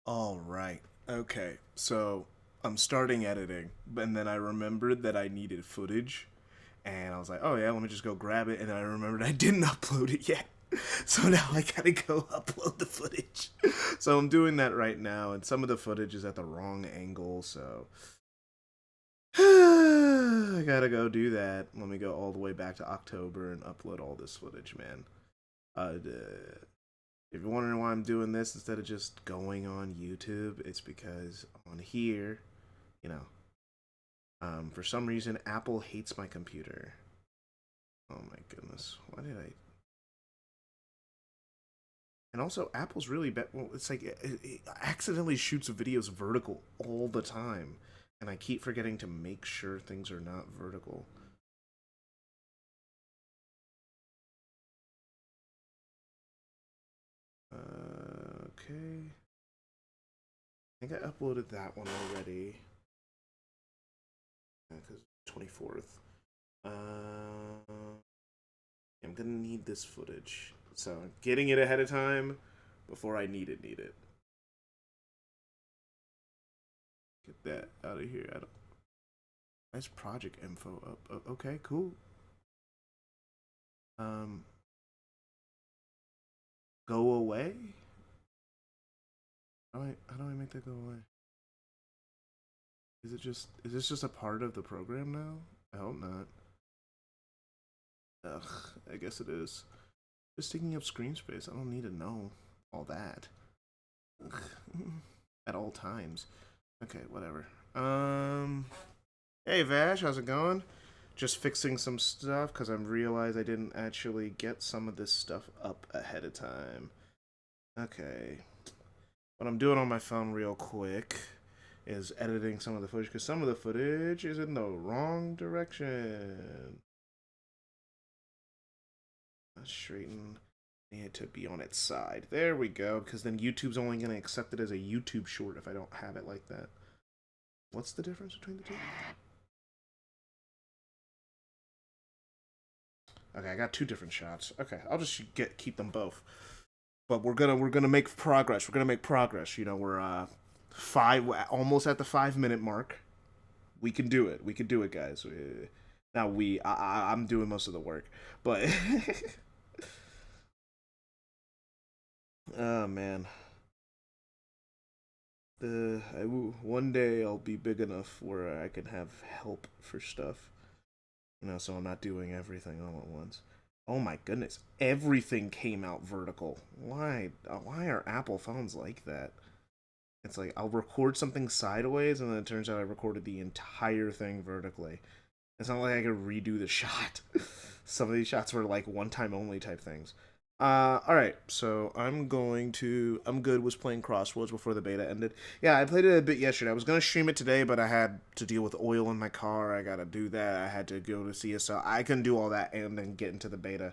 All right. Okay. So I'm starting editing, and then I remembered that I needed footage, and I was like, "Oh yeah, let me just go grab it." And then I remembered I didn't upload it yet, so now I gotta go upload the footage. So I'm doing that right now, and some of the footage is at the wrong angle, so I gotta go do that. Let me go all the way back to October and upload all this footage, man. If you're wondering why I'm doing this instead of just going on YouTube, it's because on here, you know, for some reason, Apple hates my computer. Oh my goodness. Why did I? And also, Apple's really bad. Well, it's like it accidentally shoots videos vertical all the time. And I keep forgetting to make sure things are not vertical. Okay. I think I uploaded that one already. Because 24th. I'm gonna need this footage. So getting it ahead of time before I need it. Get that out of here. I don't. Nice project info up. Okay, cool. Um, go away. How do I make that go away? Is this just a part of the program now? I hope not. Ugh, I guess it is. Just taking up screen space. I don't need to know all that. Ugh. At all times. Okay, whatever. Hey Vash, how's it going? Just fixing some stuff because I realized I didn't actually get some of this stuff up ahead of time. Okay. What I'm doing on my phone real quick is editing some of the footage because some of the footage is in the wrong direction. Let's straighten it to be on its side. There we go, because then YouTube's only going to accept it as a YouTube short if I don't have it like that. What's the difference between the two? Okay, I got two different shots. Okay, I'll just keep them both. But we're gonna make progress. We're gonna make progress. You know, we're five almost at the 5 minute mark. We can do it. We can do it, guys. Now I'm doing most of the work, but oh man, one day I'll be big enough where I can have help for stuff. You know, so I'm not doing everything all at once. Oh my goodness, everything came out vertical. Why? Why are Apple phones like that? It's like I'll record something sideways, and then it turns out I recorded the entire thing vertically. It's not like I could redo the shot. Some of these shots were like one time only type things. All right. So I'm good. Was playing Crossroads before the beta ended. Yeah, I played it a bit yesterday. I was gonna stream it today, but I had to deal with oil in my car. I gotta do that. I had to go to see so I couldn't do all that and then get into the beta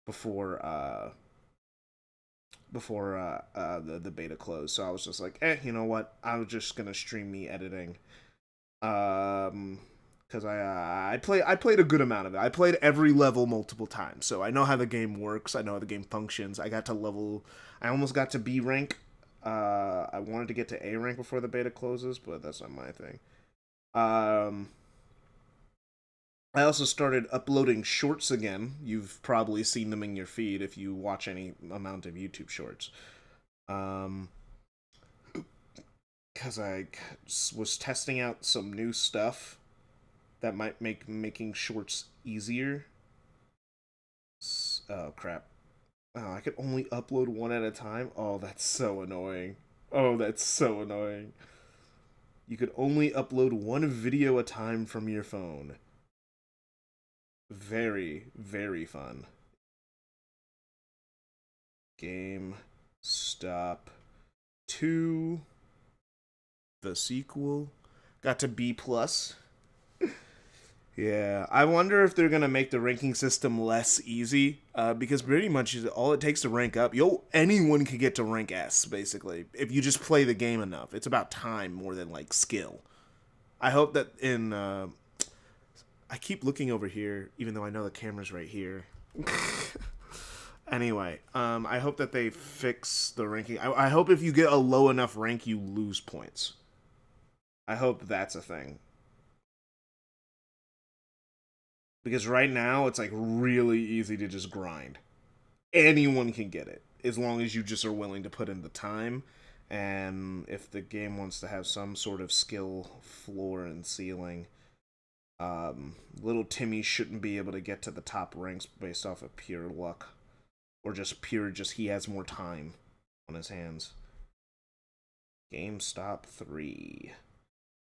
before the beta closed. So I was just like, you know what? I was just gonna stream me editing. Because I played a good amount of it. I played every level multiple times, so I know how the game works. I know how the game functions. I got to level. I almost got to B rank. I wanted to get to A rank before the beta closes, but that's not my thing. Um, I also started uploading shorts again. You've probably seen them in your feed if you watch any amount of YouTube shorts. Um, because I was testing out some new stuff that might make making shorts easier. Oh crap! Oh, I could only upload one at a time. Oh, that's so annoying. Oh, that's so annoying. You could only upload one video a time from your phone. Very, very fun. Game Stop 2, the sequel. Got to B plus. Yeah, I wonder if they're gonna make the ranking system less easy, because pretty much all it takes to rank up, anyone can get to rank S basically if you just play the game enough. It's about time more than like skill. I hope that in I keep looking over here, even though I know the camera's right here. Anyway, I hope that they fix the ranking. I hope if you get a low enough rank, you lose points. I hope that's a thing. Because right now, it's like really easy to just grind. Anyone can get it, as long as you just are willing to put in the time. And if the game wants to have some sort of skill floor and ceiling, little Timmy shouldn't be able to get to the top ranks based off of pure luck. Or just he has more time on his hands. GameStop 3.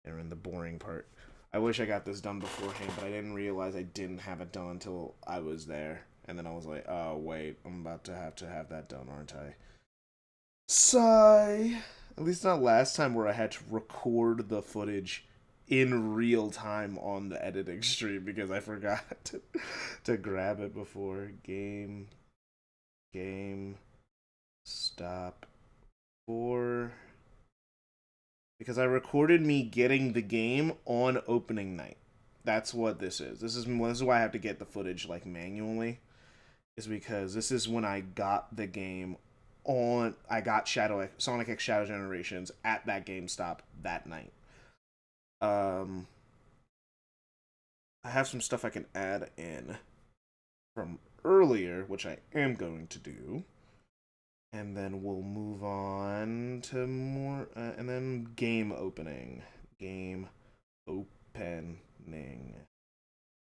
They're in the boring part. I wish I got this done beforehand, but I didn't realize I didn't have it done until I was there. And then I was like, oh, wait, I'm about to have that done, aren't I? Sigh. At least not last time where I had to record the footage in real time on the editing stream because I forgot to grab it before. Game stop 4. Because I recorded me getting the game on opening night. That's what this is. This is why I have to get the footage like manually. Is because this is when I got the game on. I got Sonic X Shadow Generations at that GameStop that night. I have some stuff I can add in from earlier, which I am going to do. And then we'll move on to more, and then game opening. Game opening.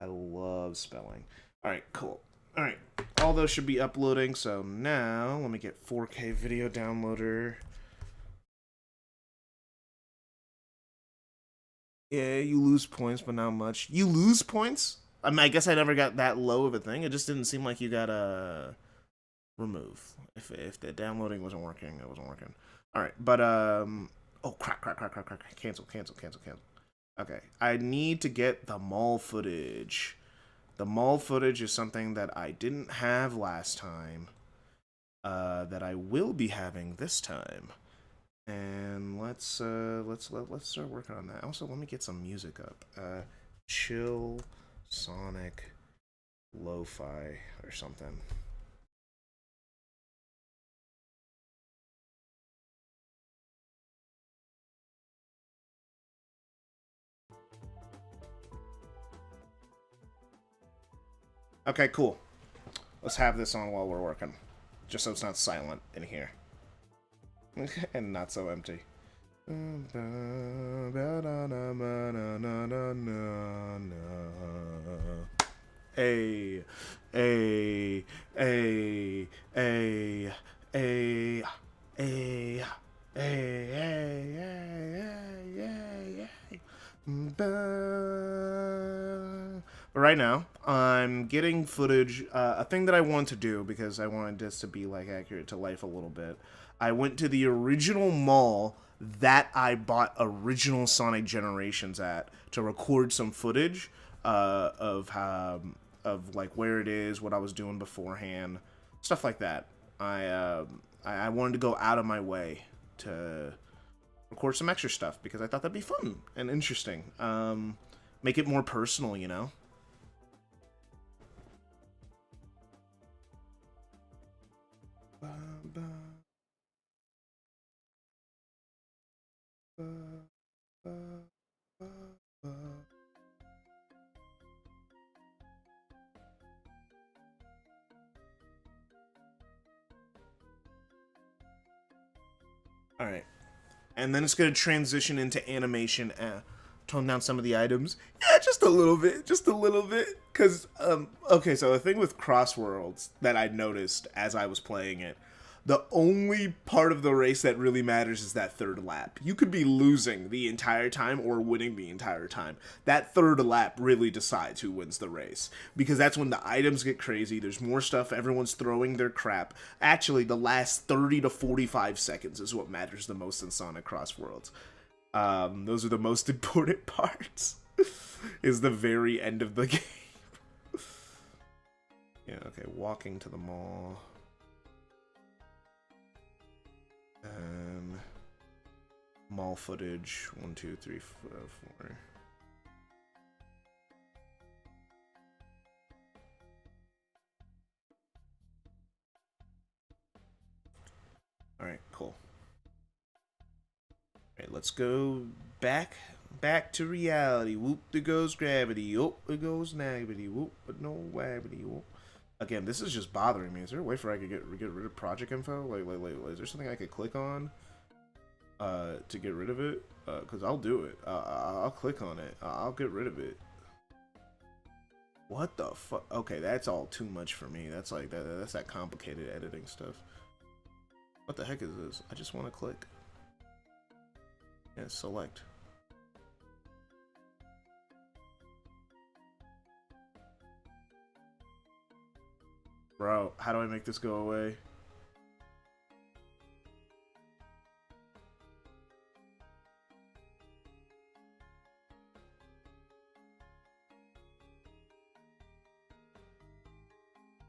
I love spelling. Alright, cool. Alright, all those should be uploading, so now let me get 4K video downloader. Yeah, you lose points, but not much. You lose points? I mean, I guess I never got that low of a thing. It just didn't seem like you got a remove. If the downloading wasn't working, it wasn't working. All right, but oh crap, cancel. Okay, I need to get the mall footage. The mall footage is something that I didn't have last time. That I will be having this time. And let's start working on that. Also, let me get some music up. Chill Sonic Lo-Fi or something. Okay, cool. Let's have this on while we're working. Just so it's not silent in here. And not so empty. A, a, a, a, a, a, But right now, I'm getting footage, a thing that I want to do, because I wanted this to be, like, accurate to life a little bit. I went to the original mall that I bought original Sonic Generations at to record some footage of like where it is, what I was doing beforehand, stuff like that. I wanted to go out of my way to record some extra stuff because I thought that'd be fun and interesting. Make it more personal, you know? Alright. And then it's going to transition into animation. Tone down some of the items. Yeah, just a little bit. Just a little bit. Because, okay, so the thing with Crossworlds that I noticed as I was playing it, the only part of the race that really matters is that third lap. You could be losing the entire time or winning the entire time. That third lap really decides who wins the race. Because that's when the items get crazy, there's more stuff, everyone's throwing their crap. Actually, the last 30 to 45 seconds is what matters the most in Sonic Crossworlds. Those are the most important parts. Is the very end of the game. Yeah, okay, walking to the mall. Mall footage 1, 2, 3, 4. Alright, cool. Alright, let's go back to reality. Whoop, there goes gravity. Oh, there goes naggity. Whoop, but no waggity. Whoop. Again, this is just bothering me. Is there a way for I could get rid of project info? Is there something I could click on to get rid of it? Because I'll do it. I'll click on it. I'll get rid of it. What the fuck? Okay, that's all too much for me. That's like that's that complicated editing stuff. What the heck is this? I just want to click. Yeah, select. Bro, how do I make this go away?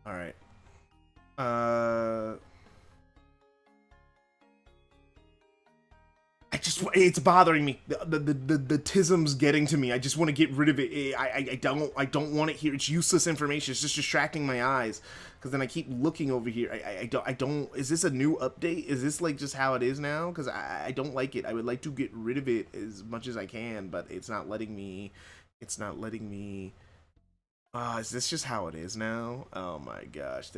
Alright. It's bothering me. The tism's getting to me. I just want to get rid of it. I don't want it here. It's useless information. It's just distracting my eyes. Because then I keep looking over here. I don't. Is this a new update? Is this like just how it is now? Because I don't like it. I would like to get rid of it as much as I can, but it's not letting me. It's not letting me. Is this just how it is now? Oh my gosh,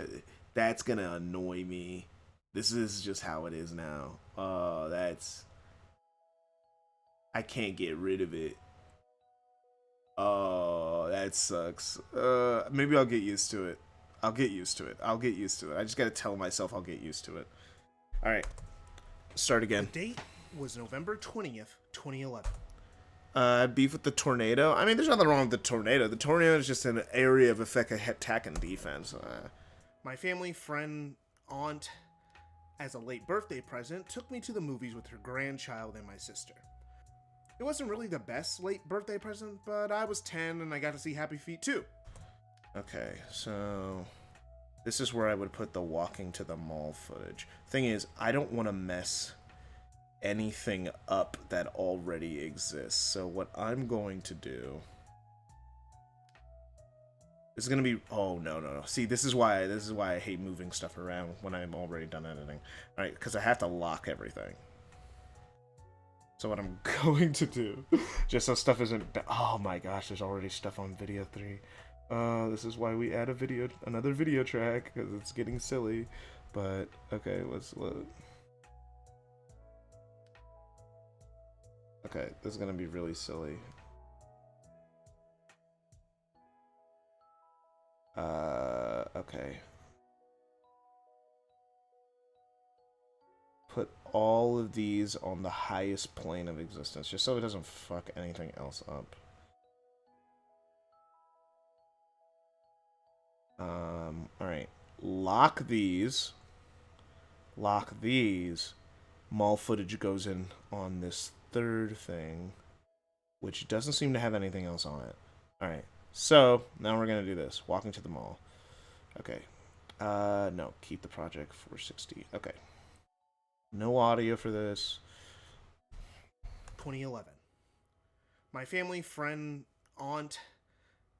that's gonna annoy me. This is just how it is now. That's. I can't get rid of it. Oh, that sucks. Maybe I'll get used to it. I'll get used to it. I'll get used to it. I just gotta tell myself I'll get used to it. Alright. Start again. The date was November 20th, 2011. Beef with the tornado? I mean, there's nothing wrong with the tornado. The tornado is just an area of effective attack and defense. My family, friend, aunt, as a late birthday present, took me to the movies with her grandchild and my sister. It wasn't really the best late birthday present, but I was 10 and I got to see Happy Feet too. Okay, so this is where I would put the walking to the mall footage. Thing is, I don't want to mess anything up that already exists. So what I'm going to do is going to be... Oh, no. See, this is why I hate moving stuff around when I'm already done editing. All right, because I have to lock everything. So what I'm going to do, just so stuff isn't... Oh my gosh, there's already stuff on video 3. This is why we add another video track, because it's getting silly. But, okay, let's load. Okay, this is gonna be really silly. Okay. Put all of these on the highest plane of existence, just so it doesn't fuck anything else up. Alright. Lock these. Lock these. Mall footage goes in on this third thing, which doesn't seem to have anything else on it. Alright. So, now we're gonna do this. Walking to the mall. Okay. No. Keep the project 460. Okay. No audio for this. 2011. My family, friend, aunt,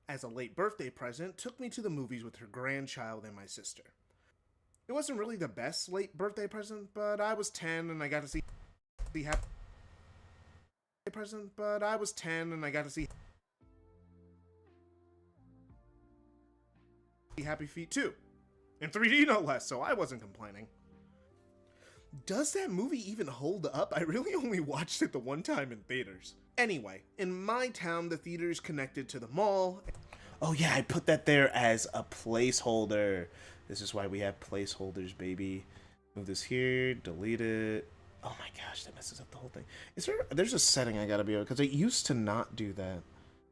as a late birthday present, took me to the movies with her grandchild and my sister. It wasn't really the best late birthday present, but I was 10 and I got to see Happy present, but I was 10 and I got to see Happy Feet too. In 3D no less, so I wasn't complaining. Does that movie even hold up? I really only watched it the one time in theaters. Anyway, in my town, the theater is connected to the mall. Oh yeah, I put that there as a placeholder. This is why we have placeholders, baby. Move this here, delete it. Oh my gosh, that messes up the whole thing. There's a setting I gotta be over, because it used to not do that.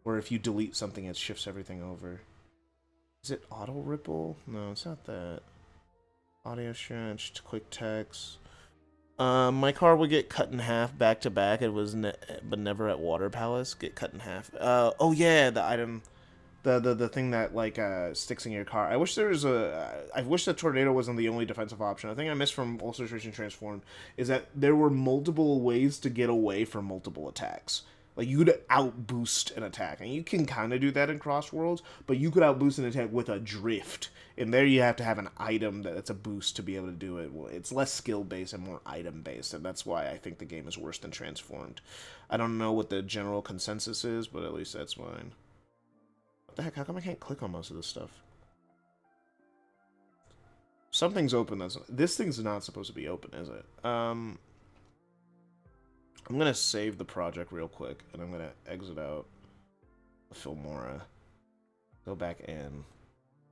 Where if you delete something, it shifts everything over. Is it auto ripple? No, it's not that. Audio stretched, quick text. My car would get cut in half back to back. It was, but never at Water Palace. Get cut in half. Oh yeah, the item, the thing that like sticks in your car. I wish there was I wish the tornado wasn't the only defensive option. I think I missed from Ulcer Racing Transformed is that there were multiple ways to get away from multiple attacks. Like, you could outboost an attack. And you can kind of do that in Cross Worlds, but you could outboost an attack with a drift. And there you have to have an item that's a boost to be able to do it. Well, it's less skill-based and more item-based, and that's why I think the game is worse than Transformed. I don't know what the general consensus is, but at least that's mine. What the heck? How come I can't click on most of this stuff? Something's open. This thing's not supposed to be open, is it? I'm gonna save the project real quick, and I'm gonna exit out the Filmora. Go back in.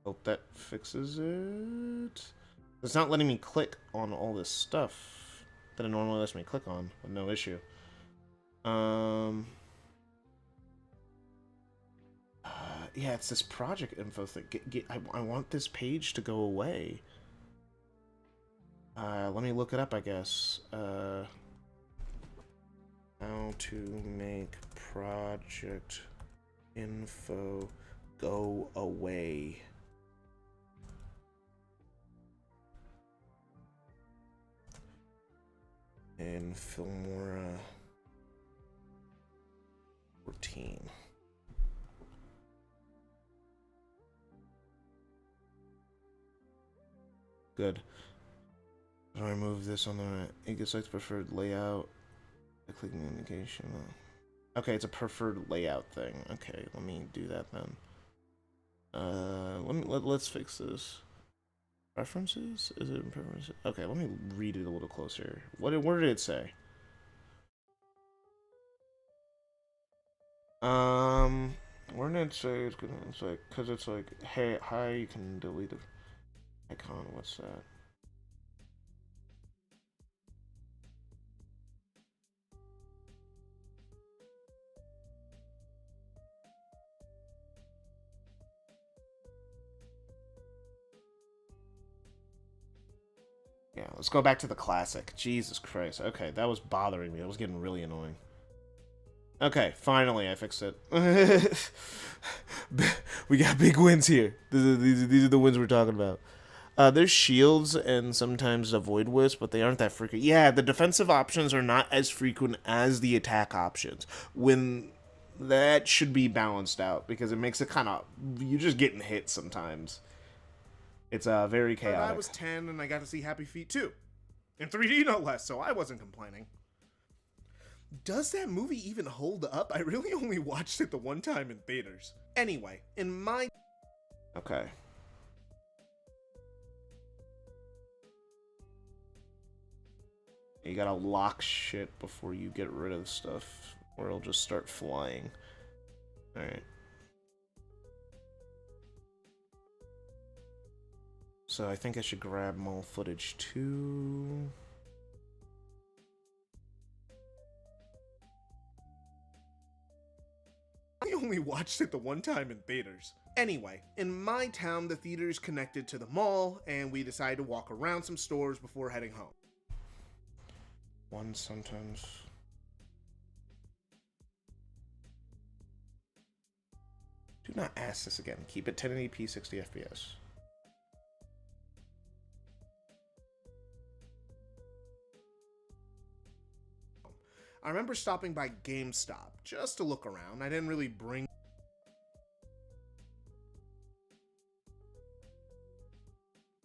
Hope that fixes it. It's not letting me click on all this stuff that it normally lets me click on with no issue. Yeah, it's this project info thing. I want this page to go away. Let me look it up, I guess. How to make project info go away. In Filmora 14. Good. How do I move this on the it gets like the preferred layout? By clicking the indication. Okay, it's a preferred layout thing. Okay, let me do that then. Let's fix this. Preferences? Is it in preferences? Okay, let me read it a little closer. Where did it say? Where did it say it's gonna? It's like, cause it's like, hey, hi, you can delete the icon. What's that? Yeah, let's go back to the classic. Jesus Christ. Okay, that was bothering me. That was getting really annoying. Okay, finally I fixed it. We got big wins here. These are the wins we're talking about. There's shields and sometimes a void wisp, but they aren't that frequent. Yeah, the defensive options are not as frequent as the attack options. When that should be balanced out because it makes it kind of you're just getting hit sometimes. It's very chaotic. I was 10 and I got to see Happy Feet 2. In 3D no less, so I wasn't complaining. Does that movie even hold up? I really only watched it the one time in theaters. Anyway, in my... Okay. You gotta lock shit before you get rid of stuff, or it'll just start flying. Alright. So I think I should grab mall footage too. I only watched it the one time in theaters. Anyway, in my town, the theater is connected to the mall, and we decided to walk around some stores before heading home. One sentence. Do not ask this again. Keep it 1080p 60 FPS. I remember stopping by GameStop just to look around. I didn't really bring...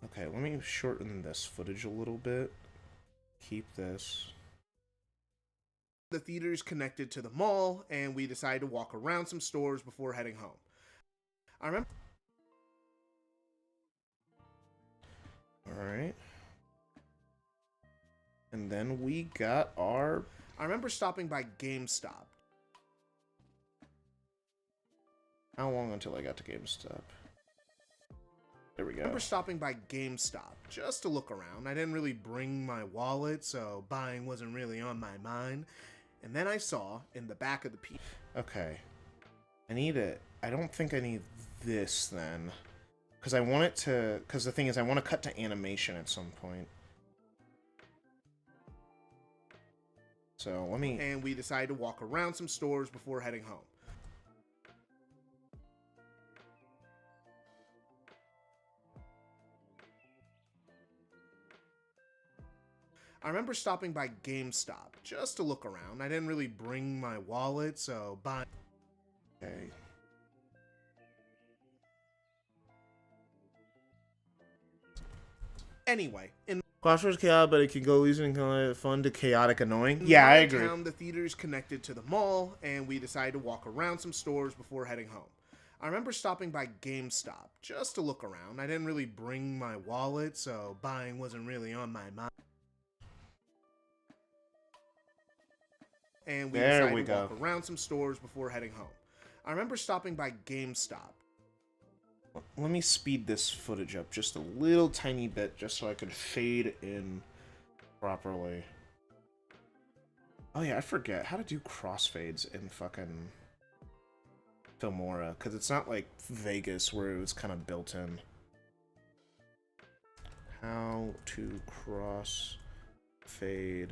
Okay, let me shorten this footage a little bit. Keep this. The theater is connected to the mall, and we decided to walk around some stores before heading home. I remember... Alright. And then we got our... I remember stopping by GameStop. How long until I got to GameStop? There we go. I remember stopping by GameStop just to look around. I didn't really bring my wallet, so buying wasn't really on my mind. And then I saw in the back of the PC... Okay. I need it. I don't think I need this then. Because I want it to... Because the thing is, I want to cut to animation at some point. So let me... And we decided to walk around some stores before heading home. I I remember stopping by GameStop just to look around. I didn't really bring my wallet, so buying... Okay. Anyway, in Crossroads chaotic, but it can go easy and kind of fun to chaotic annoying. Yeah, I agree. town, the theater is connected to the mall, and we decided to walk around some stores before heading home. I remember stopping by GameStop just to look around. I didn't really bring my wallet, so buying wasn't really on my mind. And we decided to walk around some stores before heading home. I remember stopping by GameStop. Let me speed this footage up just a little tiny bit, just so I could fade in properly. Oh yeah, I forget how to do crossfades in fucking Filmora, because it's not like Vegas where it was kind of built in. How to crossfade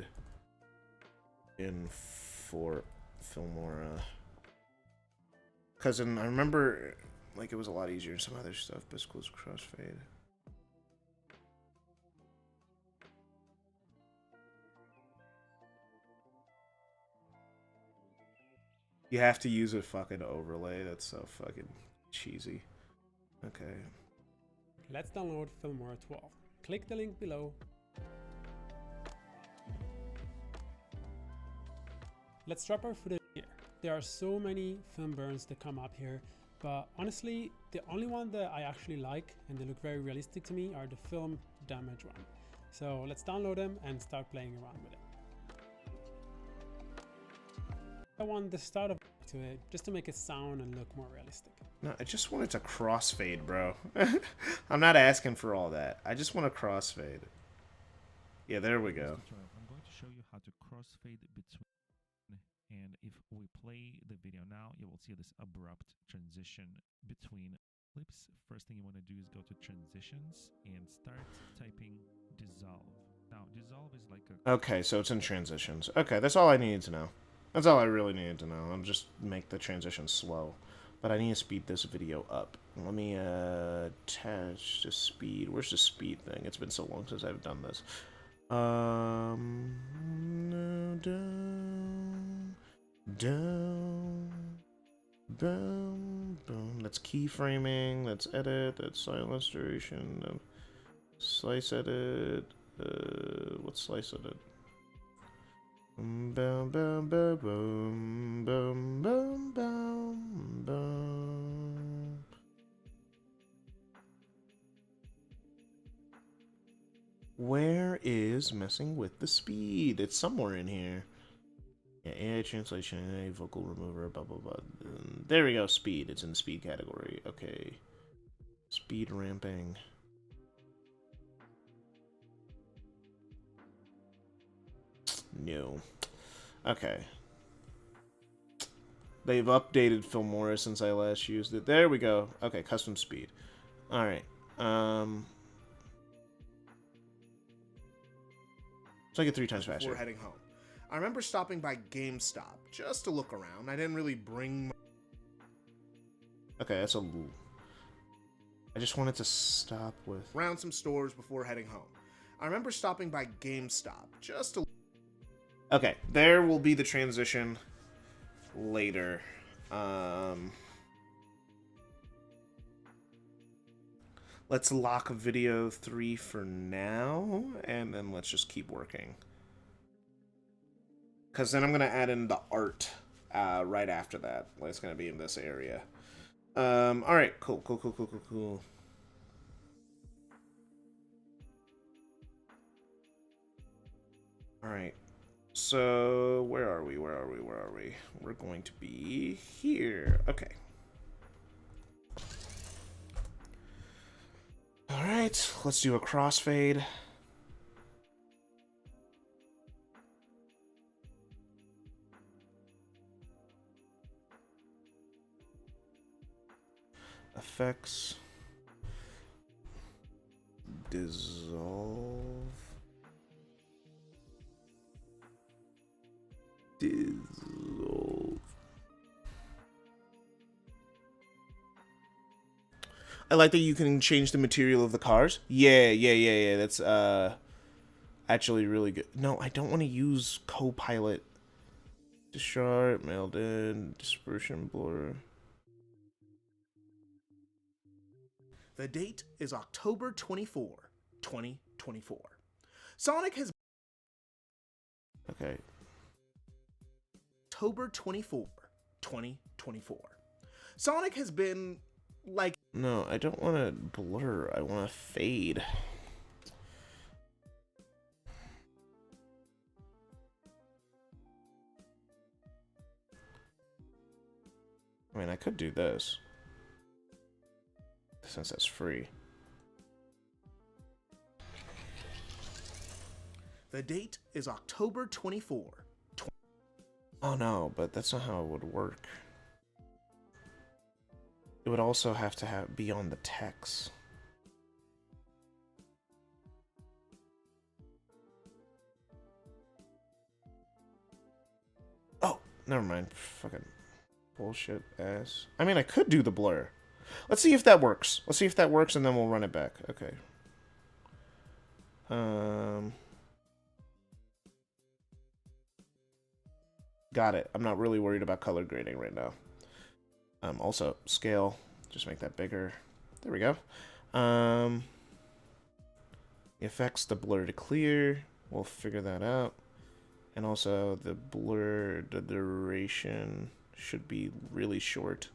in for Filmora. Because I remember, like, it was a lot easier in some other stuff, but it's close crossfade. You have to use a fucking overlay. That's so fucking cheesy. Okay. Let's download Filmora 12. Click the link below. Let's drop our footage here. There are so many film burns that come up here, but honestly, the only one that I actually like and they look very realistic to me are the film damage one. So let's download them and start playing around with it. I want the start of to it just to make it sound and look more realistic. No, I just want it to crossfade, bro. I'm not asking for all that. I just want to crossfade. Yeah, there we go. I'm going to show you how to crossfade between, and if we play the video now, you will see this abrupt transition between clips. First thing you want to do is go to transitions and start typing dissolve. Now, dissolve is like a... Okay, so it's in transitions. Okay, that's all I needed to know. That's all I really needed to know. I'll just make the transition slow. But I need to speed this video up. Let me attach the speed. Where's the speed thing? It's been so long since I've done this. No, down, boom, boom. That's keyframing. That's edit. That's silence duration. Slice edit. What's slice edit? Boom, boom, boom, boom, boom, boom, boom, boom. Where is messing with the speed? It's somewhere in here. Yeah, AI translation, AI vocal remover, blah, blah, blah. There we go, speed. It's in the speed category. Okay. Speed ramping. No. Okay. They've updated Filmora since I last used it. There we go. Okay, custom speed. Alright. Let's make it 3 times faster. Before heading home. I remember stopping by GameStop just to look around. I didn't really bring my... Okay, that's a... I just wanted to stop with... around some stores before heading home. I remember stopping by GameStop just to... Okay, there will be the transition later. Let's lock video 3 for now, and then let's just keep working. Because then I'm going to add in the art right after that. It's going to be in this area. Alright, cool. Alright. So, where are we? We're going to be here. Okay. Alright, let's do a crossfade. Effects. Dissolve. I like that you can change the material of the cars. Yeah. That's actually really good. No, I don't want to use Copilot. Sharp, mailed in, dispersion blur. The date is October 24, 2024. Sonic has Okay. October 24, 2024. Sonic has been like No, I don't want to blur. I want to fade. I mean, I could do this, since that's free. the date is October 24. Oh no, but that's not how it would work. It would also have to be on the text. Oh, never mind. Fucking bullshit ass. I mean, I could do the blur. Let's see if that works. Let's see if that works, and then we'll run it back. Okay. Got it. I'm not really worried about color grading right now. Also, scale. Just make that bigger. There we go. Effects, the blur to clear. We'll figure that out. And also, the blur, the duration should be really short.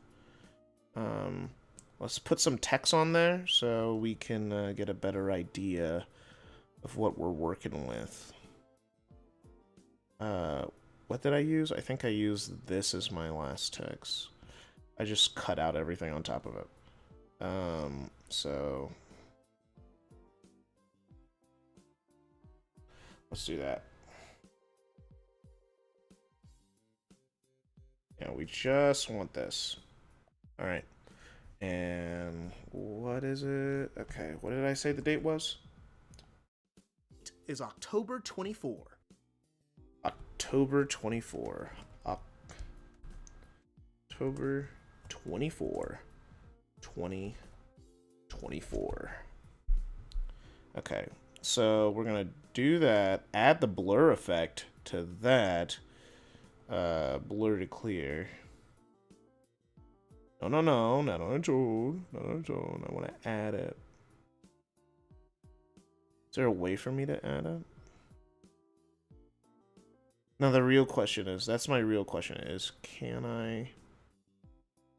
Let's put some text on there so we can get a better idea of what we're working with. What did I use? I think I used this as my last text. I just cut out everything on top of it. So let's do that. Yeah, we just want this. All right. And what is it? Okay, what did I say the date was? It is October 24. October 24. October 24. 2024. Okay, so we're going to do that. Add the blur effect to that. Blur to clear. No, not on a tool. Not on a tool. I want to add it. Is there a way for me to add it? Now the real question is, that's my real question is, can I...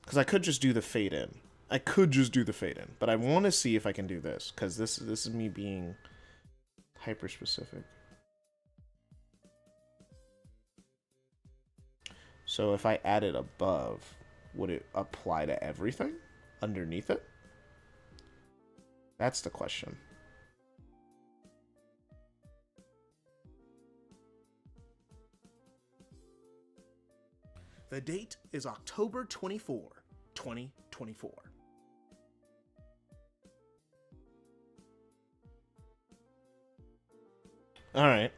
Because I could just do the fade in. But I want to see if I can do this, because this is me being hyper specific. So if I add it above, would it apply to everything underneath it? That's the question. The date is October 24, 2024. All right.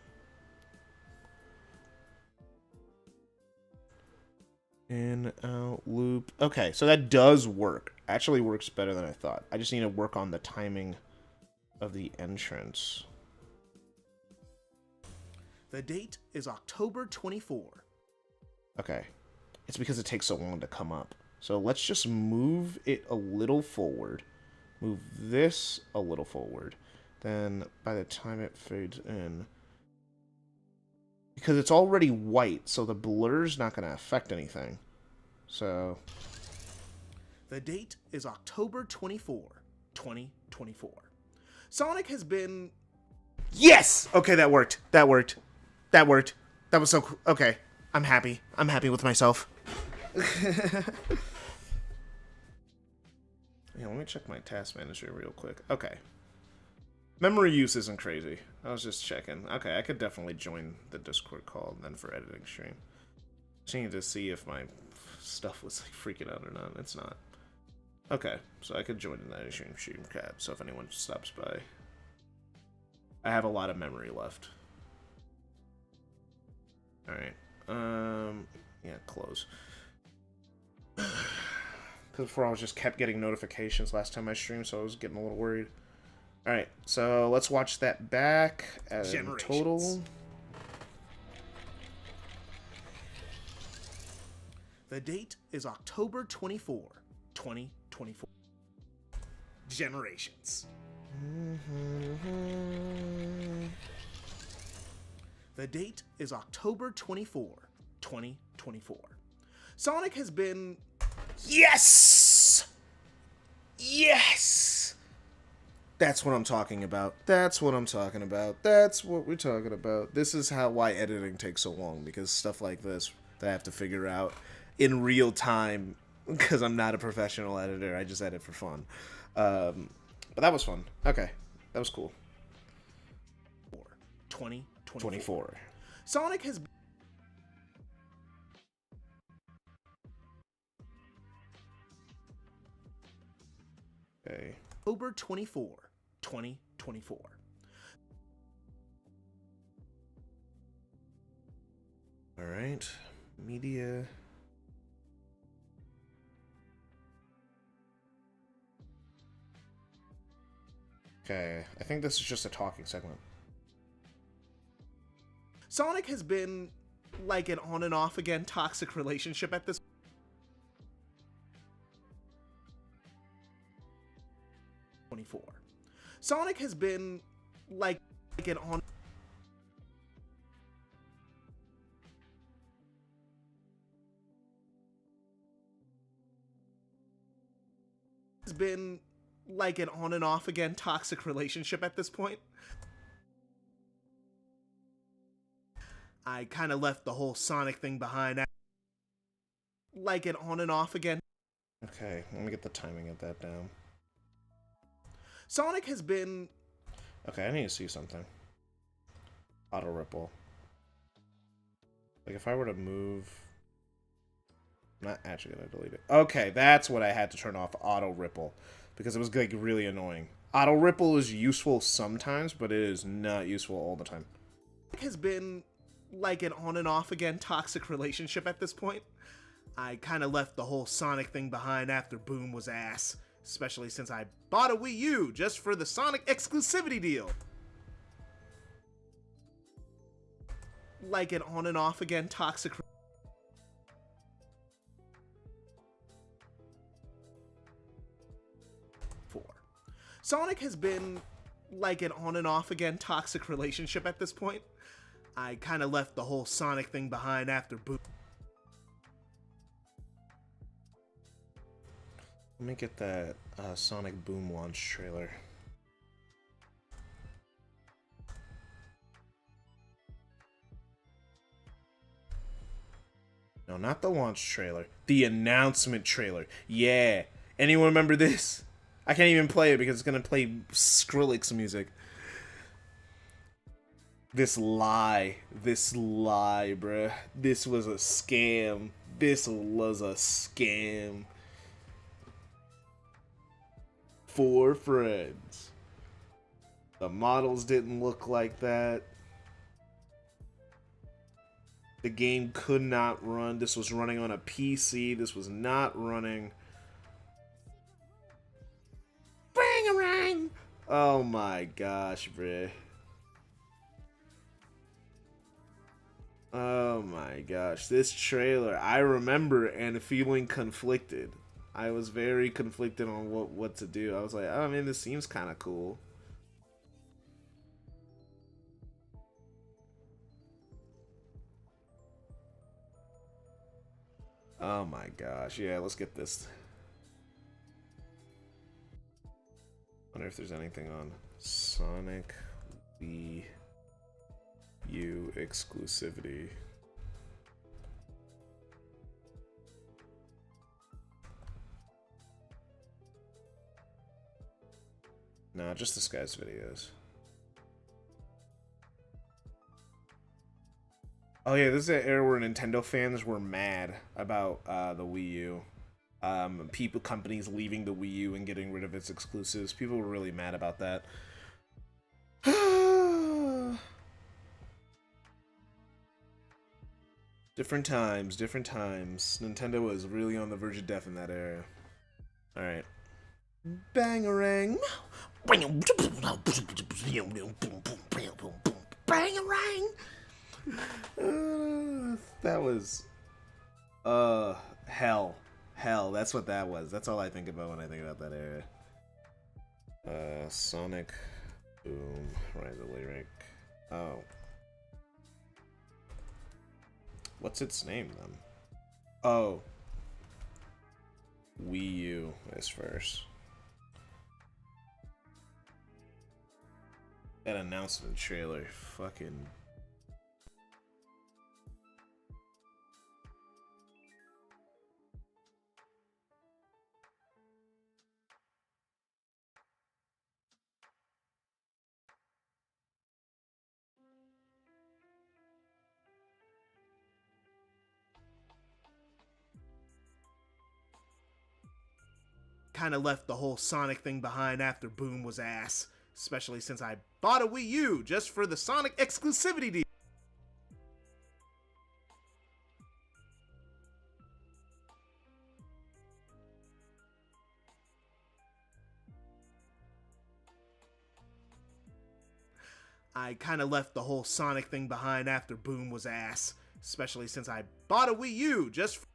In, out, loop. Okay, so that does work. Actually works better than I thought. I just need to work on the timing of the entrance. The date is October 24. Okay. It's because it takes so long to come up. So let's just move it a little forward. Move this a little forward. Then by the time it fades in... Because it's already white, so the blur's not going to affect anything. So... The date is October 24, 2024. Sonic has been... Yes! Okay, that worked. That worked. That worked. That was so cool. Okay. I'm happy. I'm happy with myself. Yeah, let me check my task manager real quick. Okay. Memory use isn't crazy. I was just checking. Okay, I could definitely join the Discord call then for editing stream. Just need to see if my stuff was like freaking out or not. It's not. Okay, so I could join the editing stream chat, so if anyone stops by. I have a lot of memory left. Alright. Yeah, close. Because before I was just kept getting notifications last time I streamed, so I was getting a little worried. All right, so let's watch that back as Generations. total. The date is October 24, 2024. Generations. The date is October 24, 2024. Sonic has been... Yes! Yes! That's what I'm talking about. That's what I'm talking about. That's what we're talking about. This is why editing takes so long, because stuff like this that I have to figure out in real time, because I'm not a professional editor. I just edit for fun. But that was fun. Okay. That was cool. 2024. Sonic has... Okay. October 24, 2024. All right. Media. Okay. I think this is just a talking segment. Sonic has been like an on and off again toxic relationship at this 24. Sonic has been like an on has been like an on and off again toxic relationship at this point. I kind of left the whole Sonic thing behind. Like an on and off again. Okay, let me get the timing of that down. Sonic has been... Okay, I need to see something. Auto ripple. Like if I were to move... I'm not actually going to delete it. Okay, that's what I had to turn off, auto ripple. Because it was like really annoying. Auto ripple is useful sometimes, but it is not useful all the time. Sonic has been like an on and off again toxic relationship at this point. I kind of left the whole Sonic thing behind after Boom was ass. Especially since I bought a Wii U just for the Sonic exclusivity deal. Like an on and off again toxic... Sonic has been like an on and off again toxic relationship at this point. I kind of left the whole Sonic thing behind after Boom. Let me get that Sonic Boom launch trailer. No, not the launch trailer. The announcement trailer. Yeah. Anyone remember this? I can't even play it because it's going to play Skrillex music. This lie, bruh. This was a scam. This was a scam. For friends. The models didn't look like that. The game could not run. This was running on a PC. This was not running. Bang-a-rang! Oh my gosh, bruh. Oh my gosh. This trailer, I remember and feeling conflicted. I was very conflicted on what to do. I was like, oh man, this seems kind of cool. Oh my gosh. Yeah, let's get this. Wonder if there's anything on Sonic Wii U exclusivity. No, just this guy's videos. Oh yeah, this is an era where Nintendo fans were mad about the Wii U. Companies leaving the Wii U and getting rid of its exclusives. People were really mad about that. Different times, different times. Nintendo was really on the verge of death in that era. Alright. Bangarang! Bangarang! That was hell. Hell, that's what that was. That's all I think about when I think about that era. Sonic Boom. Rise of Lyric. Oh. What's its name then? Oh. Wii U is first. That announcement trailer fucking. Kind of left the whole Sonic thing behind after Boom was ass. Especially since I bought a Wii U just for the Sonic exclusivity deal. I kind of left the whole Sonic thing behind after Boom was ass. Especially since I bought a Wii U just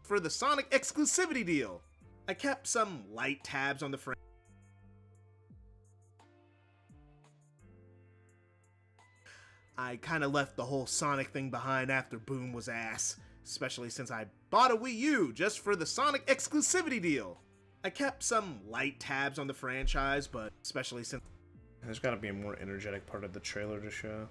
for the Sonic exclusivity deal. I kept some light tabs on the franchise. I kind of left the whole Sonic thing behind after Boom was ass. Especially since I bought a Wii U just for the Sonic exclusivity deal. I kept some light tabs on the franchise, but especially since... There's gotta be a more energetic part of the trailer to show.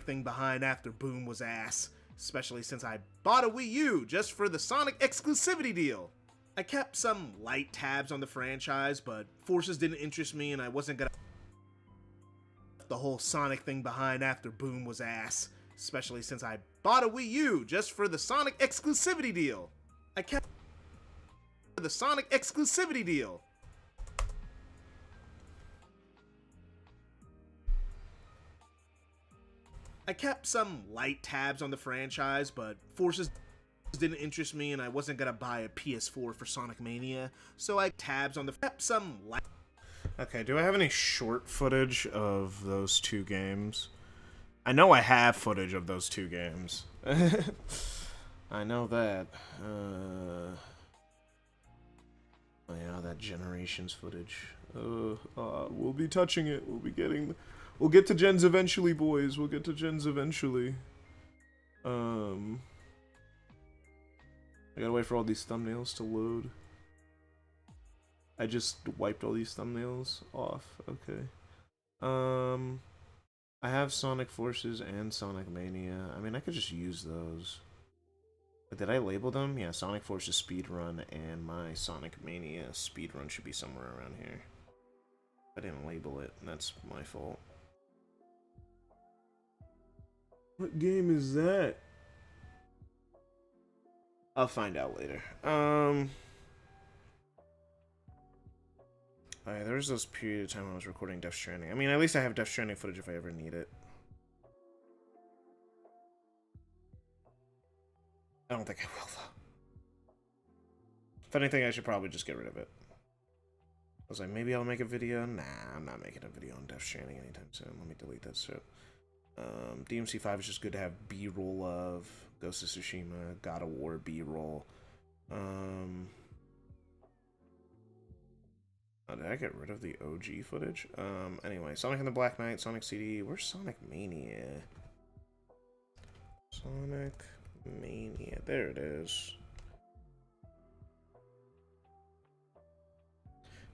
thing behind after Boom was ass. Especially since I bought a Wii U just for the Sonic exclusivity deal. I kept some light tabs on the franchise, but Forces didn't interest me and I wasn't gonna... The whole Sonic thing behind after Boom was ass. Especially since I bought a Wii U just for the Sonic exclusivity deal. I kept the Sonic exclusivity deal. I kept some light tabs on the franchise, but Forces didn't interest me and I wasn't gonna buy a PS4 for Sonic Mania, so I kept some light... Okay, do I have any short footage of those two games? I know I have footage of those two games. I know that. Oh yeah, that Generations footage. We'll be touching it. We'll be getting... We'll get to gens eventually, boys. We'll get to gens eventually. I gotta wait for all these thumbnails to load. I just wiped all these thumbnails off. Okay. I have Sonic Forces and Sonic Mania. I mean, I could just use those. But did I label them? Yeah, Sonic Forces speedrun and my Sonic Mania speedrun should be somewhere around here. I didn't label it. That's my fault. What game is that? I'll find out later. Alright, there was this period of time when I was recording Death Stranding. I mean, at least I have Death Stranding footage if I ever need it. I don't think I will, though. If anything, I should probably just get rid of it. I was like, maybe I'll make a video. Nah, I'm not making a video on Death Stranding anytime soon. Let me delete that shit. DMC5 is just good to have B-roll of. Ghost of Tsushima, God of War B-roll. Oh, did I get rid of the OG footage? Anyway, Sonic and the Black Knight, Sonic CD. Where's Sonic Mania? Sonic Mania. There it is.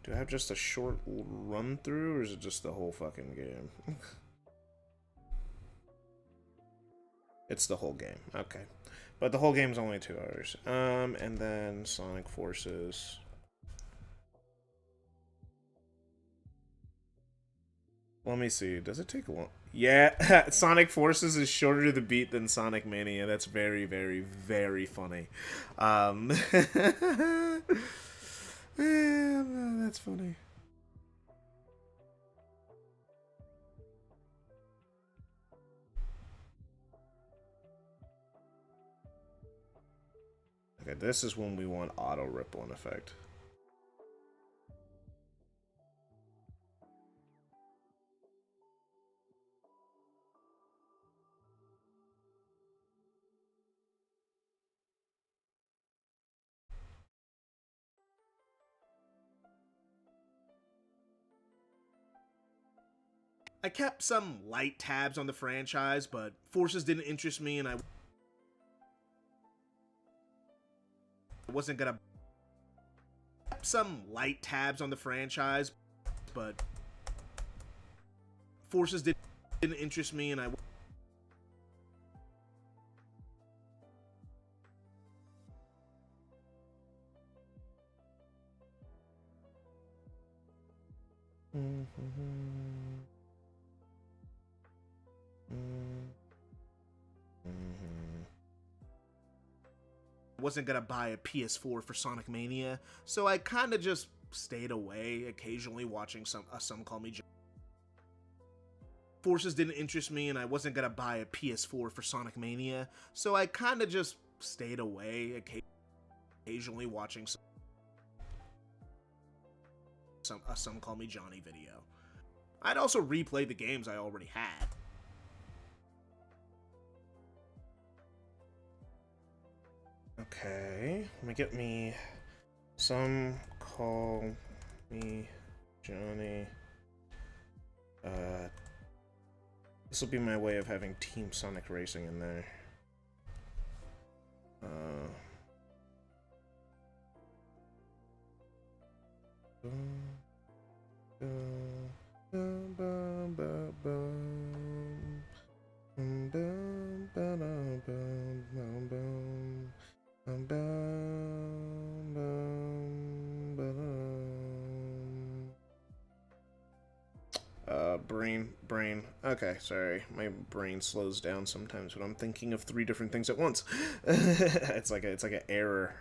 Do I have just a short run through, or is it just the whole fucking game? It's the whole game. Okay. But the whole game's only 2 hours. And then Sonic Forces. Let me see. Does it take long? Yeah, Sonic Forces is shorter to the beat than Sonic Mania. That's very, very, very funny. That's funny. Okay, this is when we want auto ripple in effect. I kept some light tabs on the franchise, but Forces didn't interest me, and I wasn't gonna. Kept some light tabs on the franchise, but Forces didn't interest me, and I. Wasn't gonna buy a PS4 for Sonic Mania, so I kind of just stayed away, occasionally watching some call me. Forces didn't interest me, and I wasn't gonna buy a PS4 for Sonic Mania, so I kind of just stayed away, occasionally watching some call me Johnny video. I'd also replay the games I already had. Okay, let me get me some call me Johnny. This will be my way of having Team Sonic Racing in there. Brain. Okay, sorry. My brain slows down sometimes when I'm thinking of 3 different things at once. It's like an error.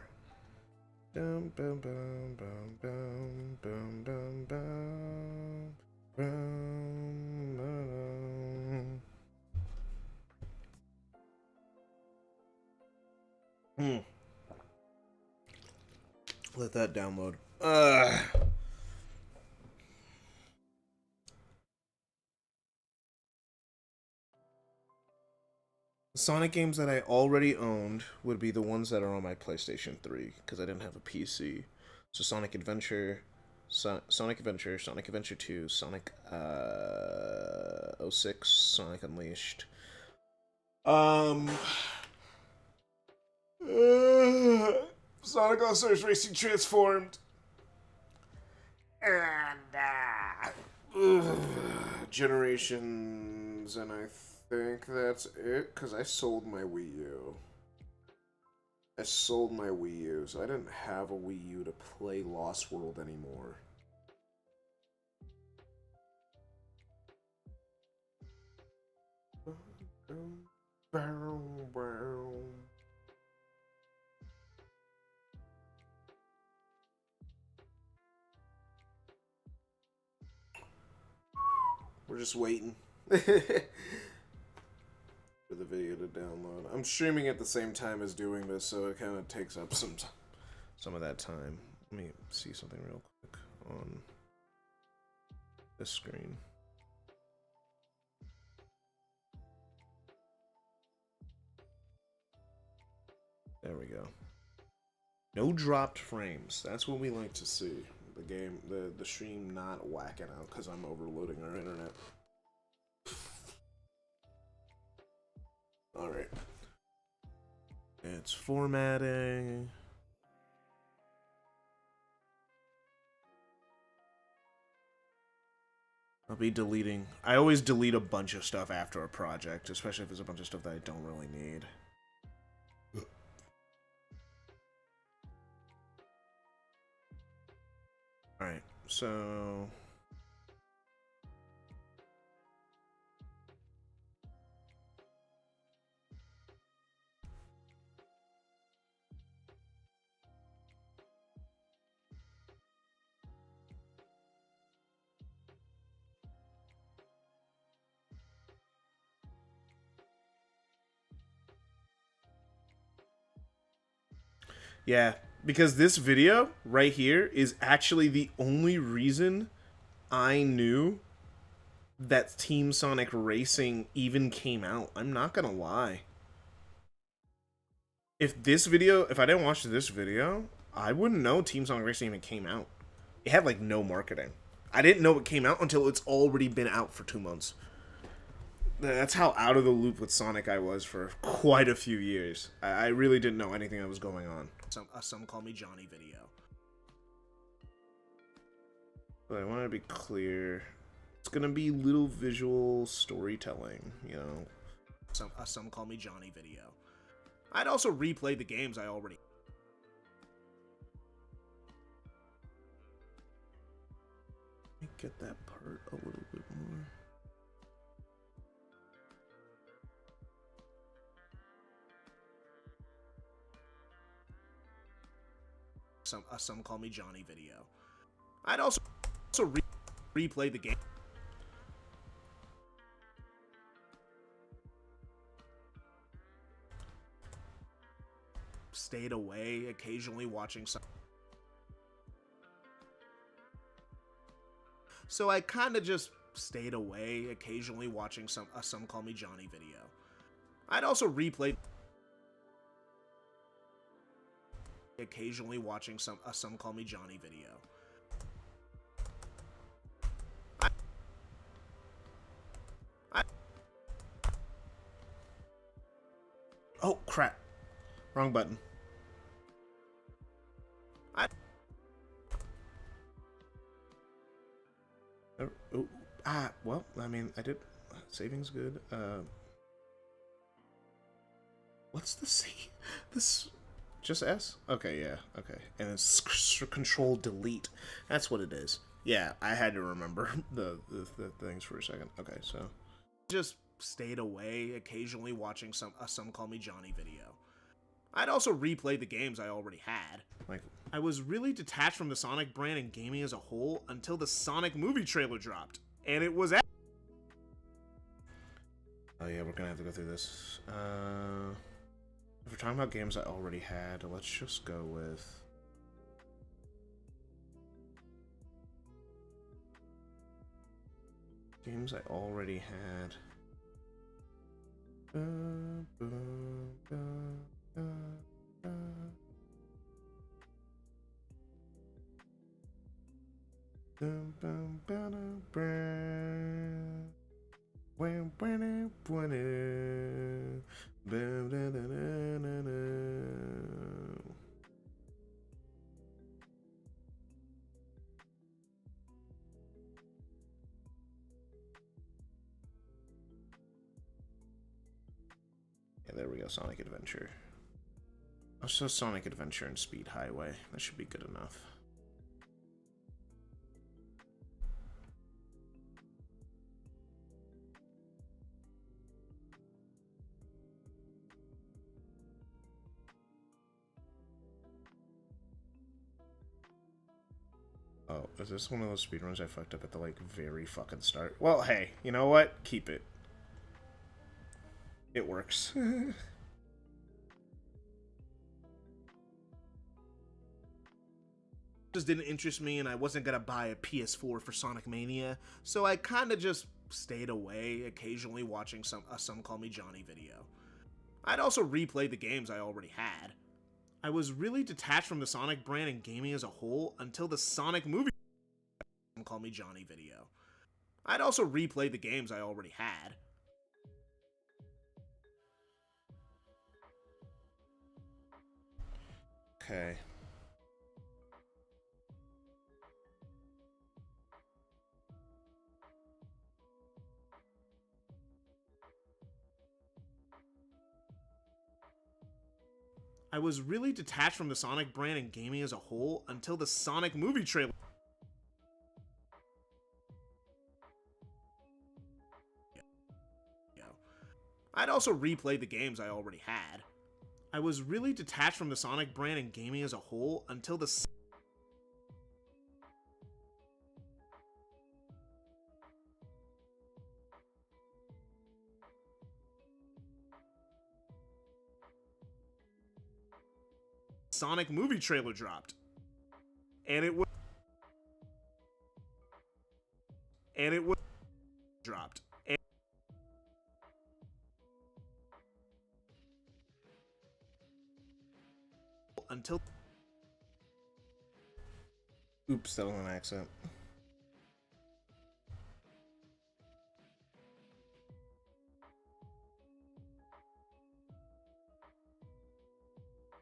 Let that download. Sonic games that I already owned would be the ones that are on my PlayStation 3, because I didn't have a PC. So Sonic Adventure, Sonic Adventure, Sonic Adventure 2, Sonic 06, Sonic Unleashed. Sonic All-Stars Racing Transformed. And Generations, and I think that's it, because I sold my Wii U. So I didn't have a Wii U to play Lost World anymore. We're just waiting for the video to download. I'm streaming at the same time as doing this, so it kind of takes up some of that time. Let me see something real quick on this screen. There we go. No dropped frames. That's what we like to see. The game, the stream not whacking out because I'm overloading our internet. Alright. It's formatting. I'll be deleting. I always delete a bunch of stuff after a project, especially if there's a bunch of stuff that I don't really need. Alright, so... Yeah, because this video right here is actually the only reason I knew that Team Sonic Racing even came out. I'm not gonna lie. If I didn't watch this video, I wouldn't know Team Sonic Racing even came out. It had like no marketing. I didn't know it came out until it's already been out for 2 months. That's how out of the loop with Sonic I was for quite a few years. I really didn't know anything that was going on. Some call me Johnny video. But I want to be clear. It's gonna be little visual storytelling, you know. Some call me Johnny video. I'd also replay the games I already. Let me get that part a little bit more. Some call me Johnny video. I'd also replay the game. Stayed away, occasionally watching some. So I kind of just stayed away, occasionally watching some call me Johnny video. I'd also replay. Occasionally watching some call me Johnny video. Oh crap! Wrong button. Well, I mean, I did. Saving's good. What's the C? This. Just S? Okay, yeah, okay. And it's Control Delete. That's what it is. Yeah, I had to remember the things for a second. Okay, so. Just stayed away, occasionally watching some call me Johnny video. I'd also replay the games I already had. Like, I was really detached from the Sonic brand and gaming as a whole until the Sonic movie trailer dropped. And it was oh yeah, we're gonna have to go through this. If we're talking about games I already had, let's just go with... games I already had. Yeah, there we go, Sonic Adventure. Also Sonic Adventure and Speed Highway. That should be good enough. Oh, is this one of those speedruns I fucked up at the, like, very fucking start? Well, hey, you know what? Keep it. It works. just didn't interest me, and I wasn't gonna buy a PS4 for Sonic Mania, so I kind of just stayed away, occasionally watching some call me Johnny video. I'd also replay the games I already had. I was really detached from the Sonic brand and gaming as a whole until the Sonic movie call me Johnny video. I'd also replay the games I already had. Okay. I was really detached from the Sonic brand and gaming as a whole until the Sonic movie trailer. I'd also replay the games I already had. I was really detached from the Sonic brand and gaming as a whole until the Sonic movie trailer dropped. And it was dropped. Until Oops, that was an accent.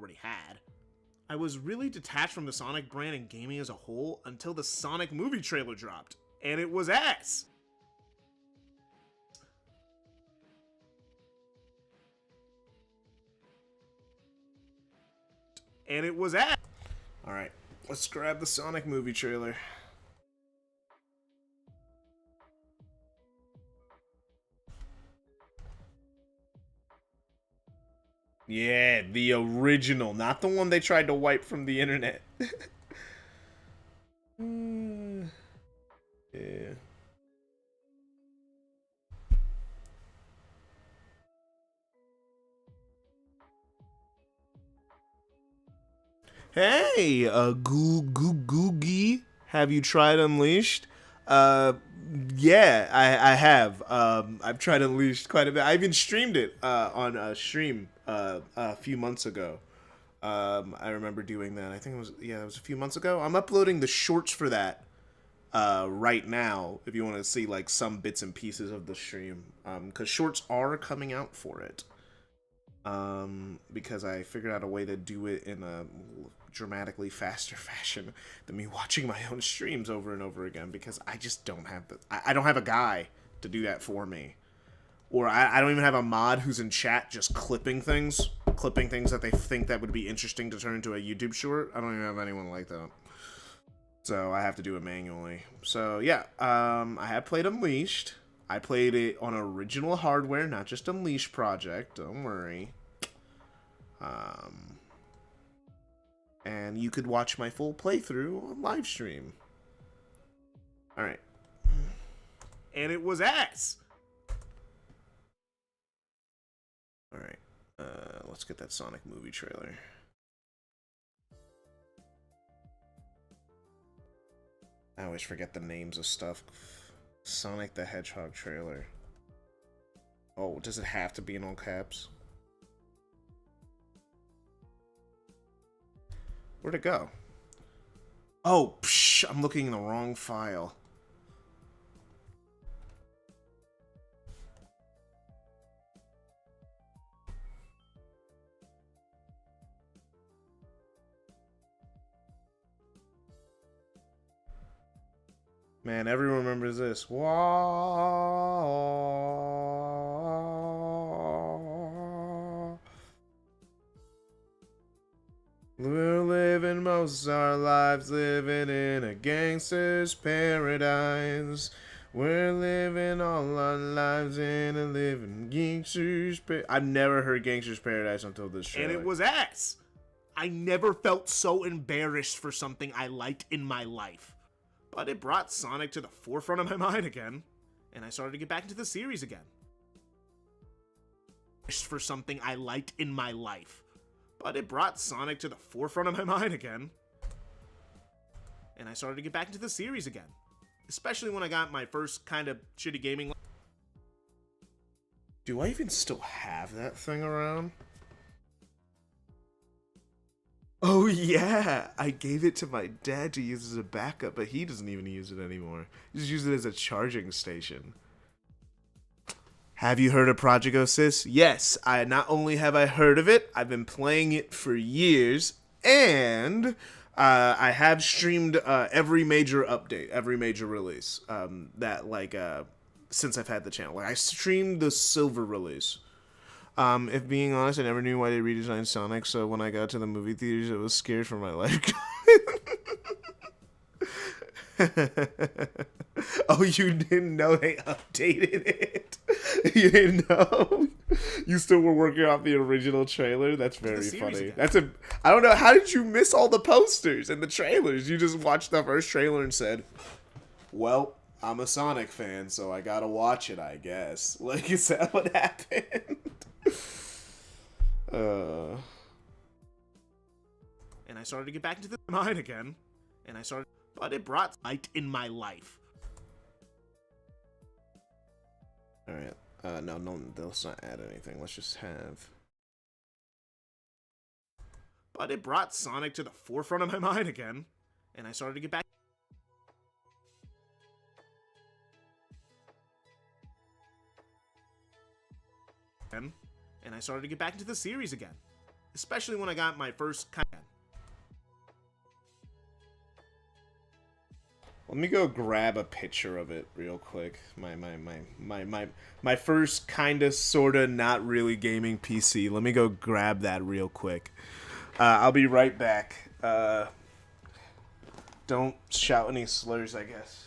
already had. I was really detached from the Sonic brand and gaming as a whole until the Sonic movie trailer dropped. And it was ass. And it was ass. Alright, let's grab the Sonic movie trailer. Yeah, the original, not the one they tried to wipe from the internet. Yeah. Hey, Googie, have you tried Unleashed? Yeah, I have. I've tried Unleashed quite a bit. I even streamed it on a stream a few months ago. I remember doing that. I think it was a few months ago. I'm uploading the shorts for that right now if you want to see like some bits and pieces of the stream. Because shorts are coming out for it. Because I figured out a way to do it in a dramatically faster fashion than me watching my own streams over and over again, because I just don't have I don't have a guy to do that for me. Or I don't even have a mod who's in chat just clipping things that they think that would be interesting to turn into a YouTube short. I don't even have anyone like that. So I have to do it manually. So yeah, I have played Unleashed. I played it on original hardware, not just Unleashed Project. Don't worry. And you could watch my full playthrough on live stream. Alright. And it was ass. Alright. Let's get that Sonic movie trailer. I always forget the names of stuff. Sonic the Hedgehog trailer. Oh, does it have to be in all caps? Where'd it go? Oh, psh, I'm looking in the wrong file. Man, everyone remembers this. Wah. We're living most of our lives living in a gangster's paradise. We're living all our lives in a living gangster's paradise. I've never heard Gangster's Paradise until this show. And it was ass. I never felt so embarrassed for something I liked in my life. But it brought Sonic to the forefront of my mind again, and I started to get back into the series again. For something I liked in my life. But it brought Sonic to the forefront of my mind again, and I started to get back into the series again. Especially when I got my first kind of shitty gaming. Do I even still have that thing around? Oh yeah, I gave it to my dad to use as a backup, but he doesn't even use it anymore. He just uses it as a charging station. Have you heard of Project Sis? Yes, I not only have I heard of it, I've been playing it for years, and I have streamed every major update, every major release since I've had the channel. Like I streamed the Silver release. If being honest, I never knew why they redesigned Sonic, so when I got to the movie theaters, I was scared for my life. Oh, you didn't know they updated it? You didn't know? You still were working off the original trailer? That's very funny. I don't know, how did you miss all the posters and the trailers? You just watched the first trailer and said, well, I'm a Sonic fan, so I gotta watch it, I guess. Like, is that what happened? started to get back into the mind again, but it brought light in my life. Alright, no, let's not add anything. Let's just have... But it brought Sonic to the forefront of my mind again, and I started to get back. And I started to get back into the series again, especially when I got my first kind of... Let me go grab a picture of it real quick. My first kinda sorta not really gaming PC. Let me go grab that real quick. I'll be right back. Don't shout any slurs, I guess.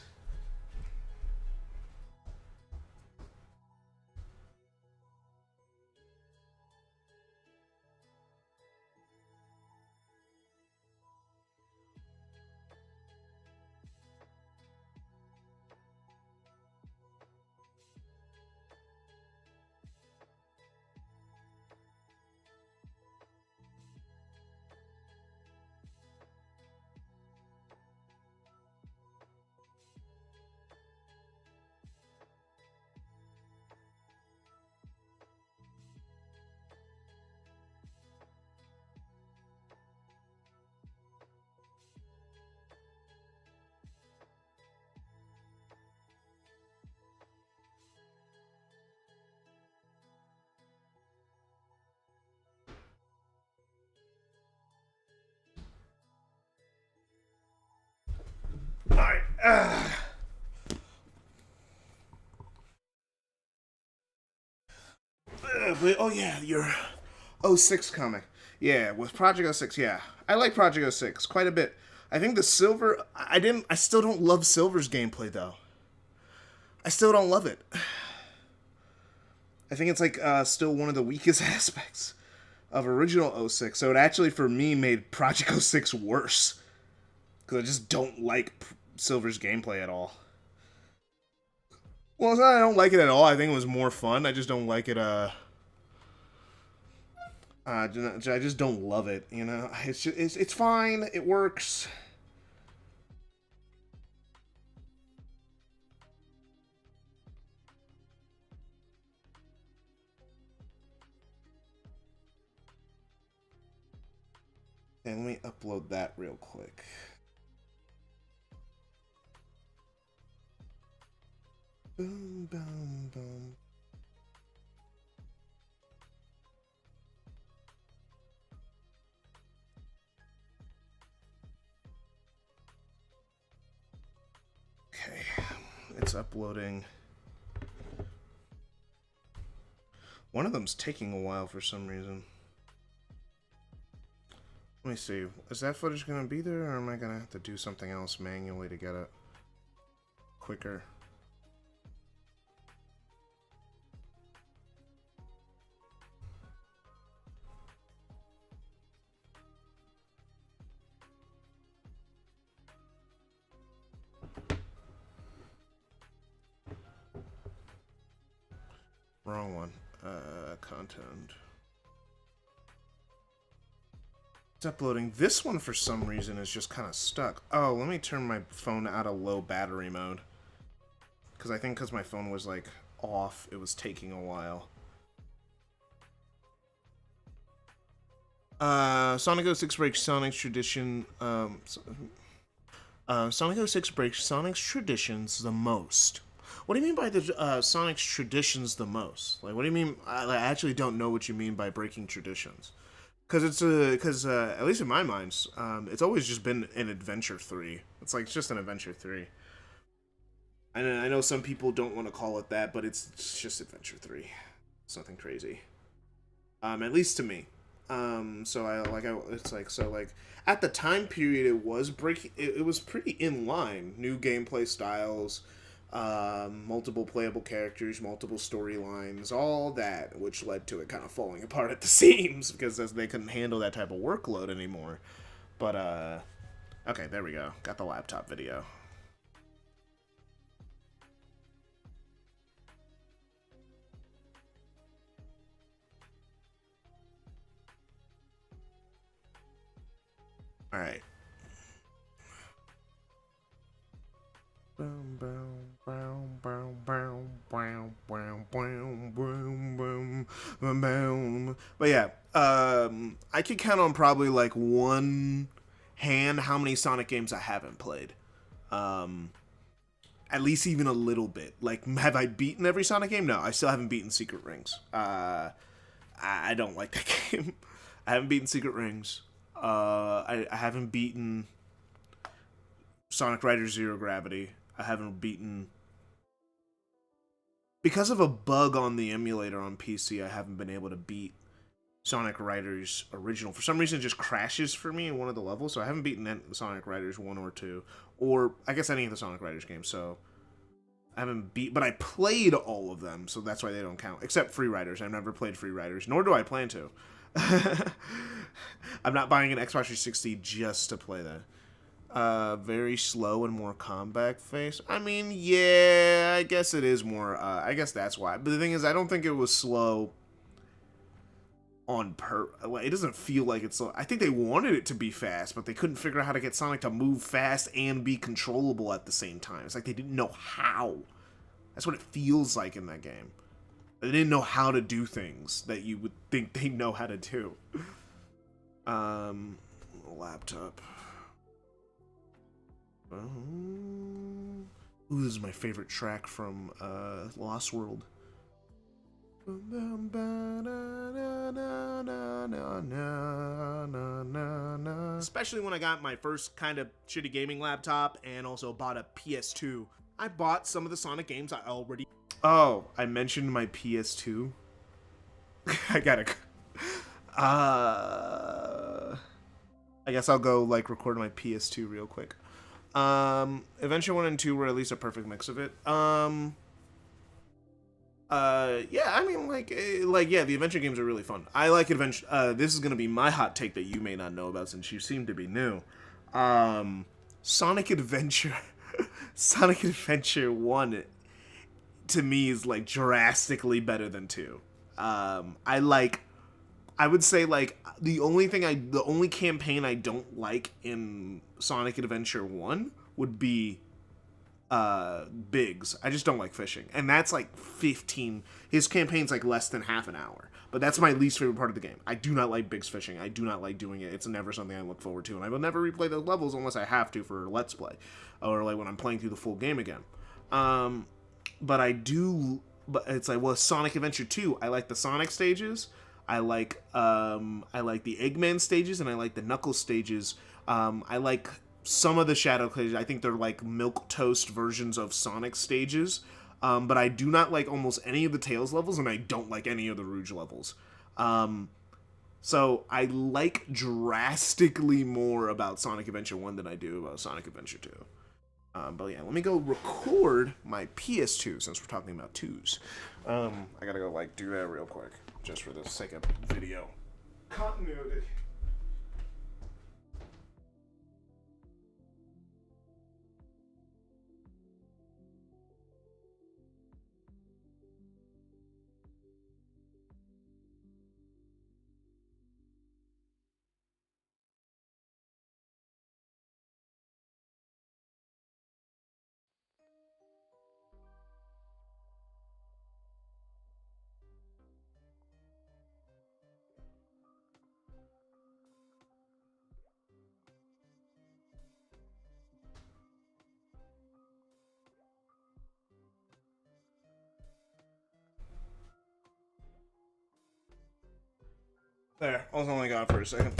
Alright, but, oh yeah, your 06 comic. Yeah, with Project 06, yeah. I like Project 06 quite a bit. I think the Silver, I still don't love Silver's gameplay though. I still don't love it. I think it's like still one of the weakest aspects of original 06, so it actually for me made Project 06 worse. Because I just don't like Silver's gameplay at all. Well, it's not that I don't like it at all. I think it was more fun. I just don't like it, I just don't love it, you know? It's fine. It works. And let me upload that real quick. Boom, boom, boom. Okay, it's uploading. One of them's taking a while for some reason. Let me see. Is that footage going to be there, or am I going to have to do something else manually to get it quicker? Wrong one. Content. It's uploading. This one, for some reason, is just kind of stuck. Oh, let me turn my phone out of low battery mode. Because I think because my phone was, like, off, it was taking a while. Sonic 06 breaks Sonic's tradition. Sonic 06 breaks Sonic's traditions the most. What do you mean by the Sonic's traditions the most? Like, what do you mean? I actually don't know what you mean by breaking traditions. Because at least in my mind, it's always just been an Adventure 3. It's like, it's just an Adventure 3. I know some people don't want to call it that, but it's just Adventure 3. It's nothing crazy. At least to me. It's like, at the time period, it was it was pretty in line. New gameplay styles, multiple playable characters, multiple storylines, all that, which led to it kind of falling apart at the seams because they couldn't handle that type of workload anymore. But okay, there we go. Got the laptop video. All right. Boom, boom, boom, boom, boom, boom, boom, boom, boom, boom, boom, boom. But yeah, I could count on probably like one hand how many Sonic games I haven't played. At least even a little bit. Like, have I beaten every Sonic game? No, I still haven't beaten Secret Rings. I don't like that game. I haven't beaten Secret Rings. I haven't beaten Sonic Riders Zero Gravity. I haven't beaten... Because of a bug on the emulator on PC, I haven't been able to beat Sonic Riders Original. For some reason, it just crashes for me in one of the levels, so I haven't beaten Sonic Riders 1 or 2. Or, I guess any of the Sonic Riders games, so... I haven't beat... But I played all of them, so that's why they don't count. Except Free Riders. I've never played Free Riders, nor do I plan to. I'm not buying an Xbox 360 just to play that. Very slow and more combat face. I mean, yeah, I guess it is more, I guess that's why. But the thing is, I don't think it was slow on it doesn't feel like it's slow. I think they wanted it to be fast, but they couldn't figure out how to get Sonic to move fast and be controllable at the same time. It's like they didn't know how. That's what it feels like in that game. They didn't know how to do things that you would think they know how to do. Laptop. Ooh, this is my favorite track from Lost World. Especially when I got my first kind of shitty gaming laptop and also bought a PS2. I bought some of the Sonic games I already... Oh, I mentioned my PS2. I gotta... I guess I'll go, like, record my PS2 real quick. Adventure 1 and 2 were at least a perfect mix of it. Yeah, I mean, yeah, the adventure games are really fun. I like adventure, this is gonna be my hot take that you may not know about since you seem to be new. Sonic Adventure, Sonic Adventure 1, to me, is, like, drastically better than 2. I would say, like, the only campaign I don't like in Sonic Adventure 1 would be Biggs. I just don't like fishing. And that's like 15. His campaign's like less than half an hour. But that's my least favorite part of the game. I do not like Biggs fishing. I do not like doing it. It's never something I look forward to. And I will never replay those levels unless I have to for Let's Play. Or like when I'm playing through the full game again. But I do... But it's like, well, Sonic Adventure 2, I like the Sonic stages. I like the Eggman stages, and I like the Knuckles stages. I like some of the Shadow stages. I think they're like milquetoast versions of Sonic stages. But I do not like almost any of the Tails levels, and I don't like any of the Rouge levels. So I like drastically more about Sonic Adventure 1 than I do about Sonic Adventure 2. But yeah, let me go record my PS2 since we're talking about 2s. I gotta go like do that real quick. Just for the sake of video continuity. There, I was only gone for a second.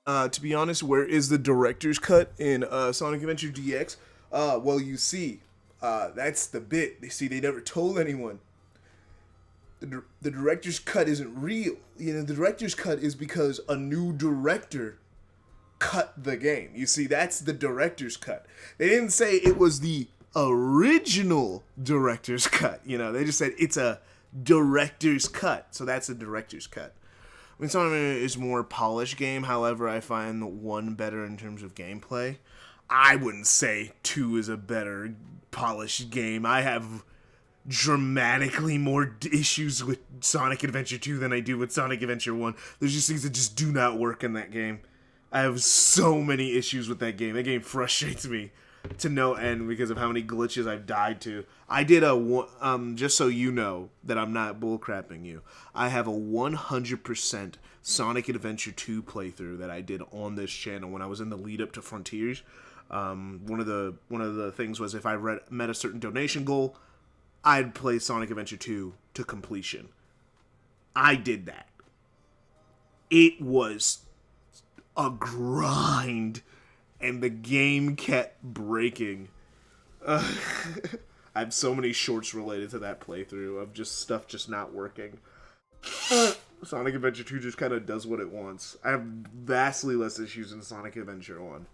To be honest, where is the director's cut in Sonic Adventure DX? Well, you see, that's the bit. They never told anyone. The director's cut isn't real. You know, the director's cut is because a new director cut the game. You see, that's the director's cut. They didn't say it was the original director's cut. You know, they just said it's a director's cut. So that's a director's cut. I mean, Sonic is more polished game. However, I find 1 better in terms of gameplay. I wouldn't say 2 is a better polished game. I have dramatically more issues with Sonic Adventure 2 than I do with Sonic Adventure 1. There's just things that just do not work in that game. I have so many issues with that game. That game frustrates me to no end because of how many glitches I've died to. I did just so you know that I'm not bullcrapping you, I have a 100% Sonic Adventure 2 playthrough that I did on this channel when I was in the lead up to Frontiers. One of the things was if I met a certain donation goal, I'd play Sonic Adventure 2 to completion. I did that. It was a grind, and the game kept breaking. I have so many shorts related to that playthrough of just stuff just not working. Sonic Adventure 2 just kind of does what it wants. I have vastly less issues in Sonic Adventure 1.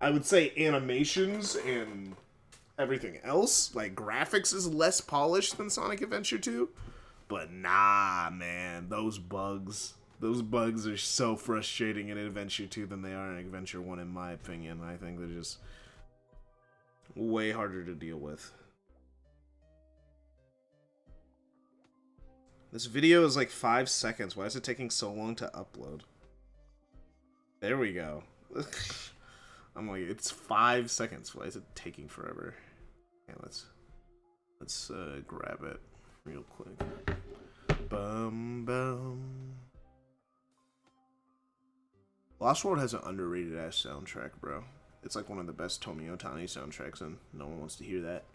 I would say animations and everything else, like graphics, is less polished than Sonic Adventure 2. But nah, man, those bugs are so frustrating in Adventure 2 than they are in Adventure 1, in my opinion. I think they're just way harder to deal with. This video is like 5 seconds. Why is it taking so long to upload? There we go. I'm like, it's 5 seconds. Why is it taking forever? Yeah, let's grab it real quick. Bum bum. Lost World has an underrated ass soundtrack, bro. It's like one of the best Tomi Otani soundtracks, and no one wants to hear that.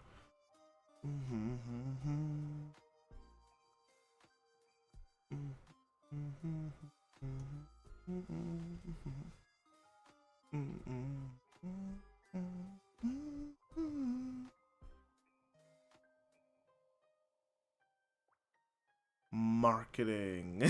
Marketing.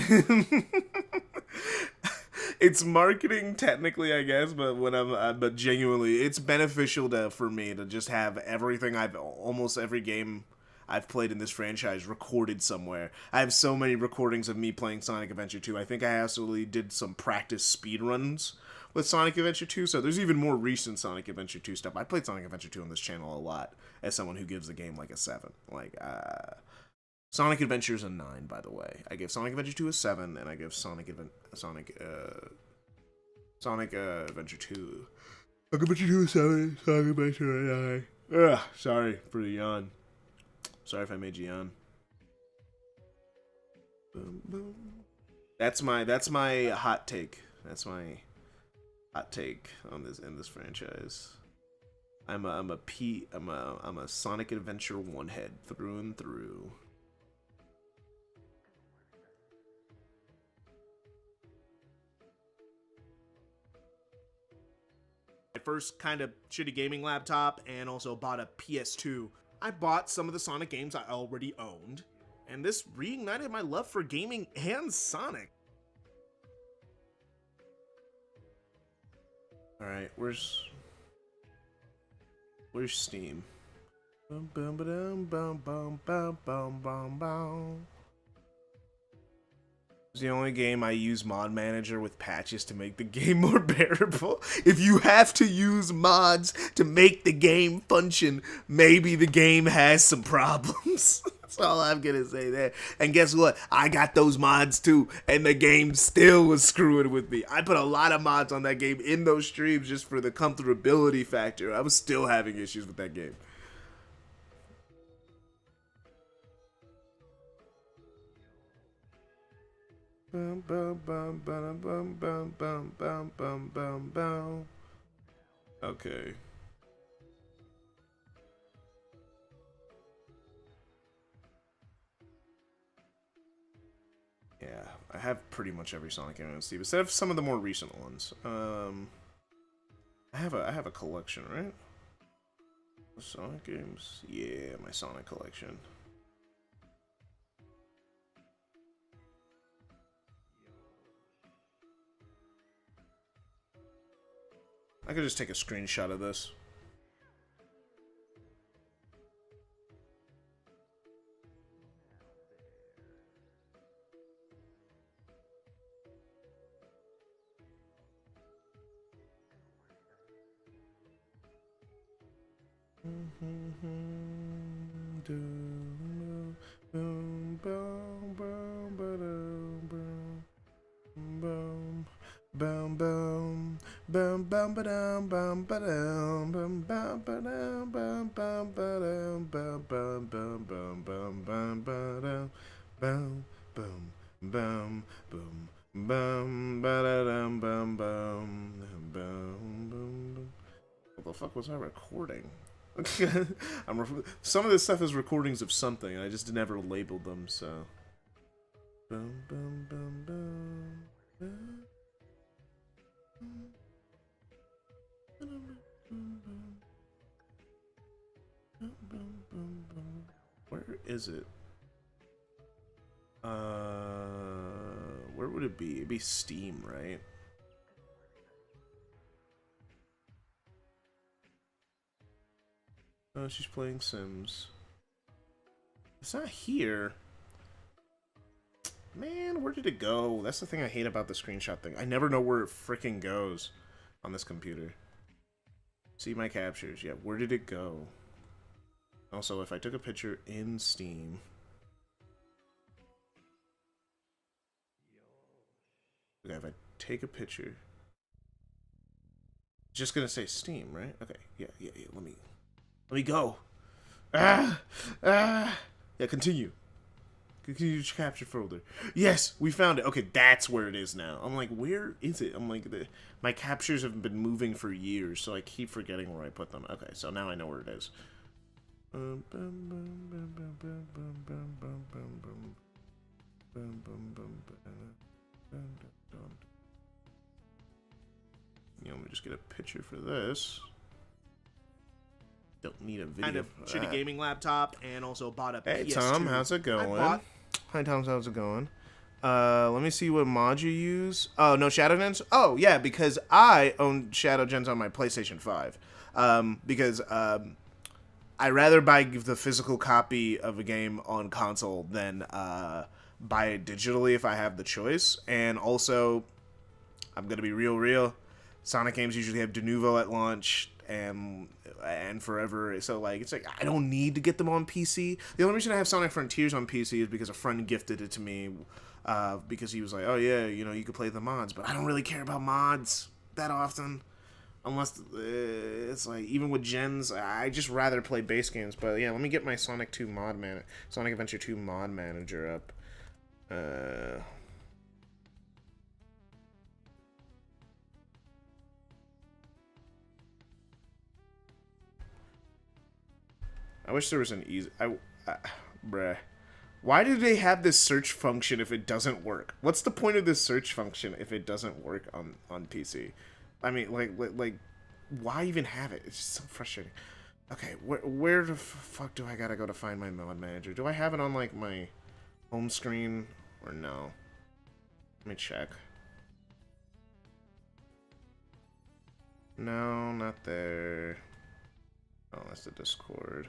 It's marketing technically, I guess, but but genuinely, it's beneficial for me to just have almost every game I've played in this franchise recorded somewhere. I have so many recordings of me playing Sonic Adventure 2. I think I actually did some practice speedruns with Sonic Adventure 2, so there's even more recent Sonic Adventure 2 stuff. I played Sonic Adventure 2 on this channel a lot as someone who gives the game like a 7. Sonic Adventure is a 9, by the way. I give Sonic Adventure 2 a 7, and I give Sonic Adventure 2. Sonic Adventure 2 a 7. Sonic Adventure a 9. Ugh, sorry for the yawn. Sorry if I made you yawn. Boom, boom. That's my hot take. That's my hot take on this franchise. I'm a Sonic Adventure 1 head through and through. My first kind of shitty gaming laptop, and also bought a PS2. I bought some of the Sonic games I already owned, and this reignited my love for gaming and Sonic. Alright, where's Steam? Bum, bum, ba-dum, bum, bum, bum, bum, bum, bum. It's the only game I use Mod Manager with patches to make the game more bearable. If you have to use mods to make the game function, maybe the game has some problems. That's all I'm gonna say there. And guess what? I got those mods too, and the game still was screwing with me. I put a lot of mods on that game in those streams just for the comfortability factor. I was still having issues with that game. Bum, bum, bum, bum, bum, bum, bum, bum, bum, bum, bum. Okay. Yeah, I have pretty much every Sonic game on Steam, except for some of the more recent ones. I have a collection, right? Sonic games? Yeah, my Sonic collection. I could just take a screenshot of this. Boom boom boom boom ba-dum bum ba-dum bum bum ba-dum bum bum ba-dum bum bum bum bum bum bum ba-dum bum boom bum boom bum ba-da-dum bum bum bum bum. What the fuck was I recording? Some of this stuff is recordings of something, and I just never labeled them. So, boom, boom, boom, boom, boom. Where is it? Where would it be? It'd be Steam, right? Oh, she's playing Sims. It's not here. Man, where did it go? That's the thing I hate about the screenshot thing. I never know where it freaking goes on this computer. See my captures. Yeah, where did it go? Also, if I took a picture in Steam... Okay, if I take a picture... Just gonna say Steam, right? Okay, yeah, let me go! Ah! Yeah, continue. Continue to capture folder. Yes, we found it. Okay, that's where it is now. I'm like, where is it? I'm like, my captures have been moving for years, so I keep forgetting where I put them. Okay, so now I know where it is. Yeah, let me just get a picture for this. Don't need a video. Kind of shitty gaming laptop, and also bought a Hey PS2. Tom, how's it going? Hi Tom, how's it going? Let me see what mod you use. Oh, no Shadow Gens? Oh, yeah, because I own Shadow Gens on my PlayStation 5. Because I rather buy the physical copy of a game on console than buy it digitally if I have the choice. And also, I'm going to be real. Sonic games usually have de novo at launch and forever, so like it's like I don't need to get them on PC. The only reason I have Sonic Frontiers on PC is because a friend gifted it to me, because he was like, oh yeah, you know, you could play the mods, but I don't really care about mods that often, unless it's like, even with gens, I just rather play base games. But yeah, let me get my Sonic Adventure 2 mod manager up. I wish there was an easy... bruh. Why do they have this search function if it doesn't work? What's the point of this search function if it doesn't work on PC? I mean, like, why even have it? It's just so frustrating. Okay, where the fuck do I gotta go to find my mod manager? Do I have it on, like, my home screen? Or no? Let me check. No, not there. Oh, that's the Discord.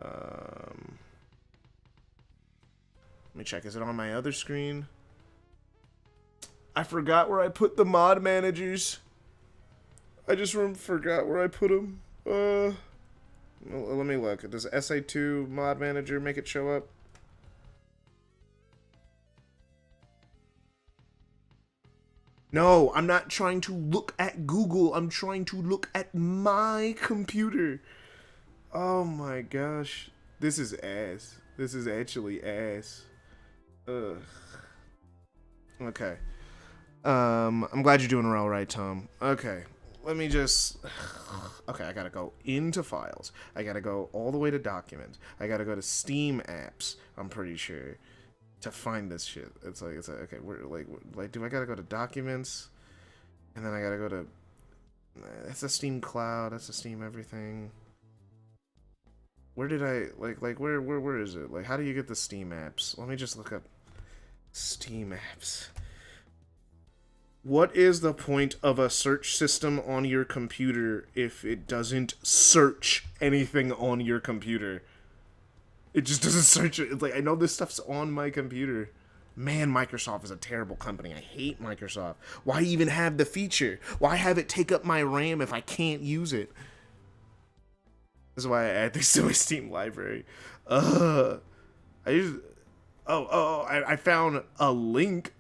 Let me check. Is it on my other screen? I forgot where I put the mod managers. I just forgot where I put them. Let me look. Does SA2 mod manager make it show up? No, I'm not trying to look at Google. I'm trying to look at my computer. Oh my gosh. This is ass. This is actually ass. Ugh. Okay. I'm glad you're doing all right, Tom. Okay. Let me just... Okay, I gotta go into files. I gotta go all the way to documents. I gotta go to Steam apps, I'm pretty sure, to find this shit. It's like okay, do I gotta go to documents? And then I gotta go to... That's a Steam Cloud, that's a Steam everything. Where did I... where is it? Like, how do you get the Steam apps? Let me just look up Steam apps. What is the point of a search system on your computer if it doesn't search anything on your computer? It just doesn't search it. It's like, I know this stuff's on my computer. Man, Microsoft is a terrible company. I hate Microsoft. Why even have the feature? Why have it take up my RAM if I can't use it? This is why I add things to my Steam library. I use. I found a link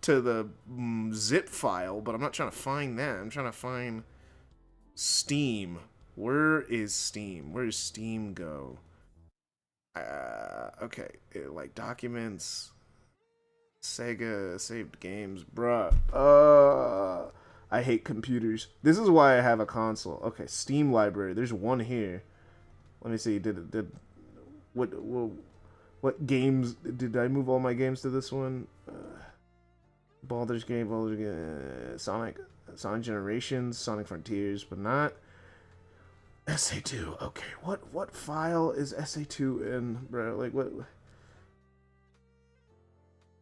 to the zip file, but I'm not trying to find that. I'm trying to find Steam. Where is Steam? Where does Steam go? Okay, like documents, Sega, saved games, bruh. I hate computers. This is why I have a console. Okay, Steam library. There's one here. Let me see. What games did I move all my games to this one? Baldur's Gate, Sonic Generations, Sonic Frontiers, but not SA2. Okay, what file is SA2 in, bro? Like what?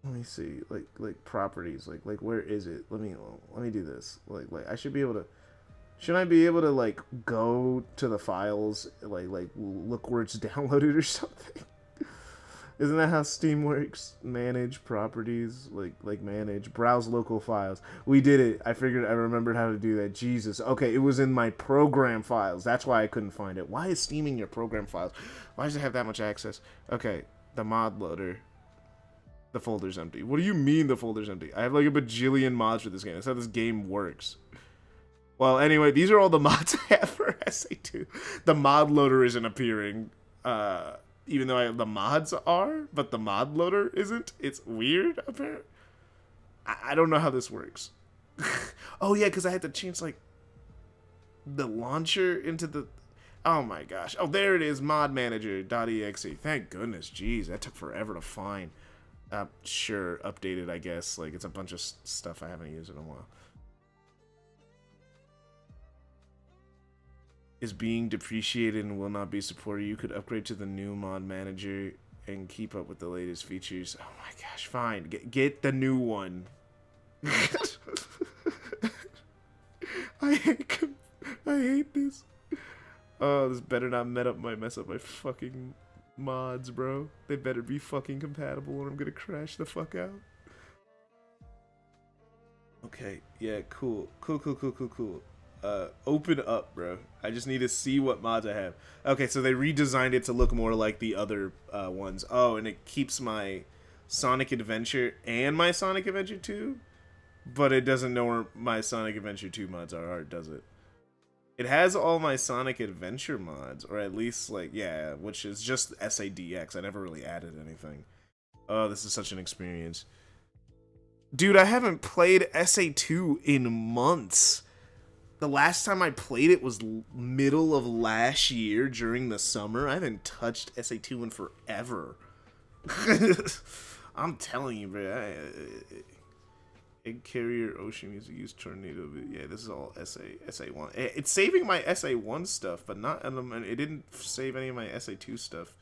Let me see. Like properties. Like where is it? Let me do this. Like I should be able to. Should I be able to like go to the files? Like look where it's downloaded or something? Isn't that how Steam works? Manage properties, like manage, browse local files. We did it. I remembered how to do that. Jesus. Okay, it was in my program files. That's why I couldn't find it. Why is Steam in your program files? Why does it have that much access? Okay, the mod loader. The folder's empty. What do you mean the folder's empty? I have like a bajillion mods for this game. That's how this game works. Well, anyway, these are all the mods I have for SA2. The mod loader isn't appearing. Even though the mods are, but the mod loader isn't. It's weird, apparently. I don't know how this works. Oh, yeah, because I had to change, like, the launcher into the... Oh, my gosh. Oh, there it is, mod manager.exe. Thank goodness. Jeez, that took forever to find. Sure, updated, I guess. Like, it's a bunch of stuff I haven't used in a while. Is being depreciated and will not be supported. You could upgrade to the new mod manager and keep up with the latest features. Oh my gosh, fine. Get the new one. I hate this. Oh, this better not mess up my fucking mods, bro. They better be fucking compatible or I'm gonna crash the fuck out. Okay, yeah, cool. Cool. Open up, bro. I just need to see what mods I have. Okay, so they redesigned it to look more like the other ones. Oh, and it keeps my Sonic Adventure and my Sonic Adventure 2, but it doesn't know where my Sonic Adventure 2 mods are, does it? It has all my Sonic Adventure mods, or at least, like, yeah, which is just SADX. I never really added anything. Oh, this is such an experience. Dude, I haven't played SA2 in months. The last time I played it was middle of last year during the summer. I haven't touched SA2 in forever. I'm telling you, bro. Egg Carrier, Ocean Music, use Tornado. Yeah, this is all SA1. It's saving my SA1 stuff, but not. It didn't save any of my SA2 stuff.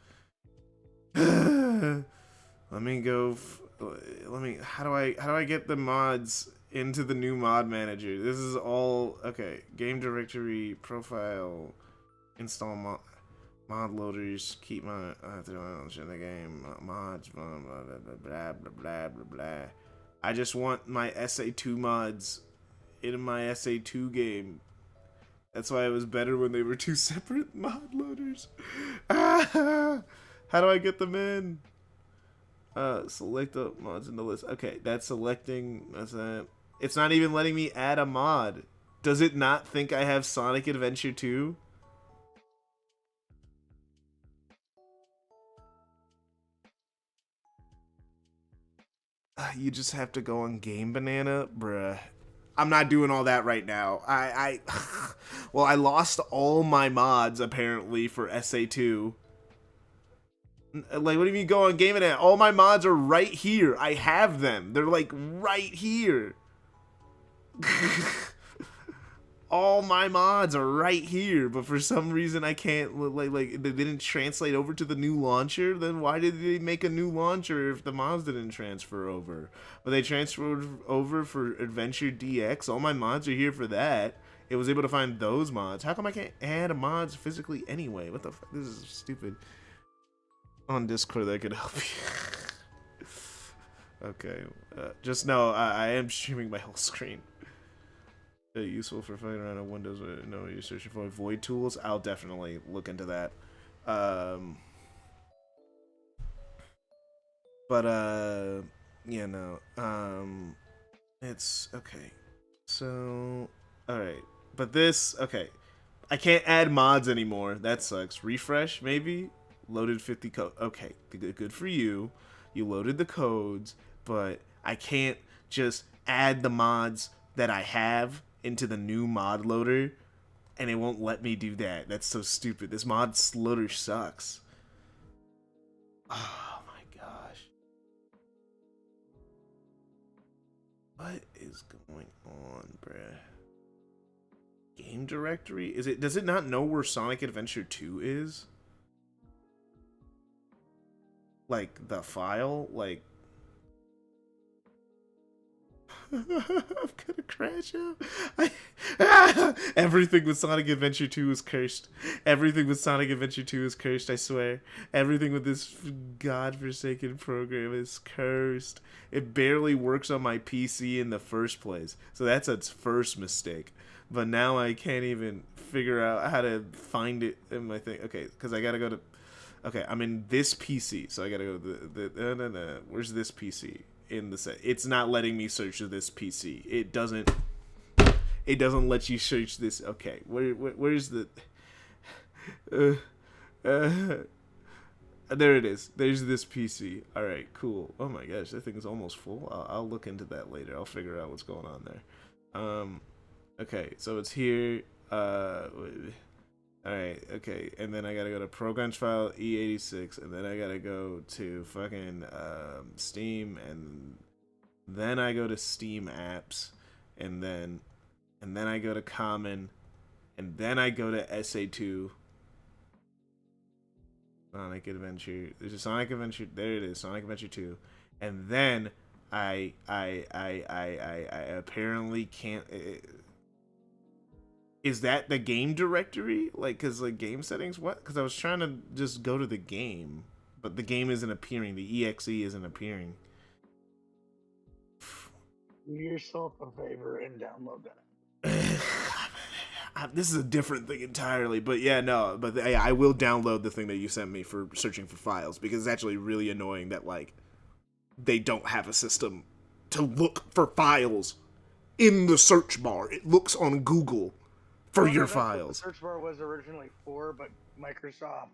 Let me go. How do I get the mods into the new mod manager? This is all okay. Game directory, profile, install mod loaders, keep my in the game, mods, blah blah blah. I just want my SA2 mods in my SA2 game. That's why it was better when they were two separate mod loaders. How do I get them in? Select the mods in the list. Okay, that's selecting. That's that. It's not even letting me add a mod. Does it not think I have Sonic Adventure 2? You just have to go on Game Banana? Bruh. I'm not doing all that right now. Well, I lost all my mods, apparently, for SA2. Like, what do you mean go on Game Banana? All my mods are right here. I have them. They're, like, right here. All my mods are right here, but for some reason I can't, like they didn't translate over to the new launcher. Then why did they make a new launcher if the mods didn't transfer over? But they transferred over for Adventure DX. All my mods are here for that. It was able to find those mods. How come I can't add mods physically anyway? What the fuck? This is stupid. On Discord that could help you. Okay, just know I am streaming my whole screen. Useful for fighting around on Windows. Know what you're searching for. Void tools. I'll definitely look into that. But yeah, no. It's okay. So, all right. But this, okay. I can't add mods anymore. That sucks. Refresh, maybe? Loaded 50 code. Okay, good for you. You loaded the codes, but I can't just add the mods that I have into the new mod loader, and it won't let me do that. That's so stupid. This mod loader sucks. Oh my gosh. What is going on, bruh? Game directory? Does it not know where Sonic Adventure 2 is? Like the file? Like I'm gonna crash out. Everything with Sonic Adventure 2 is cursed. Everything with Sonic Adventure 2 is cursed, I swear. Everything with this godforsaken program is cursed. It barely works on my PC in the first place. So that's its first mistake. But now I can't even figure out how to find it in my thing. Okay, because I gotta go to... Okay, I'm in this PC, so I gotta go to the where's this PC? In the set. It's not letting me search this PC. It doesn't let you search this. Okay, where's the there it is. There's this PC. All right, cool. Oh my gosh, that thing's almost full. I'll look into that later. I'll figure out what's going on there. Okay, so it's here. Alright, okay, and then I gotta go to programs file E86, and then I gotta go to fucking Steam, and then I go to Steam apps, and then I go to common, and then I go to SA2. Sonic Adventure. There's a Sonic Adventure. There it is, Sonic Adventure 2, and then I apparently can't. Is that the game directory? Like, cause like game settings, what? Cause I was trying to just go to the game, but the game isn't appearing. The exe isn't appearing. Do yourself a favor and download that. This is a different thing entirely, but yeah, no, but I will download the thing that you sent me for searching for files, because it's actually really annoying that like they don't have a system to look for files in the search bar. It looks on Google for your files. The search bar was originally for, but Microsoft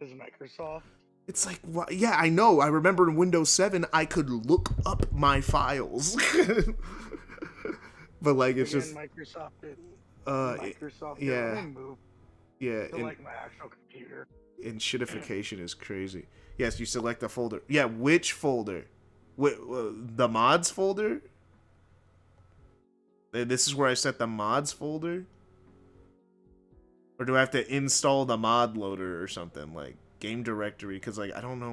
is Microsoft. It's like, well, yeah, I know. I remember in Windows 7, I could look up my files. But like, it's just Microsoft did. Microsoft yeah, move. Yeah, to like my actual computer. And shitification is crazy. Yes, you select a folder. Yeah, which folder? The mods folder? This is where I set the mods folder? Or do I have to install the mod loader or something? Like, game directory? Because, like, I don't know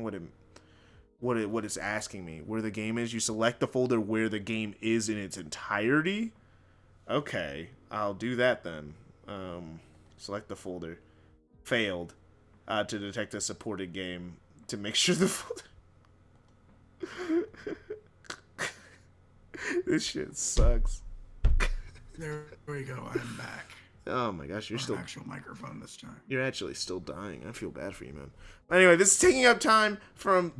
what it's asking me. Where the game is? You select the folder where the game is in its entirety? Okay, I'll do that then. Select the folder. Failed. To detect a supported game. To make sure the folder... This shit sucks. There we go. I'm back. Oh my gosh, you're still actual microphone this time. You're actually still dying. I feel bad for you, man. But anyway, this is taking up time from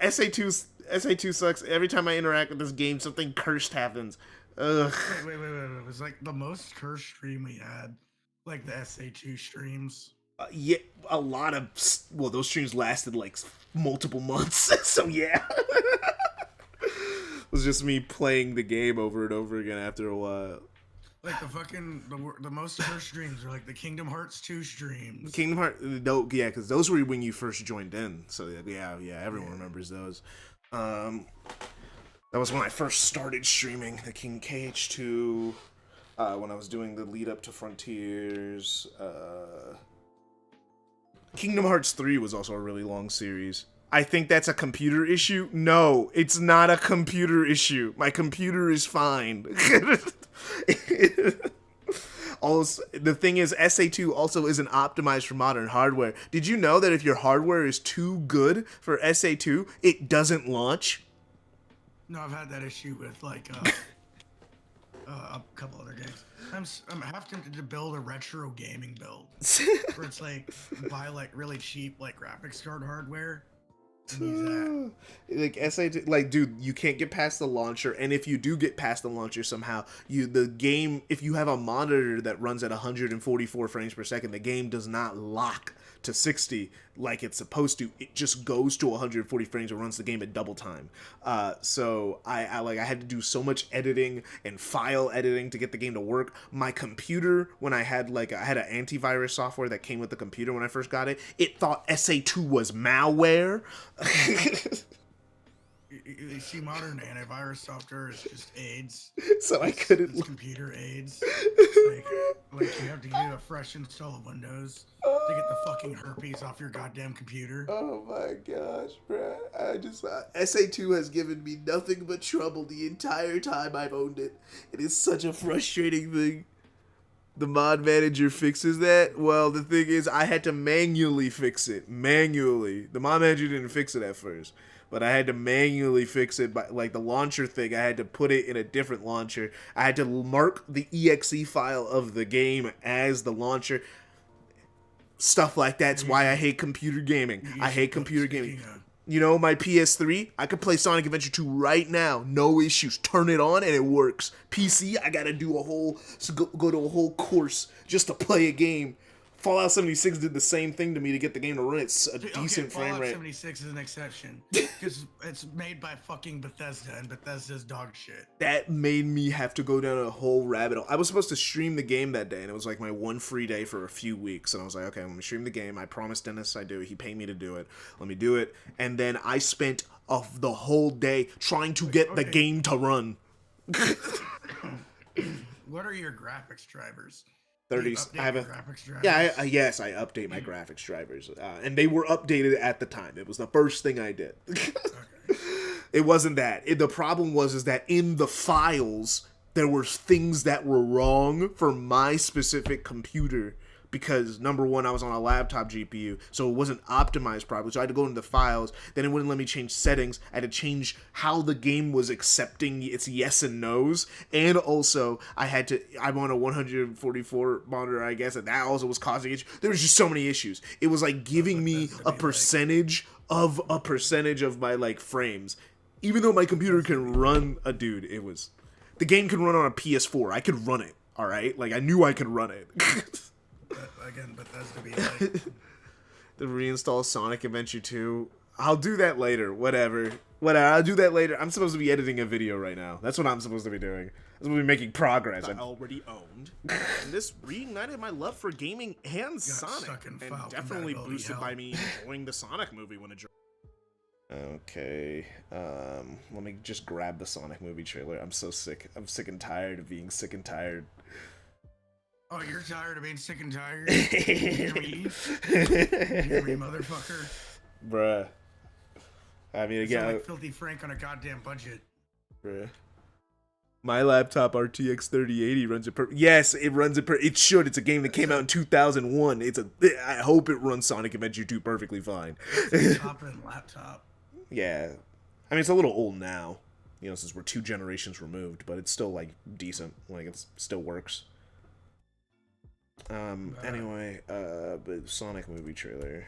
SA2. SA2 sucks. Every time I interact with this game, something cursed happens. Ugh. Wait. It was like the most cursed stream we had, like the SA2 streams. Yeah, a lot of. Well, those streams lasted like multiple months. So yeah. It was just me playing the game over and over again after a while. Like the most cursed streams are like the Kingdom Hearts 2 streams. Kingdom Hearts, no, yeah, because those were when you first joined in. So yeah, everyone remembers those. That was when I first started streaming the King KH2. When I was doing the lead up to Frontiers. Kingdom Hearts 3 was also a really long series. I think that's a computer issue. No, it's not a computer issue. My computer is fine. Also, the thing is, SA2 also isn't optimized for modern hardware. Did you know that if your hardware is too good for SA2, it doesn't launch? No, I've had that issue with like a couple other games. I'm half tempted to build a retro gaming build where it's like buy like really cheap like graphics card hardware and use that. Like SAT, like dude, you can't get past the launcher, and if you do get past the launcher somehow, the game, if you have a monitor that runs at 144 frames per second, the game does not lock to 60 like it's supposed to. It just goes to 140 frames and runs the game at double time. So I had to do so much editing and file editing to get the game to work. My computer, when I had an antivirus software that came with the computer when I first got it, it thought SA2 was malware. You see, modern antivirus software is just AIDS. So I couldn't. It's computer AIDS. Like you have to do a fresh install of Windows to get the fucking herpes off your goddamn computer. Oh my gosh, bro! SA2 has given me nothing but trouble the entire time I've owned it. It is such a frustrating thing. The mod manager fixes that. Well, the thing is, I had to manually fix it. Manually, the mod manager didn't fix it at first, but I had to manually fix it by like the launcher thing. I had to put it in a different launcher. I had to mark the exe file of the game as the launcher. Stuff like that's why I hate computer gaming. I hate computer gaming. You know, my PS3, I could play Sonic Adventure 2 right now, no issues. Turn it on and it works. PC, I gotta do go to a whole course just to play a game. Fallout 76 did the same thing to me to get the game to run at a decent frame rate. Fallout 76 is an exception because it's made by fucking Bethesda, and Bethesda's dog shit. That made me have to go down a whole rabbit hole. I was supposed to stream the game that day, and it was like my one free day for a few weeks. And I was like, okay, I'm gonna stream the game. I promised Dennis I'd do it. He paid me to do it. Let me do it. And then I spent the whole day trying to get the game to run. What are your graphics drivers? 30s. I have graphics drivers? Yeah, yes, I update my graphics drivers, and they were updated at the time. It was the first thing I did. It wasn't that. The problem was that in the files there were things that were wrong for my specific computer. Because number one, I was on a laptop GPU, so it wasn't optimized properly. So I had to go into the files. Then it wouldn't let me change settings. I had to change how the game was accepting its yes and no's. And also, I'm on a 144 monitor, I guess, and that also was causing issues. There was just so many issues. It was like giving me a percentage of my like frames. Even though my computer can run the game can run on a PS4. I could run it, all right? Like I knew I could run it. Again, Bethesda be like... The reinstall Sonic Adventure 2. I'll do that later. Whatever. I'll do that later. I'm supposed to be editing a video right now. That's what I'm supposed to be doing. I'm supposed to be making progress. I already owned. And this reignited my love for gaming and Sonic. And definitely boosted by me enjoying the Sonic movie when it dropped. Okay. Let me just grab the Sonic movie trailer. I'm so sick. I'm sick and tired of being sick and tired. Oh, you're tired of being sick and tired? You hear me? You hear me, motherfucker? Bruh. I mean, again... like Filthy Frank on a goddamn budget. Bruh. My laptop RTX 3080 runs it Yes, it runs it it should. It's a game that came out in 2001. I hope it runs Sonic Adventure 2 perfectly fine. It's a top-end laptop. Yeah. I mean, it's a little old now. You know, since we're 2 generations removed. But it's still, like, decent. Like, it still works. Anyway, but Sonic movie trailer.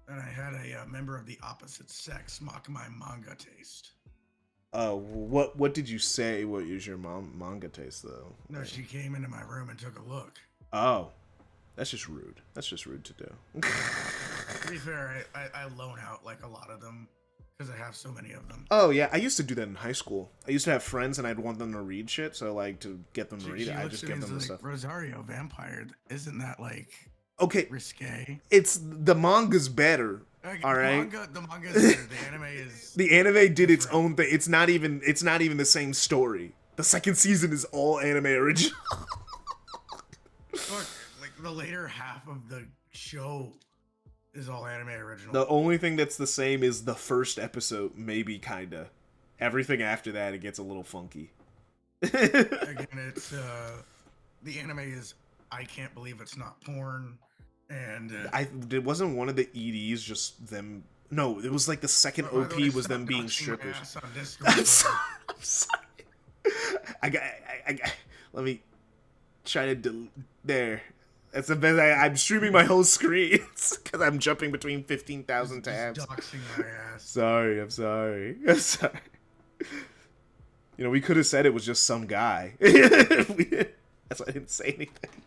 And I had a member of the opposite sex mock my manga taste. What did you say? What is your manga taste though? No, she came into my room and took a look. Oh, that's just rude. That's just rude to do. To be fair, I loan out like a lot of them because I have so many of them. Oh yeah, I used to do that in high school. I used to have friends and I'd want them to read shit, so like to get them to read it, I just give them the stuff. Rosario Vampire, isn't that like risque? It's the manga's better. All right. The manga is better. The anime is. The anime did its own thing. It's not even the same story. The second season is all anime original. Look, like the later half of the show is all anime original. The only thing that's the same is the first episode, maybe kinda. Everything after that, it gets a little funky. Again, it's the anime is. I can't believe it's not porn. And it wasn't one of the EDs just them. No, it was like the second OP was them being strippers. I'm sorry. Let me try to there. That's the best. I'm streaming my whole screen because I'm jumping between 15,000 tabs. Just doxing my ass. Sorry, I'm sorry. I'm sorry. You know, we could have said it was just some guy. That's why I didn't say anything.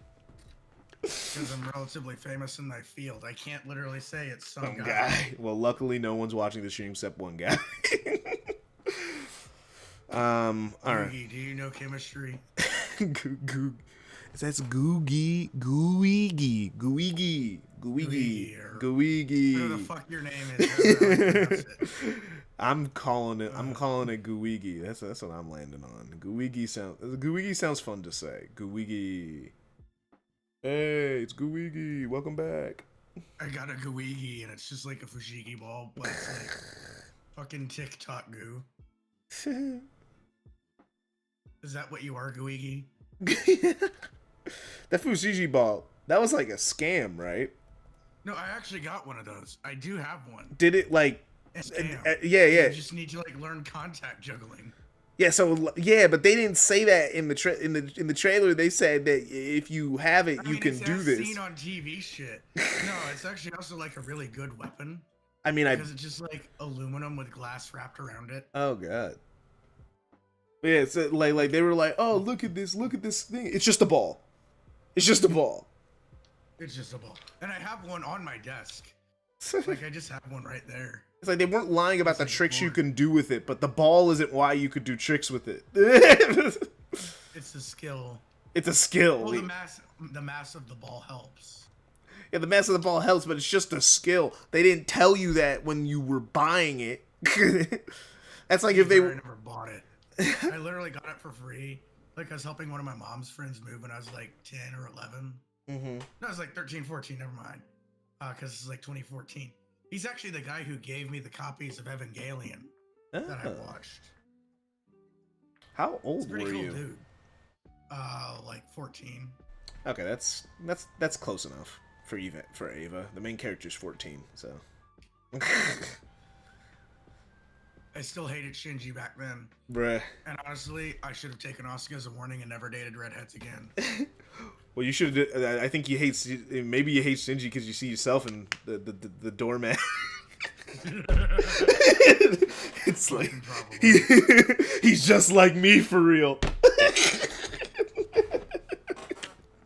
Because I'm relatively famous in my field. I can't literally say it's some guy. Guy. Well, luckily no one's watching the stream except one guy. All right. Googie, do you know chemistry? That's googie, gooigi, gooigi, gooigi, gooigi. Whatever the fuck your name is. I'm calling it gooigi. That's what I'm landing on. Gooigi sounds fun to say. Gooigi. Hey, it's gooigi. Welcome back. I got a gooigi and it's just like a fushigi ball, but it's like fucking TikTok goo. Is that what you are, gooigi? That fushigi ball, that was like a scam, right? No, I actually got one of those. I do have one. Did it like yeah. You just need to like learn contact juggling. Yeah, so yeah, but they didn't say that in the in the trailer. They said that if you have it, you can do this. Seen on TV shit. No, it's actually also like a really good weapon. I mean, because it's just like aluminum with glass wrapped around it. Oh god. Yeah, so like they were like, oh look at this thing. It's just a ball. It's just a ball. It's just a ball, and I have one on my desk. Like I just have one right there. It's like they weren't lying about the like tricks you can do with it, but the ball isn't why you could do tricks with it. It's a skill. It's a skill. Well, the mass of the ball helps. Yeah, the mass of the ball helps, but it's just a skill. They didn't tell you that when you were buying it. That's like if they were. I never bought it. I literally got it for free. Like I was helping one of my mom's friends move when I was like 10 or 11. Mm-hmm. No, I was like 13, 14. Never mind. Because it's like 2014. He's actually the guy who gave me the copies of Evangelion that I watched. How old Pretty were cool you? Dude. Like 14. Okay, that's close enough for Ava. The main character's 14, so. I still hated Shinji back then. Bruh. And honestly, I should have taken Asuka as a warning and never dated redheads again. Well, you should. I think you hate. Maybe you hate Shinji because you see yourself in the doormat. It's like he's just like me for real.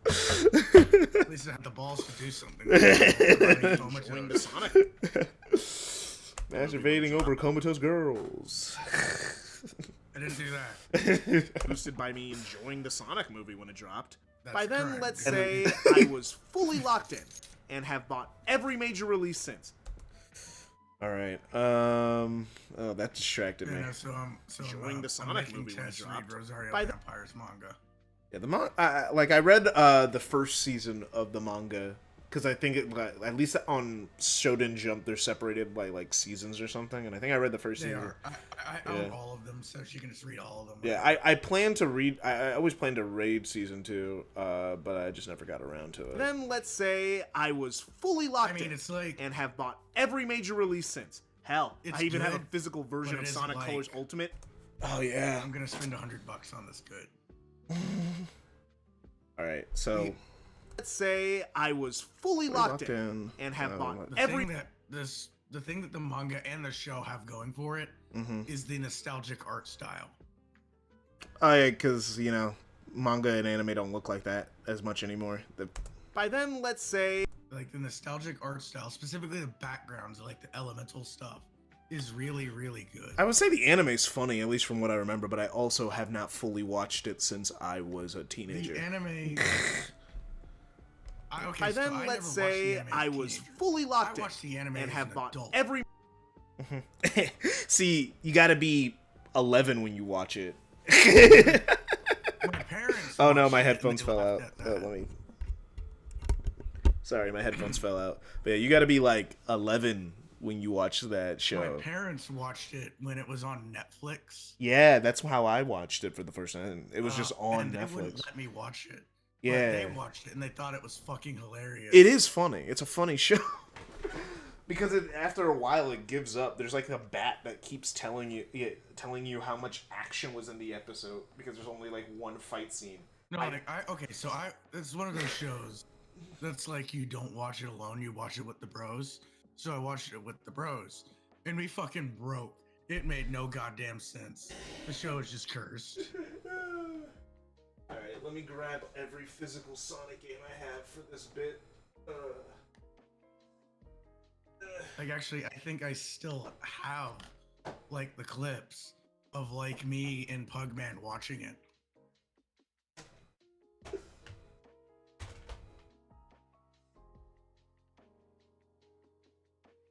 At least I had the balls to do something. Join the Sonic. Masturbating over comatose girls. I didn't do that. Boosted by me enjoying the Sonic movie when it dropped. That's By then, correct. let's say I was fully locked in and have bought every major release since. All right. Oh, that distracted me. Yeah, so I'm Enjoying the Sonic making movie when it Tess read dropped. Rosario By the- Vampires manga. Yeah, I read the first season of the manga because I think at least on Shonen Jump they're separated by like seasons or something, and I think I read the first They season. are. I own all of them, so she can just read all of them. Yeah, I plan to read. I always plan to raid season 2, but I just never got around to it. Then let's say I was fully locked I mean, in it's like and have bought every major release since. Hell, It's I even have a good, physical version but of it isn't Sonic like- Colors Ultimate. Oh yeah. I'm gonna spend $100 on this good. All right, so Let's say I was fully locked in and have bought every. The thing that the manga and the show have going for it is the nostalgic art style. Oh yeah, because manga and anime don't look like that as much anymore. By then, let's say Like the nostalgic art style, specifically the backgrounds, like the elemental stuff, is really, really good. I would say the anime's funny, at least from what I remember, but I also have not fully watched it since I was a teenager. The anime. by then, let's say I was fully locked I in watched the anime and as have an bought adult. every. See, you gotta be 11 when you watch it. My parents. Oh no, watched my it and headphones they fell out. laughed at Oh, that. let me. Sorry, my headphones fell out. But yeah, you gotta be like 11 when you watch that show. My parents watched it when it was on Netflix. Yeah, that's how I watched it for the first time. It was just on and they wouldn't Netflix. let me watch it. Yeah. But they watched it and they thought it was fucking hilarious. It is funny. It's a funny show. Because after a while it gives up. There's like a bat that keeps telling you how much action was in the episode because there's only like one fight scene. No, it's one of those shows that's like you don't watch it alone, you watch it with the bros. So I watched it with the bros, and we fucking broke. It made no goddamn sense. The show is just cursed. Alright, let me grab every physical Sonic game I have for this bit. Like, actually, I think I still have, like, the clips of, like, me and Pugman watching it.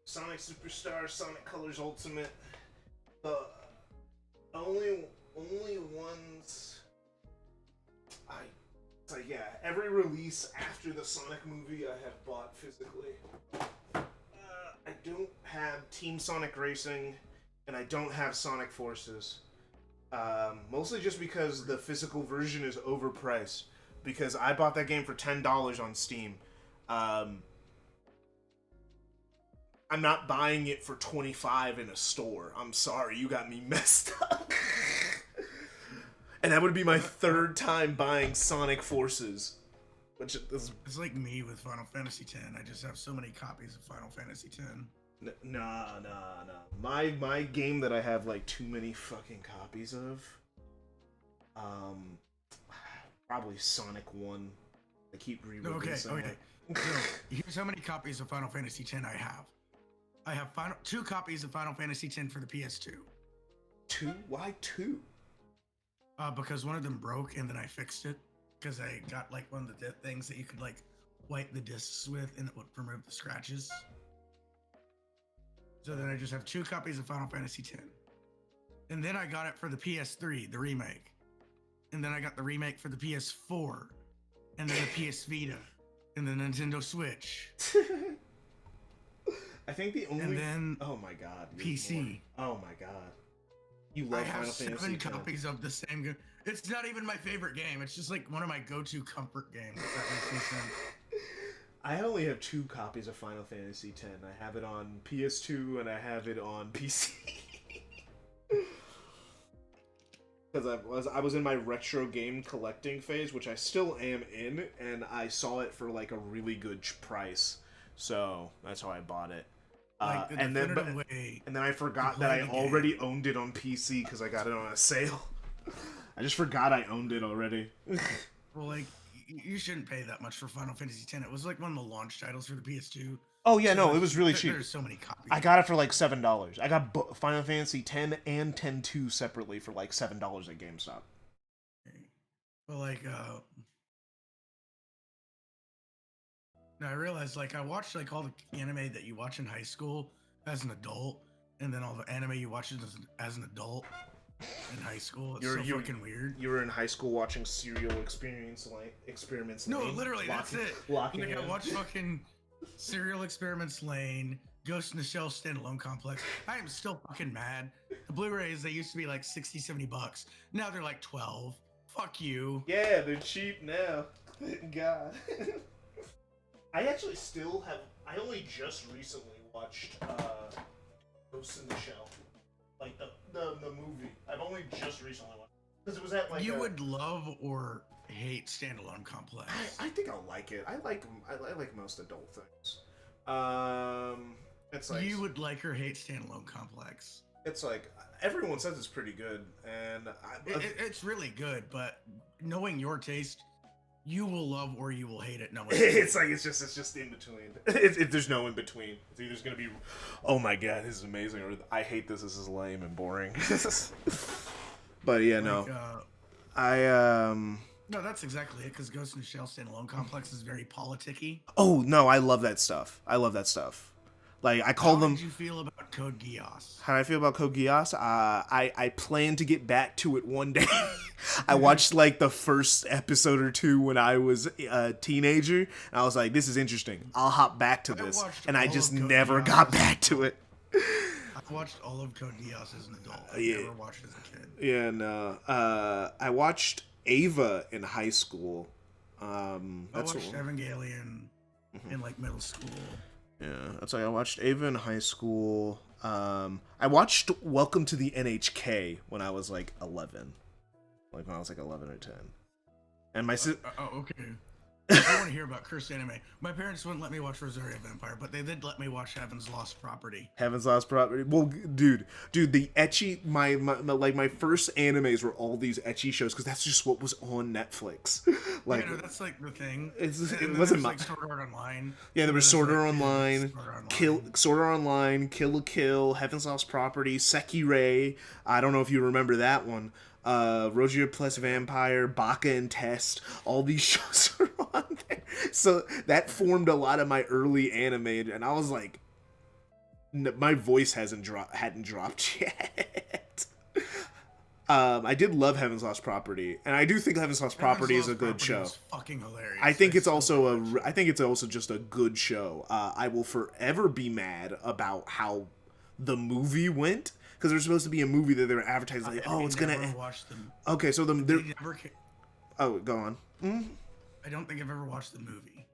Sonic Superstar, Sonic Colors Ultimate. The only ones so yeah, every release after the Sonic movie I have bought physically. I don't have Team Sonic Racing, and I don't have Sonic Forces. Mostly just because the physical version is overpriced. Because I bought that game for $10 on Steam. I'm not buying it for $25 in a store. I'm sorry, you got me messed up. And that would be my third time buying Sonic Forces. Which is... It's like me with Final Fantasy X. I just have so many copies of Final Fantasy X. Nah. My game that I have like too many fucking copies of. Probably Sonic 1. I keep re-releasing Okay. So, here's how many copies of Final Fantasy X I have. I have 2 copies of Final Fantasy X for the PS2. 2? Why 2? Because one of them broke and then I fixed it. Because I got like one of the things that you could like wipe the discs with and it would remove the scratches. So then I just have 2 copies of Final Fantasy X. And then I got it for the PS3, the remake. And then I got the remake for the PS4. And then the PS Vita. And the Nintendo Switch. I think the only... And then... Oh my god. PC. Oh my god. You love Final Fantasy X. I have 7 copies of the same game. It's not even my favorite game. It's just like one of my go-to comfort games. If that makes any sense. I only have 2 copies of Final Fantasy X. I have it on PS2 and I have it on PC. Because I was in my retro game collecting phase, which I still am in, and I saw it for like a really good price, so that's how I bought it. Like and then I forgot that I already owned it on PC because I got it on a sale. I just forgot I owned it already. Well, like, you shouldn't pay that much for Final Fantasy X. It was like one of the launch titles for the PS2. Oh yeah, so no, like, it was really cheap. There's so many copies. I got it for like $7. I got Final Fantasy X and X-2 separately for like $7 at GameStop. But like, now I realized like I watched like all the anime that you watch in high school as an adult, and then all the anime you watch as an adult in high school. It's so fucking weird. You were in high school watching Serial Experiments. No, literally, that's it. Like I watched fucking Serial Experiments Lane, Ghost in the Shell Standalone Complex. I am still fucking mad. The Blu-rays, they used to be like $60-$70. Now they're like 12. Fuck you. Yeah, they're cheap now. Thank God. I actually still have... I only just recently watched Ghost in the Shell. Like, the movie. I've only just recently watched it. Because it was at, like, You would love or hate Standalone Complex. I think I'll like it. I like most adult things. It's like... You would like or hate Standalone Complex. It's like... Everyone says it's pretty good, and... It's really good, but knowing your taste... You will love or you will hate it. No, it's like it's just in between. There's no in between. It's either gonna be, oh my god, this is amazing, or I hate this. This is lame and boring. But yeah, no, No, that's exactly it. Because Ghost in the Shell Standalone Complex is very politicky. Oh no, I love that stuff. Like I call them. How did you feel about Code Geass? How do I feel about Code Geass? I plan to get back to it one day. I watched like the first episode or 2 when I was a teenager, and I was like, "This is interesting. I'll hop back to this," and I just never got back to it. I watched all of Code Geass as an adult. I never watched it as a kid. Yeah, no. I watched Ava in high school. I watched Evangelion in like middle school. Yeah, that's like I watched Ava in high school. I watched Welcome to the NHK when I was like 11, like when I was like 11 or 10. And my sister. Okay. I want to hear about cursed anime. My parents wouldn't let me watch Rosario Vampire, but they did let me watch Heaven's Lost Property. Heaven's Lost Property. Well, dude, the ecchi, my first animes were all these ecchi shows because that's just what was on Netflix. Like, Yeah, no, that's like the thing. It wasn't like Sword Art Online. Yeah, there was Sword Art Online, Sword Art Online, Kill la Kill, Heaven's Lost Property, Sekirei. I don't know if you remember that one. Roger plus Vampire, Baka and Test, all these shows are on there. So that formed a lot of my early anime, and I was like, my voice hadn't dropped yet. I did love Heaven's Lost Property, and I do think Heaven's Lost Property is a good show. Fucking hilarious. I think it's also I think it's also just a good show. I will forever be mad about how the movie went. Because there's supposed to be a movie that they were advertising, like, oh, it's gonna. Okay, so oh, go on. Mm-hmm. I don't think I've ever watched the movie.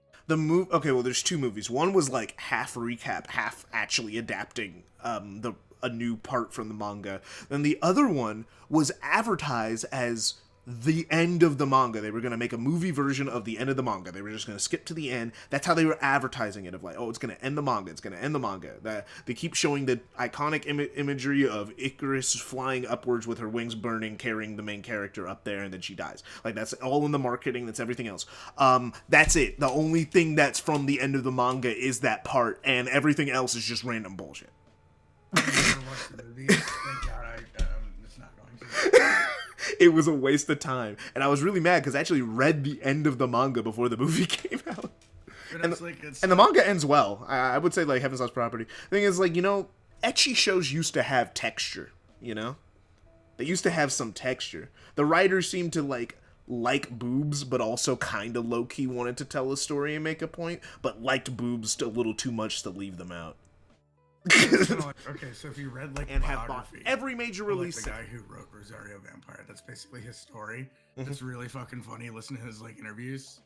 Okay, well, there's two movies. One was like half recap, half actually adapting a new part from the manga. Then the other one was advertised as the end of the manga. They were going to make a movie version of the end of the manga. They were just going to skip to the end. That's how they were advertising it, of like, oh, it's going to end the manga. It's going to end the manga. They keep showing the iconic imagery of Icarus flying upwards with her wings burning, carrying the main character up there, and then she dies. Like, that's all in the marketing. That's everything else. That's it. The only thing that's from the end of the manga is that part, and everything else is just random bullshit. I've never watched the movie. Thank God it's not going to. It was a waste of time, and I was really mad because I actually read the end of the manga before the movie came out. And the manga ends well. I would say, like, Heaven's Lost Property. The thing is, like, ecchi shows used to have texture, They used to have some texture. The writers seemed to, like boobs, but also kind of low-key wanted to tell a story and make a point, but liked boobs a little too much to leave them out. Okay, so if you read and have bought every major release, like the guy who wrote Rosario Vampire, that's basically his story. It's really fucking funny. Listen to his interviews.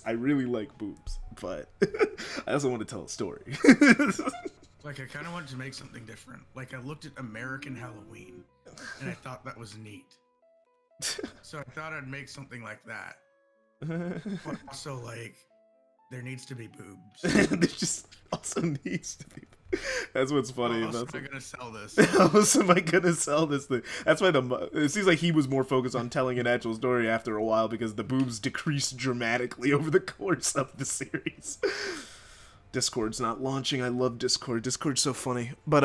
I really like boobs, but I also want to tell a story. I kind of wanted to make something different. I looked at American Halloween, and I thought that was neat. So I thought I'd make something like that. But also, there needs to be boobs. There just also needs to be. That's what's funny. How else am I gonna sell this? How else am I gonna sell this thing? That's why it seems like he was more focused on telling an actual story after a while, because the boobs decreased dramatically over the course of the series. Discord's not launching. I love Discord. Discord's so funny. But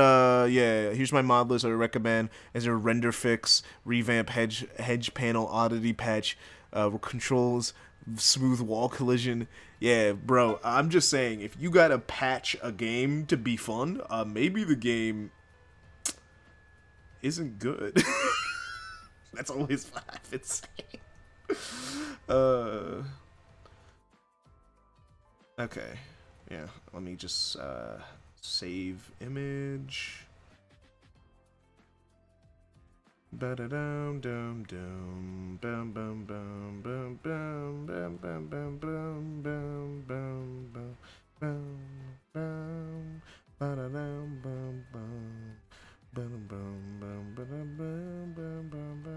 yeah, here's my mod list I would recommend as a render fix, revamp hedge panel oddity patch, controls, smooth wall collision. Yeah, bro, I'm just saying, if you gotta patch a game to be fun, maybe the game isn't good. That's always what I've been saying. Okay. Yeah, let me just save image. Ba-da-dum dum dum bum bum bum bum bum bum bum bum bum bum bum bum bum bum ba-da-dum bum bum bum bum bum bum bum bum bum.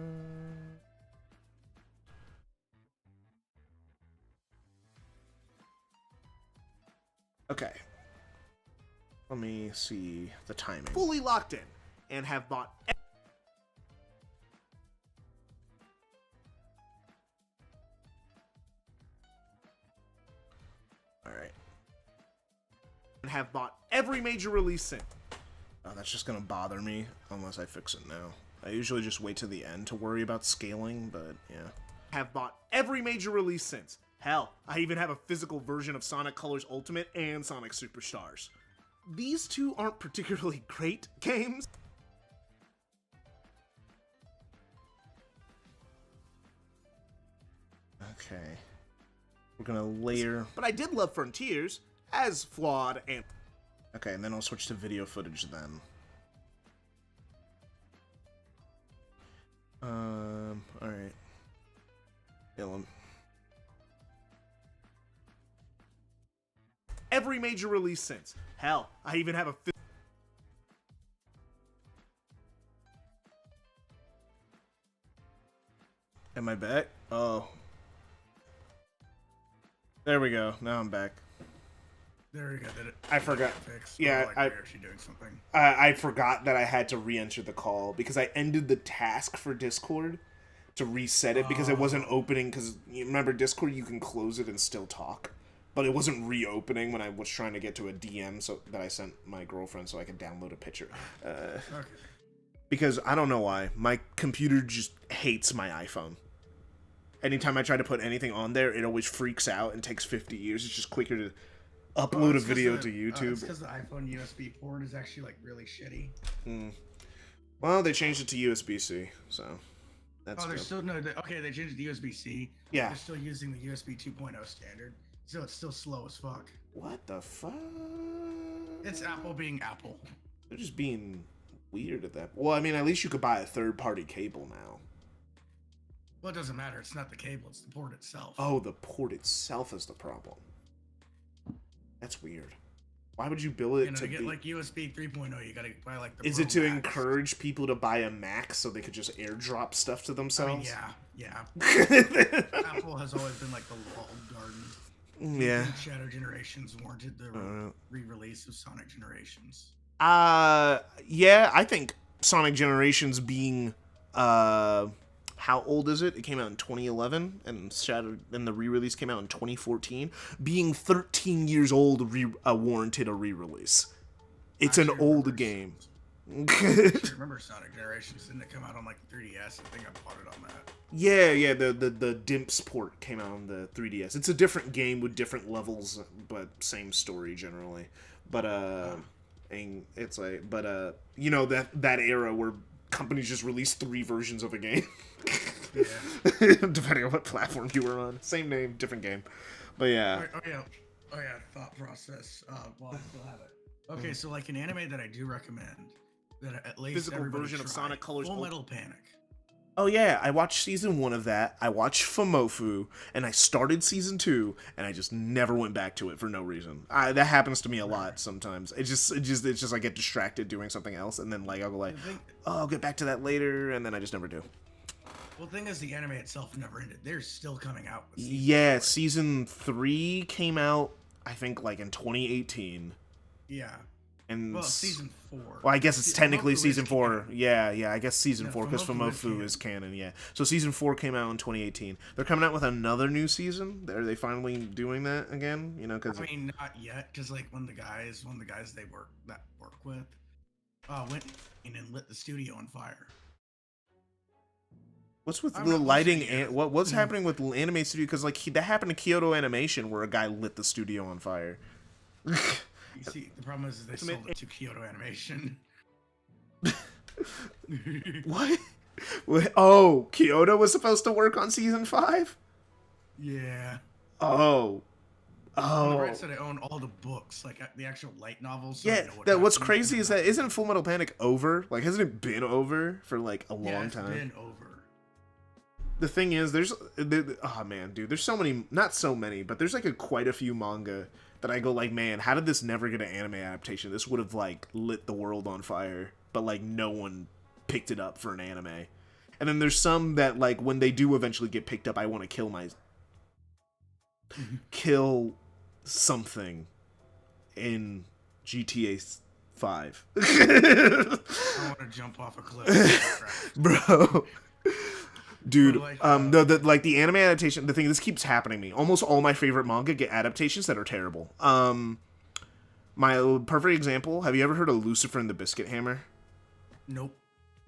Okay. Let me see the timing. Fully locked in and have bought. Alright. And have bought every major release since. Oh, that's just gonna bother me unless I fix it now. I usually just wait to the end to worry about scaling, but yeah. Have bought every major release since. Hell, I even have a physical version of Sonic Colors Ultimate and Sonic Superstars. These two aren't particularly great games. Okay. We're gonna layer. But I did love Frontiers, as flawed and. Okay, and then I'll switch to video footage then. Alright. every major release since. Hell, I even have a. Am I back? Oh. There we go. Now I'm back. There you go. Did it? I forgot. Fixed. Yeah, Like, I- we're actually doing something. I forgot that I had to re-enter the call because I ended the task for Discord to reset it because it wasn't opening. Because you remember Discord, you can close it and still talk, but it wasn't reopening when I was trying to get to a DM so that I sent my girlfriend so I could download a picture. Okay. Because I don't know why my computer just hates my iPhone. Anytime I try to put anything on there, it always freaks out and takes 50 years. It's just quicker to upload a video to YouTube. It's because the iPhone USB port is actually like really shitty. Well, they changed it to USB-C, so that's They're good. still okay. They changed it to USB-C. Yeah. They're still using the USB 2.0 standard, so it's still slow as fuck. What the fuck? It's Apple being Apple. They're just being weird at that. Well, I mean, at least you could buy a third-party cable now. Well, it doesn't matter. It's not the cable. It's the port itself. Oh, the port itself is the problem. That's weird. Why would you build it You know, to to get be... like USB 3.0, you gotta buy like the. Is Pro it to Max. encourage people to buy a Mac so they could just airdrop stuff to I mean, themselves? yeah. Apple has always been like the walled garden. Yeah. Shadow Generations warranted the re-release of Sonic Generations. Yeah, I think Sonic Generations being, how old is it? It came out in 2011, and the re-release came out in 2014. Being 13 years old warranted a re-release. It's an old game. I remember Sonic Generations. Didn't it come out on like the 3DS? I think I bought it on that. Yeah, the DIMPS port came out on the 3DS. It's a different game with different levels, but same story generally. But, and it's like, but, you know, that era where companies just released 3 versions of a game. Yeah. Depending on what platform you were on. Same name, different game. But yeah. Oh yeah. Thought process. Well, I still have it. Okay, so like an anime that I do recommend that at least Physical everybody version of try, Sonic Colors Full Ultra- Metal Panic. Oh yeah, I watched season 1 of that. I watched Famofu, and I started season 2, and I just never went back to it for no reason. That happens to me a lot sometimes. It's just I get distracted doing something else, and then like I'll go like, oh, I'll get back to that later, and then I just never do. Well, the thing is, the anime itself never ended. They're still coming out. With Yeah, season 3 came out, I think, like in 2018. Yeah. And Well, season 4. Well, I guess it's technically Famofu is season 4. canon. Yeah, I guess season Yeah, 4 because Famofu is Famofu canon. is canon. Yeah, so season 4 came out in 2018. They're coming out with another new season. Are they finally doing that again? You know, because I mean, not yet, because like one of the guys they work with, went in and lit the studio on fire. what's with I'm the not lighting? listening yet. What's happening with Anime Studio? Because like that happened to Kyoto Animation, where a guy lit the studio on fire. You see, the problem is they sold it to Kyoto Animation. What? Oh, Kyoto was supposed to work on season 5. Yeah. Oh. On the Oh. right side, I own all the books, like the actual light novels. So I Yeah, know what's happens. crazy is that isn't Full Metal Panic over? Like, hasn't it been over for like a long it's time? been over. The thing is, oh man, dude, there's so many, not so many, but there's like quite a few manga that I go like, man, how did this never get an anime adaptation? This would have like lit the world on fire, but like no one picked it up for an anime. And then there's some that like when they do eventually get picked up, I want to kill something in GTA 5. I want to jump off a cliff. Bro. Dude, Like, the anime adaptation, the thing, this keeps happening to me. Almost all my favorite manga get adaptations that are terrible. My perfect example, have you ever heard of Lucifer and the Biscuit Hammer? Nope.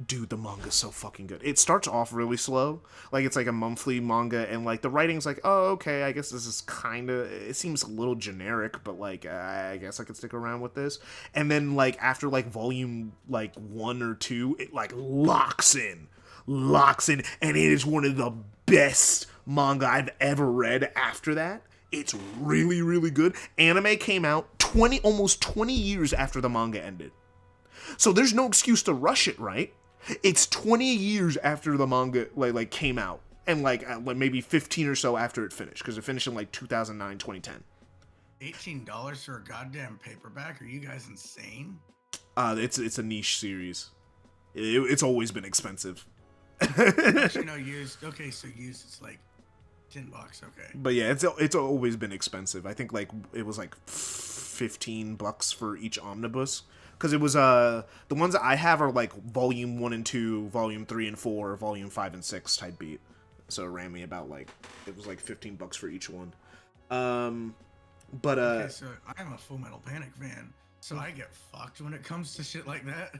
Dude, the manga's so fucking good. It starts off really slow. Like, it's like a monthly manga, and like the writing's like, oh, okay, I guess this is kind of, it seems a little generic, but like, I guess I could stick around with this. And then like, after like volume like 1 or 2, it like locks in, and it is one of the best manga I've ever read after that. It's really, really good. Anime came out almost 20 years after the manga ended. So there's no excuse to rush it, right? It's 20 years after the manga like came out, and like maybe 15 or so after it finished, because it finished in like 2009, 2010. $18 for a goddamn paperback? Are you guys insane? It's a niche series. It's always been expensive. Actually, no, used. Okay, so used it's like $10. Okay. But yeah, it's always been expensive. I think like it was like $15 for each omnibus, because it was the ones that I have are like volume 1 and 2, volume 3 and 4, volume 5 and 6 type beat. So it ran me about like it was like $15 for each one. But okay, so I am a Full Metal Panic fan, so I get fucked when it comes to shit like that.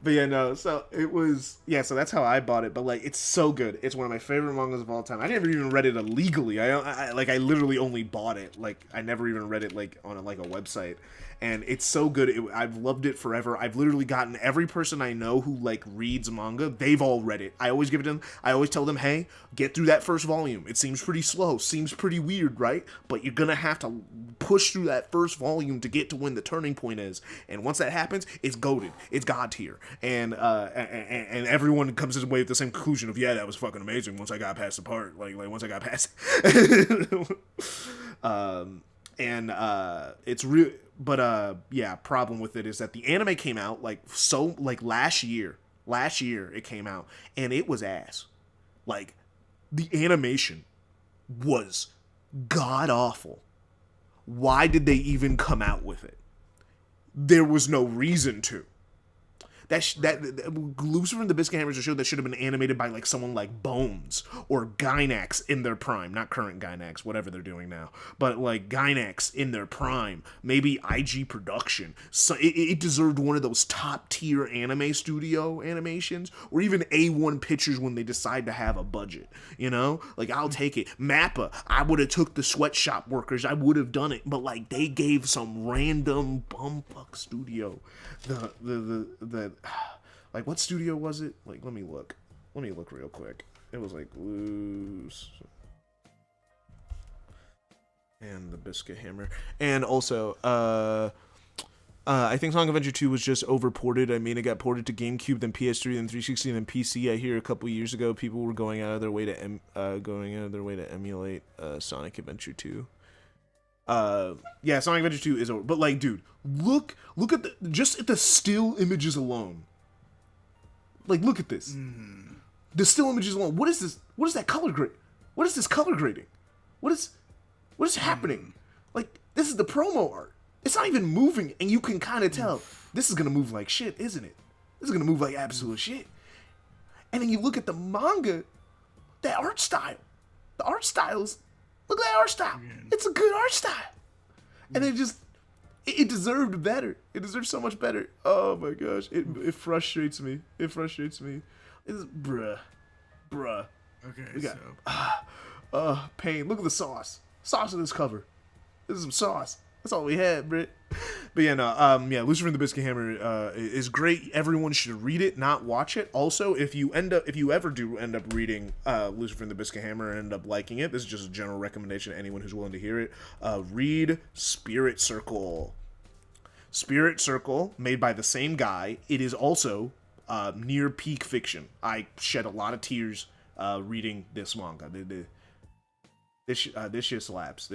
But yeah, no, so it was, yeah, so that's how I bought it. But like, it's so good. It's one of my favorite mangas of all time. I never even read it illegally. I literally only bought it. Like, I never even read it like on a website. And it's so good. I've loved it forever. I've literally gotten every person I know who like reads manga, they've all read it. I always give it to them. I always tell them, hey, get through that first volume. It seems pretty slow, seems pretty weird, right? But you're gonna have to push through that first volume to get to when the turning point is. And once that happens, it's goated. It's God tier. And everyone comes away with the same conclusion of, yeah, that was fucking amazing once I got past the part. Like once I got past it's real. But yeah, problem with it is that the anime came out like last year it came out, and it was ass. Like, the animation was god awful. Why did they even come out with it? There was no reason to. Lucifer and the Biscuit Hammer is a show that should have been animated by like someone like Bones or Gynax in their prime, not current Gynax, whatever they're doing now, but like Gynax in their prime, maybe IG Production. So it deserved one of those top tier anime studio animations, or even A1 Pictures when they decide to have a budget. You know, like, I'll take it. Mappa, I would have took the sweatshop workers, I would have done it, but like they gave some random bumfuck studio the like, what studio was it? Like, let me look real quick. It was like Loose and the Biscuit Hammer. And also I think Sonic Adventure 2 was just overported. I mean, it got ported to GameCube, then PS3, then 360, then PC. I hear a couple years ago people were going out of their way to emulate Sonic Adventure 2. Yeah, Sonic Adventure 2 is over. But like, dude, look at the still images alone. Like, look at this. The still images alone. What is this? What is that color grade? What is this color grading? What is happening? Like, this is the promo art. It's not even moving, and you can kind of tell this is gonna move like shit, isn't it? This is gonna move like absolute shit. And then you look at the manga, that art style. The art styles. Look at that art style. It's a good art style. And it deserved better. It deserved so much better. Oh my gosh. It frustrates me. It's bruh. Okay, We got pain. Look at the sauce. Sauce in this cover. This is some sauce. That's all we had, Britt. But yeah, no, Lucifer and the Biscuit Hammer is great. Everyone should read it, not watch it. Also, if you ever do end up reading Lucifer and the Biscuit Hammer and end up liking it, this is just a general recommendation to anyone who's willing to hear it. Read Spirit Circle. Spirit Circle, made by the same guy. It is also near peak fiction. I shed a lot of tears reading this manga. This shit slaps.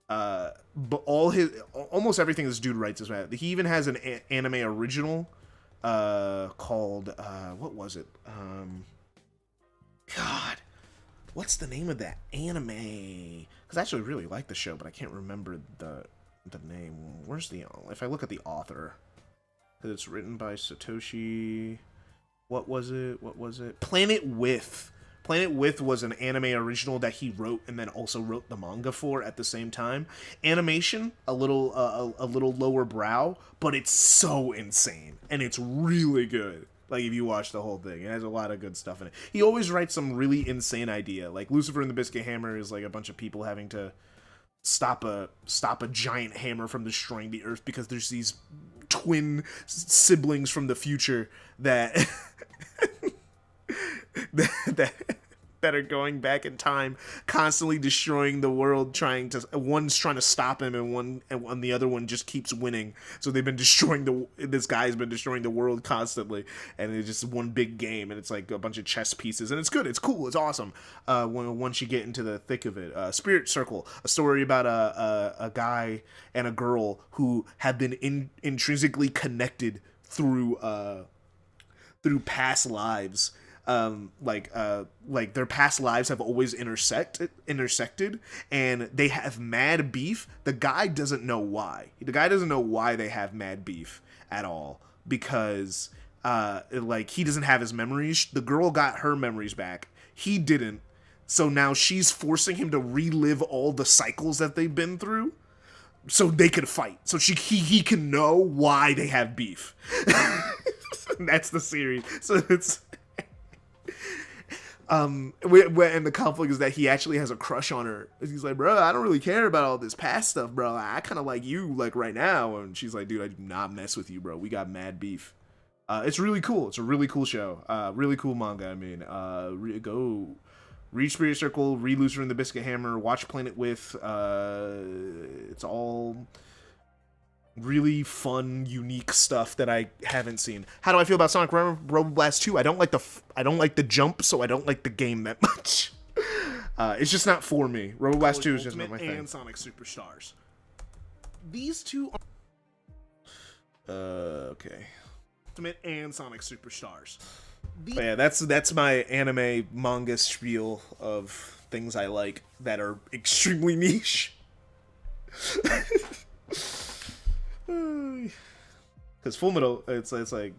But almost everything this dude writes is bad. He even has an anime original called what was it? God, what's the name of that anime? Because I actually really like the show, but I can't remember the name. Where's if I look at the author, because it's written by Satoshi. What was it? Planet With. Planet With was an anime original that he wrote and then also wrote the manga for at the same time. Animation, a little lower brow, but it's so insane and it's really good. Like, if you watch the whole thing, it has a lot of good stuff in it. He always writes some really insane idea. Like, Lucifer and the Biscuit Hammer is like a bunch of people having to stop a giant hammer from destroying the Earth because there's these twin siblings from the future that that are going back in time, constantly destroying the world, one's trying to stop him, and the other one just keeps winning. So they've been destroying this guy's been destroying the world constantly, and it's just one big game, and it's like a bunch of chess pieces, and it's good, it's cool, it's awesome. Once you get into the thick of it, Spirit Circle, a story about a guy and a girl who have been intrinsically connected through past lives. Like their past lives have always intersected, and they have mad beef. The guy doesn't know why. The guy doesn't know why they have mad beef at all, because like, he doesn't have his memories. The girl got her memories back. He didn't. So now she's forcing him to relive all the cycles that they've been through, so they could fight. So he can know why they have beef. That's the series. So it's and the conflict is that he actually has a crush on her. He's like, bro, I don't really care about all this past stuff, bro. I kind of like you, like, right now. And she's like, dude, I do not mess with you, bro. We got mad beef. It's really cool. It's a really cool show. Really cool manga. I mean, go read Spirit Circle, read Lucifer and the Biscuit Hammer, watch Planet With. It's all really fun, unique stuff that I haven't seen. How do I feel about Sonic Robo Blast 2? I don't like the jump, so I don't like the game that much. It's just not for me. Robo Blast 2 is just not my thing. And Sonic Superstars. These two are okay. Ultimate and Sonic Superstars. But yeah, that's my anime manga spiel of things I like that are extremely niche. Because Full Metal, it's like,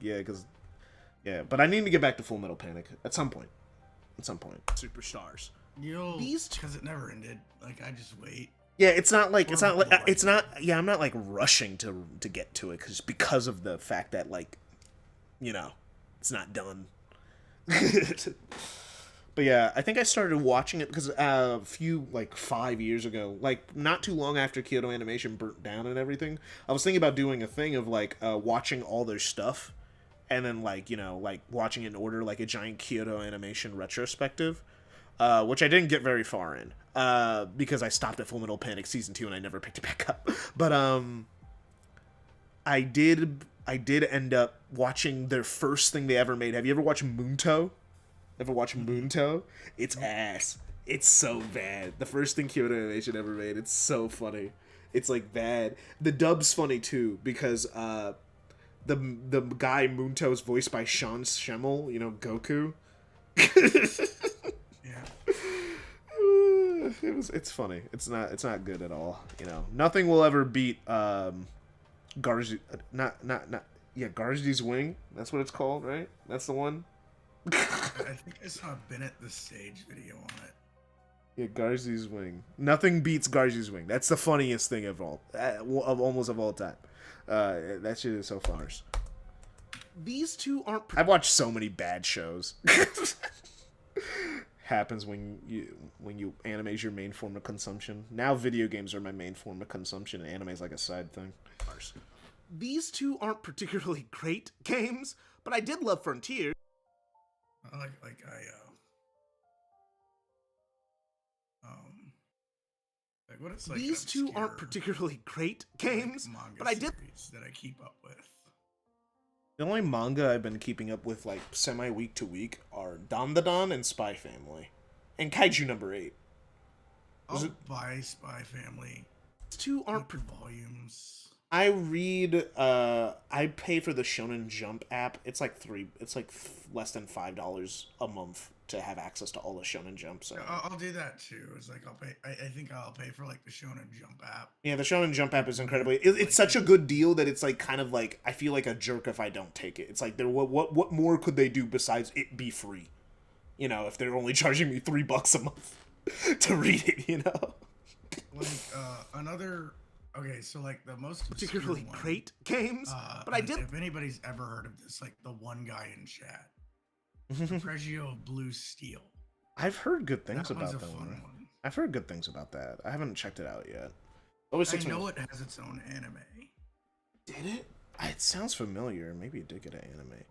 but I need to get back to Full Metal Panic at some point. Superstars. These because it never ended. Like, I just wait. Yeah, I'm not like rushing to get to it because of the fact that, like, you know, it's not done. But yeah, I think I started watching it because a few, like, 5 years ago, like, not too long after Kyoto Animation burnt down and everything, I was thinking about doing a thing of, like, watching all their stuff, and then, like, you know, like, watching it in order, like a giant Kyoto Animation retrospective, which I didn't get very far in, because I stopped at Full Metal Panic Season 2 and I never picked it back up. But, I did end up watching their first thing they ever made. Have you ever watched Moonto? Ever watch Moonto? It's ass. It's so bad. The first thing Kyoto Animation ever made. It's so funny. It's, like, bad. The dub's funny too, because the guy Moonto is voiced by Sean Schemmel, you know, Goku. Yeah. It's funny. It's not good at all. You know, nothing will ever beat Garzy's Wing. That's what it's called, right? That's the one. I think I saw Bennett the Stage video on it. Yeah, Garzy's Wing. Nothing beats Garzy's Wing. That's the funniest thing of all time. That shit is so funny. These two aren't. I've watched so many bad shows. Happens when you anime is your main form of consumption. Now video games are my main form of consumption, and anime is like a side thing. These two aren't particularly great games, but I did love Frontier. What it's like. These two aren't particularly great games, like, but I did that I keep up with. The only manga I've been keeping up with, like, semi-week to week are Dandadan and Spy Family. And Kaiju number 8. I'll buy Spy Family. These two aren't volumes. I read, I pay for the Shonen Jump app. It's like less than $5 a month to have access to all the Shonen Jump. So I'll do that too. It's like I'll pay. I think I'll pay for like the Shonen Jump app. Yeah, the Shonen Jump app is incredibly. It's such a good deal that it's like kind of like I feel like a jerk if I don't take it. It's like what more could they do besides it be free? You know, if they're only charging me $3 a month to read it, you know. Like another. Okay, so like the most particularly one, great games, but I did. If anybody's ever heard of this, like the one guy in chat, Pregio of Blue Steel. I've heard good things about that one. I've heard good things about that. I haven't checked it out yet. I know it has its own anime. Did it? It sounds familiar. Maybe it did get an anime.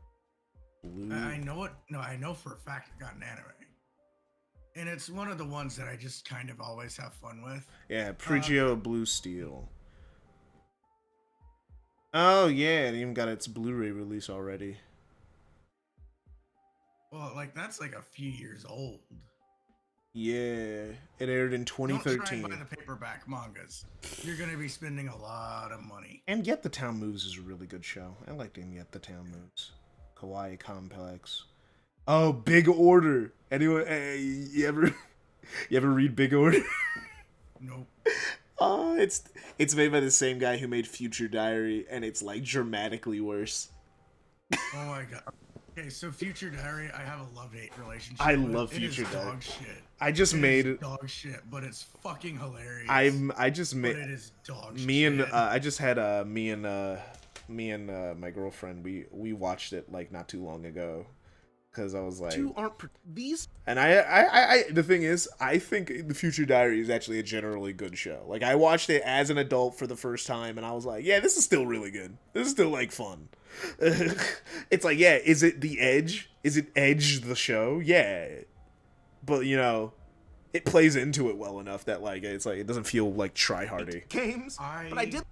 I know it. No, I know for a fact it got an anime. and it's one of the ones that I just kind of always have fun with. Yeah, Prigio Blue Steel. Oh yeah, it even got its Blu-ray release already. Well, like that's like a few years old. Yeah, it aired in Don't try 2013. and buy the paperback mangas. You're gonna be spending a lot of money. And Yet the Town Moves is a really good show. I liked him Yet the Town Moves. Kawaii Complex. Oh, Big Order. Anyone? You ever read Big Order? Nope. Oh, it's made by the same guy who made Future Diary, and it's like dramatically worse. Oh my god. Okay, so Future Diary, I have a love-hate relationship. I with. love It is Future Diary. Dog shit. I just It made is it. dog shit, but it's fucking hilarious. I just But made it is dog me shit. and I just had me and my girlfriend we watched it like not too long ago because I was like Two aren't these. and I the thing is I think the Future Diary is actually a generally good show. Like I watched it as an adult for the first time and I was like, yeah, this is still really good. This is still like fun. It's like, yeah, is it The Edge? Is it Edge the show? Yeah. But you know, it plays into it well enough that like it's like it doesn't feel like try-hardy. Games, but I did.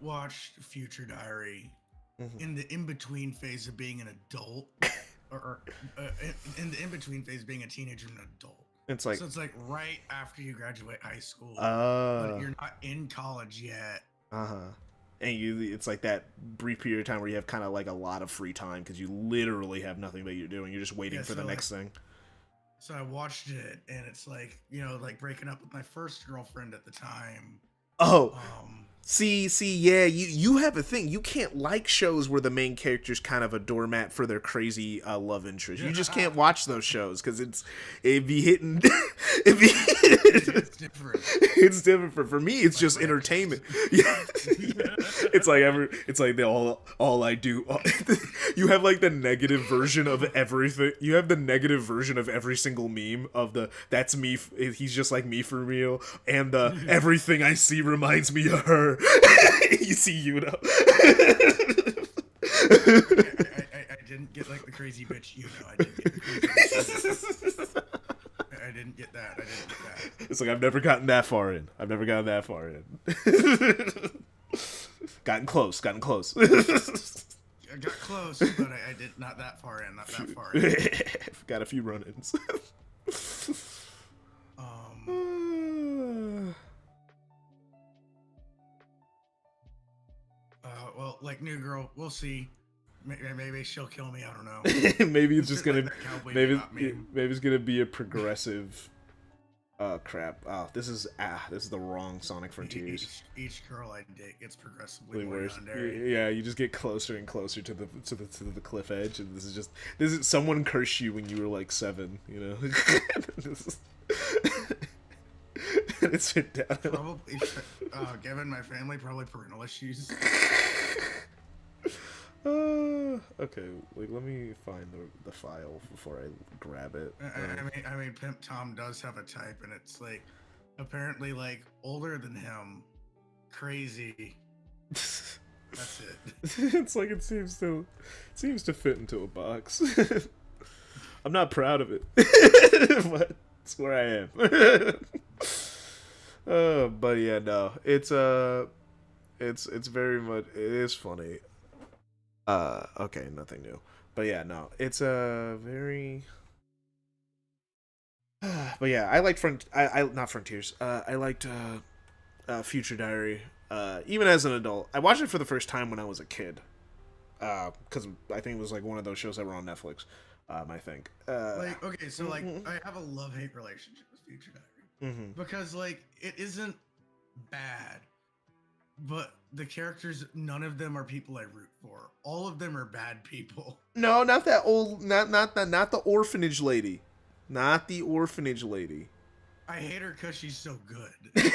watched Future Diary Mhm. in the in-between phase of being an adult, or in the in-between phase of being a teenager and an adult. It's like So it's like right after you graduate high school, uh but you're not in college yet. uh-huh. And it's like that brief period of time where you have kind of like a lot of free time because you literally have nothing that you're doing. You're just waiting Yeah, for the so, next thing. So I watched it, and it's like, you know, like breaking up with my first girlfriend at the time. Oh, Um, see, yeah, you have a thing. You can't like shows where the main character's kind of a doormat for their crazy love interest. You just can't watch those shows because it'd be hitting. it'd be. it's different. It's different for me. It's just entertainment. Yeah, it's like the all I do. You have like the negative version of everything. You have the negative version of every single meme of the that's me. He's just like me for real, and the everything I see reminds me of her. You see, you know. I didn't get like the crazy bitch, you know. I didn't get the crazy bitch. I didn't get that. I didn't get that. It's like I've never gotten that far in. Gotten close. I got close, but I did not that far in. Not that far in. Got a few run-ins. Well, like new girl, we'll see. Maybe she'll kill me. I don't know. Maybe it's just gonna Like that Cowboy maybe Bebop meme. maybe it's gonna be a progressive. Oh crap! Oh, this is the wrong Sonic Frontiers. Each girl I date gets progressively Really more worse. yandere. Yeah, you just get closer and closer to the cliff edge, and this is someone cursed you when you were like 7. You know. It's been down. Probably, given my family, probably parental issues. Okay, like let me find the file before I grab it. I mean, Pimp Tom does have a type, and it's like apparently like older than him, crazy. That's it. It's like it seems to fit into a box. I'm not proud of it, but it's where I am. But yeah, no, it's very much it is funny. Okay, nothing new. But yeah, no, it's a very. But yeah, I liked I not Frontiers. I liked Future Diary. Even as an adult, I watched it for the first time when I was a kid. Because I think it was like one of those shows that were on Netflix. I think. Like, okay, so like I have a love-hate relationship with Future Diary because like it isn't bad, but the characters, none of them are people I root for. All of them are bad people. No, not that old. Not the orphanage lady. Not the orphanage lady. I hate her because she's so good.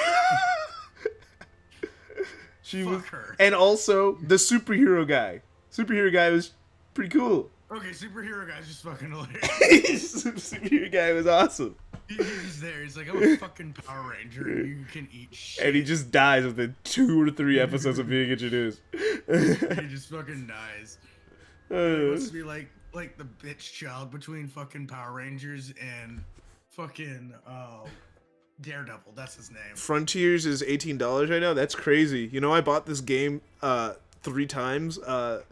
Fuck her. And also the superhero guy. Superhero guy was pretty cool. Okay, superhero guy's just fucking hilarious. Superhero guy was awesome. He's just there. He's like, I'm a fucking Power Ranger, and you can eat shit. And he just dies within 2 or 3 episodes of being introduced. He just fucking dies. He Uh, wants to be like the bitch child between fucking Power Rangers and fucking Daredevil. That's his name. Frontiers is $18 right now. That's crazy. You know, I bought this game 3 times, and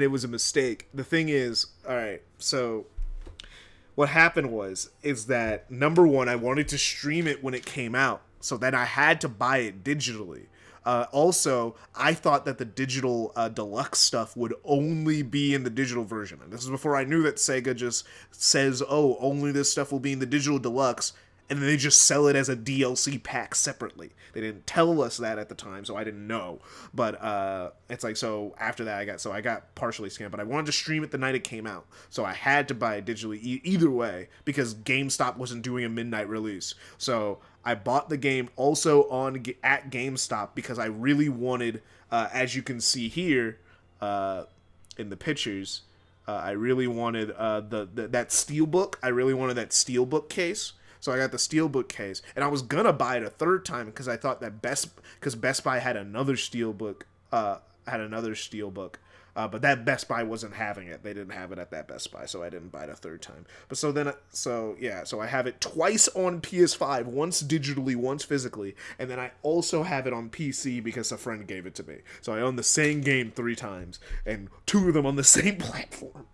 it was a mistake. The thing is, all right, so what happened is that number one, I wanted to stream it when it came out, so then I had to buy it digitally. Also, I thought that the digital deluxe stuff would only be in the digital version. And this is before I knew that Sega just says, oh, only this stuff will be in the digital deluxe, and then they just sell it as a DLC pack separately. They didn't tell us that at the time, so I didn't know. But it's like, so after that, I got partially scammed, but I wanted to stream it the night it came out, so I had to buy it digitally either way, because GameStop wasn't doing a midnight release. So I bought the game also at GameStop because I really wanted, as you can see here in the pictures, I really wanted that Steelbook. I really wanted that Steelbook case. So I got the Steelbook case, and I was gonna buy it a third time because I thought that Best Buy had another Steelbook, but that Best Buy wasn't having it. They didn't have it at that Best Buy, so I didn't buy it a third time. But so I have it twice on PS5, once digitally, once physically, and then I also have it on PC because a friend gave it to me. So I own the same game 3 times, and 2 of them on the same platform.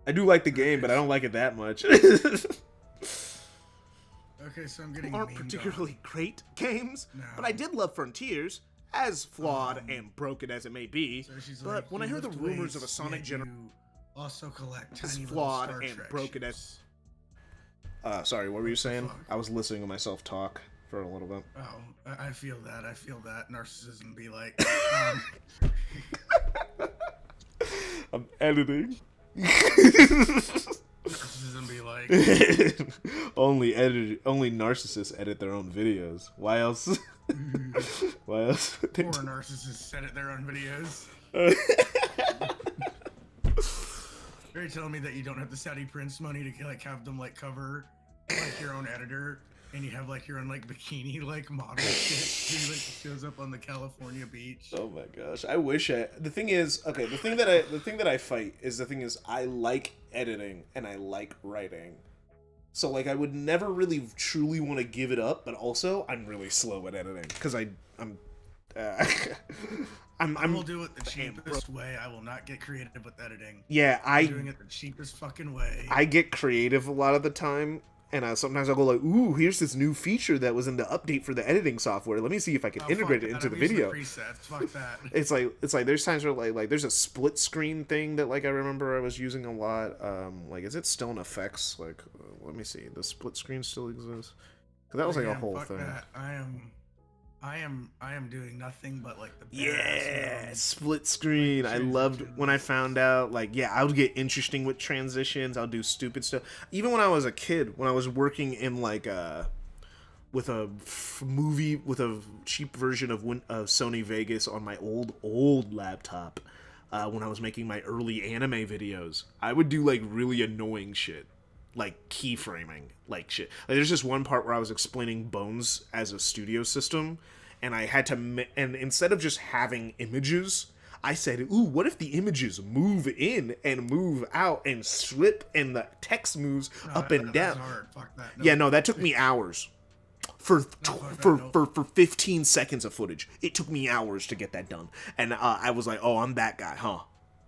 I do like the game, but I don't like it that much. Okay, so I'm getting Aren't memed particularly great games, No. but I did love Frontiers, as flawed and broken as it may be. So she's But like, when I "You heard the lift rumors of a weights, Sonic yet generation you also collect as tiny flawed little and Star Trek broken ships." as Sorry, what were you saying? fuck? I was listening to myself talk for a little bit. Oh, I feel that. I feel that narcissism be like. I'm editing. Narcissism be like. only narcissists edit their own videos. Why else? Why else? would they Poor do- narcissists edit their own videos. Are you telling me that you don't have the Saudi Prince money to like have them like cover like your own editor, and you have like your own like bikini like model shit who like shows up on the California beach? Oh my gosh! I wish the thing is, okay. The thing that I fight is I like editing and I like writing. So like I would never really truly want to give it up, but also I'm really slow at editing because I'm I will do it the cheapest way. I will not get creative with editing. yeah I'm doing it the cheapest fucking way. I get creative a lot of the time, and sometimes I'll go like, ooh, here's this new feature that was in the update for the editing software. Let me see if I can integrate it into the video. Presets. Fuck that. It's like there's times where like there's a split screen thing that like I remember I was using a lot. Like, is it still in effects? Like, let me see. The split screen still exists. 'Cause that was like a Again, whole fuck thing. that. I am doing nothing but like the Yeah, badass split screen. I loved when I found out, like, yeah, I would get interesting with transitions. I'll do stupid stuff. Even when I was a kid, when I was working in like with a movie with a cheap version of Sony Vegas on my old laptop, when I was making my early anime videos, I would do like really annoying shit, like keyframing, like shit. Like, there's just one part where I was explaining Bones as a studio system, and I had to, and instead of just having images, I said, ooh, what if the images move in and move out and slip and the text moves up and down? That's hard. Fuck that. Yeah, no, that took me hours. For 15 seconds of footage. It took me hours to get that done. And I was like, oh, I'm that guy, huh?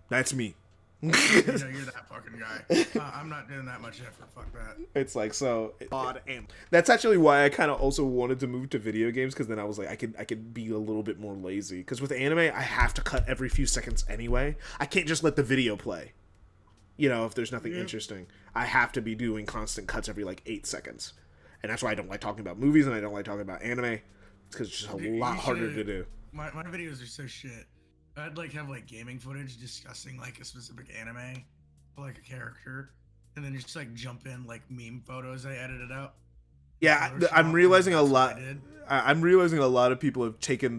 That's me. You know, you're that fucking guy. I'm not doing that much effort. Fuck that. It's like, so odd, and that's actually why I kind of also wanted to move to video games, because then I was like, I could be a little bit more lazy, because with anime I have to cut every few seconds anyway. I can't just let the video play, you know, if there's nothing interesting. I have to be doing constant cuts every like 8 seconds, and that's why I don't like talking about movies and I don't like talking about anime. It's because it's just a lot harder to do. My videos are so shit. I'd like have like gaming footage discussing like a specific anime, like a character, and then just like jump in like meme photos I edited out. Yeah, I'm realizing a lot. I'm realizing a lot of people have taken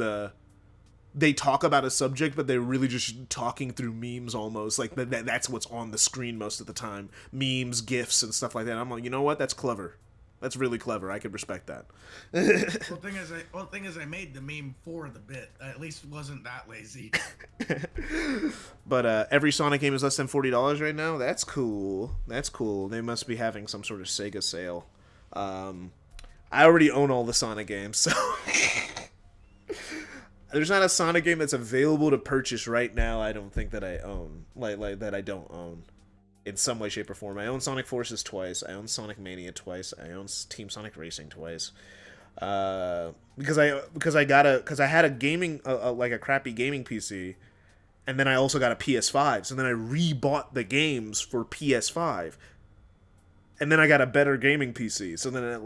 they talk about a subject, but they're really just talking through memes almost. Like that's what's on the screen most of the time. Memes, GIFs, and stuff like that. I'm like, you know what? That's clever. That's really clever. I could respect that. Well, thing is, I made the meme for the bit. I at least wasn't that lazy. But every Sonic game is less than $40 right now. That's cool. That's cool. They must be having some sort of Sega sale. I already own all the Sonic games, so there's not a Sonic game that's available to purchase right now. I don't think that I own, like that I don't own, in some way, shape, or form. I own Sonic Forces twice. I own Sonic Mania twice. I own Team Sonic Racing twice. Because I had a gaming like a crappy gaming PC, and then I also got a PS5. So then I rebought the games for PS5, and then I got a better gaming PC. So then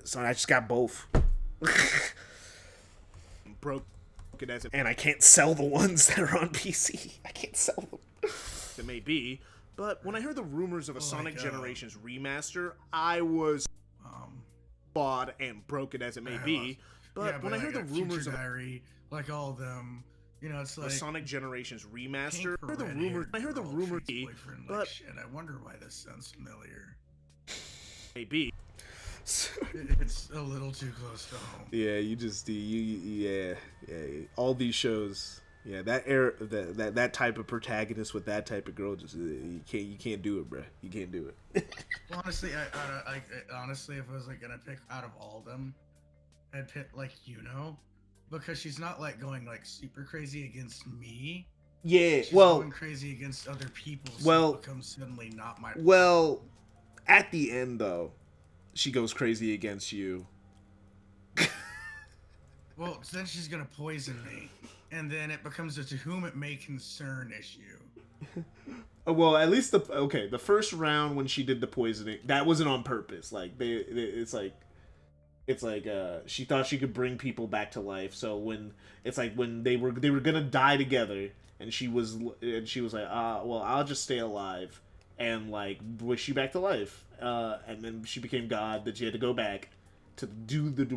so I just got both. Broken as and I can't sell the ones that are on PC. I can't sell them. It may be, but when I heard the rumors of a Sonic Generations remaster, I was bought and broken as it may be. But when I heard the rumors of Diary, like all of them, you know, it's like the Sonic Generations remaster, I heard the rumor, but shit, I wonder why this sounds familiar. Maybe. It's a little too close to home. Yeah, yeah. All these shows, yeah, that type of protagonist with that type of girl, just you can't do it, bro. You can't do it. Honestly, honestly, if I was like gonna pick out of all of them, I'd pick like because she's not like going like super crazy against me. Yeah, she's going crazy against other people. So it becomes suddenly not my. Well, at the end though, she goes crazy against you. Well, then she's gonna poison me, and then it becomes a to whom it may concern issue. Well, at least the first round when she did the poisoning, that wasn't on purpose. Like it's like she thought she could bring people back to life. So when they were gonna die together, and she was like, well, I'll just stay alive and like wish you back to life. And then she became God. That she had to go back to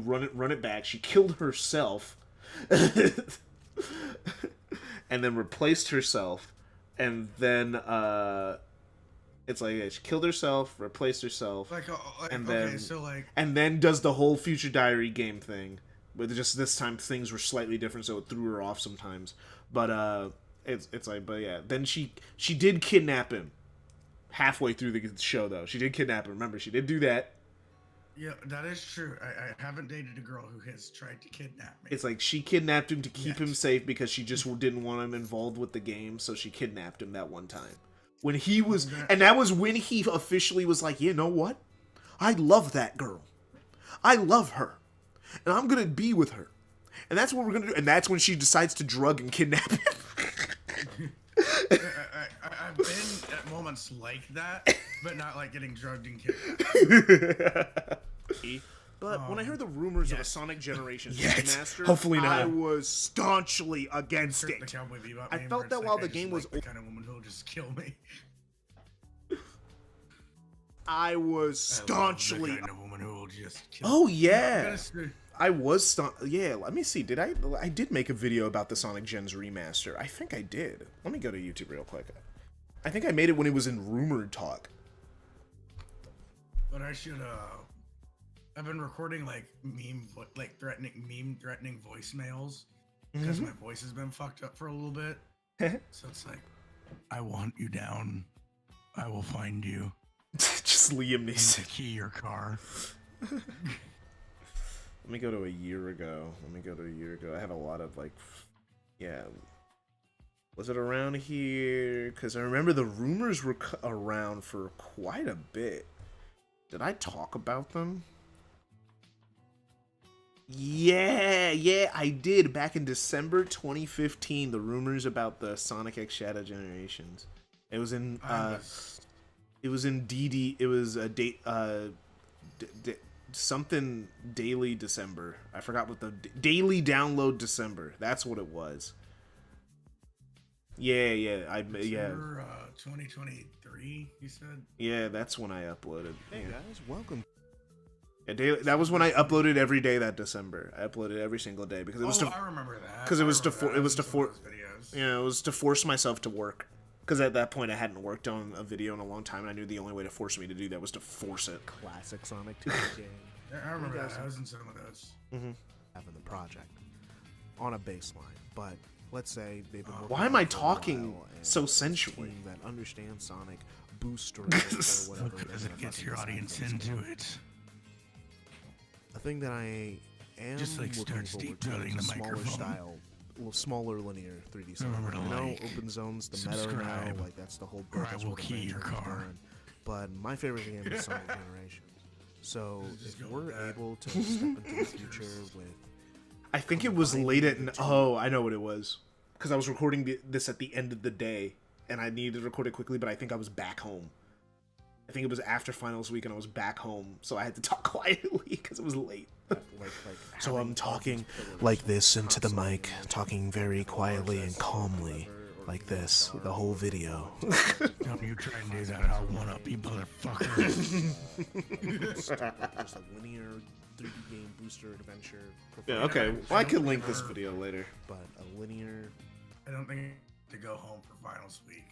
run it back. She killed herself, and then replaced herself, and then it's like she killed herself, replaced herself, and then does the whole Future Diary game thing. But just this time things were slightly different, so it threw her off sometimes. But it's like, but yeah, then she did kidnap him. Halfway through the show, though, she did kidnap him. Remember, she did do that. Yeah, that is true. I haven't dated a girl who has tried to kidnap me. It's like she kidnapped him to keep him safe because she just didn't want him involved with the game, so she kidnapped him that one time. When he was, and that was when he officially was like, you know what? I love that girl. I love her. And I'm gonna be with her. And that's what we're gonna do. And that's when she decides to drug and kidnap him. I've been at moments like that, but not like getting drugged and kidnapped. But when I heard the rumors of a Sonic Generations remaster, hopefully not. I was staunchly against it. I felt that while the game was the kind of woman who'll just kill me. I was staunchly. The kind of woman who will just kill Oh me. yeah. I was yeah, let me see. I did make a video about the Sonic Gens remaster. I think I did. Let me go to YouTube real quick. I think I made it when it was in Rumored Talk. But I should I've been recording like threatening voicemails because my voice has been fucked up for a little bit. So it's like, I want you down. I will find you. Just Liam Neeson. Key your car. Let me go to a year ago. I have a lot of like, yeah. Was it around here? Because I remember the rumors were around for quite a bit. Did I talk about them? Yeah, I did. Back in December 2015, the rumors about the Sonic X Shadow Generations. It was in DD. It was a date. Something daily December. I forgot what the daily download December. That's what it was. Yeah. December, 2023. You said. Yeah, that's when I uploaded. Hey guys, welcome. Yeah, that was when I uploaded every day that December. I uploaded every single day because it was I remember that. Because it was to force myself to work. Because at that point, I hadn't worked on a video in a long time, and I knew the only way to force me to do that was to force it. Classic Sonic 2 game. I remember that. I was in some of those. Having the project on a baseline, but let's say they've been. Why am I talking so sensually? That understands Sonic booster or whatever. Because it gets your audience into it. A thing that I am Just like starts deep throating the smaller microphone. style, smaller linear 3D stuff. Remember to like, open zones, the meta now, subscribe, like that's the whole. or I that's will what the key your Avengers car. done. But my favorite game is Sonic Generations. So Just if go we're with that. able to step into the future with I think it was late at. Oh, I know what it was. Because I was recording this at the end of the day, and I needed to record it quickly, but I think I was back home. I think it was after finals week, and I was back home, so I had to talk quietly because it was late. So I'm talking like this into the mic, talking very quietly and calmly, like this, the whole video. Don't you try and do that, I'll one-up you, motherfucker. Just a linear 3D game booster adventure. Yeah, okay. Well, I could link this video later. But a linear. I don't think to go home for finals week.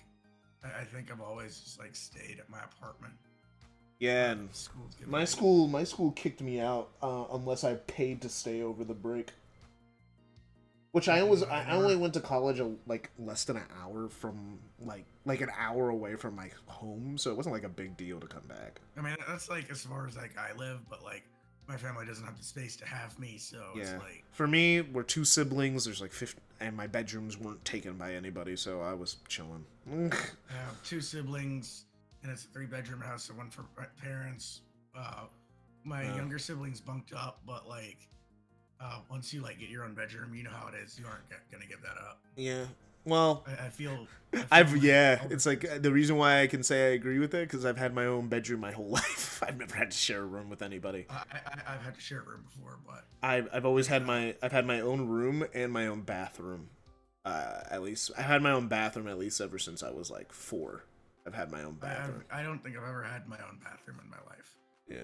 I think I've always just like stayed at my apartment. Yeah, and School's giving my me- school kicked me out unless I paid to stay over the break. Which I only went to college like less than an hour from like an hour away from my home, so it wasn't like a big deal to come back. I mean, that's like as far as like I live, but like my family doesn't have the space to have me, so it's Yeah. like For me, we're 2 siblings. There's like 50, and my bedrooms weren't taken by anybody, so I was chilling. I have 2 siblings, and it's a 3-bedroom house, so one for my parents. My younger siblings bunked up, but like once you like get your own bedroom, you know how it is. You aren't gonna give that up. Yeah. Well, I feel it's like the reason why I can say I agree with it because I've had my own bedroom my whole life. I've never had to share a room with anybody. I've had to share a room before, but I've always had my own room and my own bathroom. At least I had my own bathroom at least ever since I was like 4. I've had my own bathroom. I don't think I've ever had my own bathroom in my life. Yeah.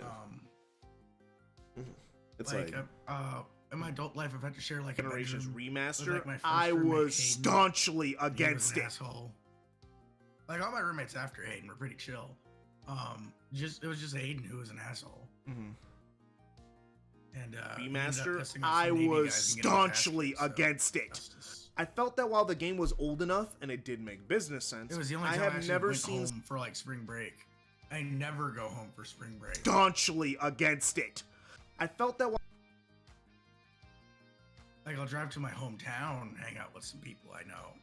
It's Like like in my adult life, I've had to share like a Generations bedroom Remaster. with, like, my first I roommate, was Hayden. staunchly He was against an it. asshole. Like all my roommates after Hayden were pretty chill. It was just Hayden who was an asshole. Mhm. And he ended up Remaster. pissing off I some Navy was guys and getting his ass staunchly kicked, so against it. justice. I felt that while the game was old enough and it did make business sense, It was the only I time I have actually never went seen home for like spring break. I never go home for spring break. staunchly against it. I felt that while Like I'll drive to my hometown, hang out with some people I know.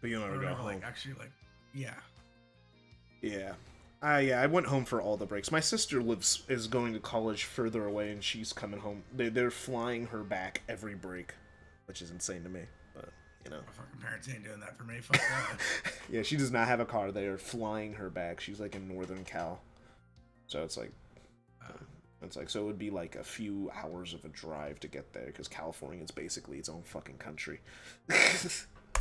but you'll I never don't go know, home. like actually like yeah. Yeah. I went home for all the breaks. My sister is going to college further away, and she's coming home. They're flying her back every break, which is insane to me. But you know, My fucking parents ain't doing that for me. Fuck that. yeah, she does not have a car. They are flying her back. She's like in Northern Cal, so it's like so it would be like a few hours of a drive to get there because California is basically its own fucking country.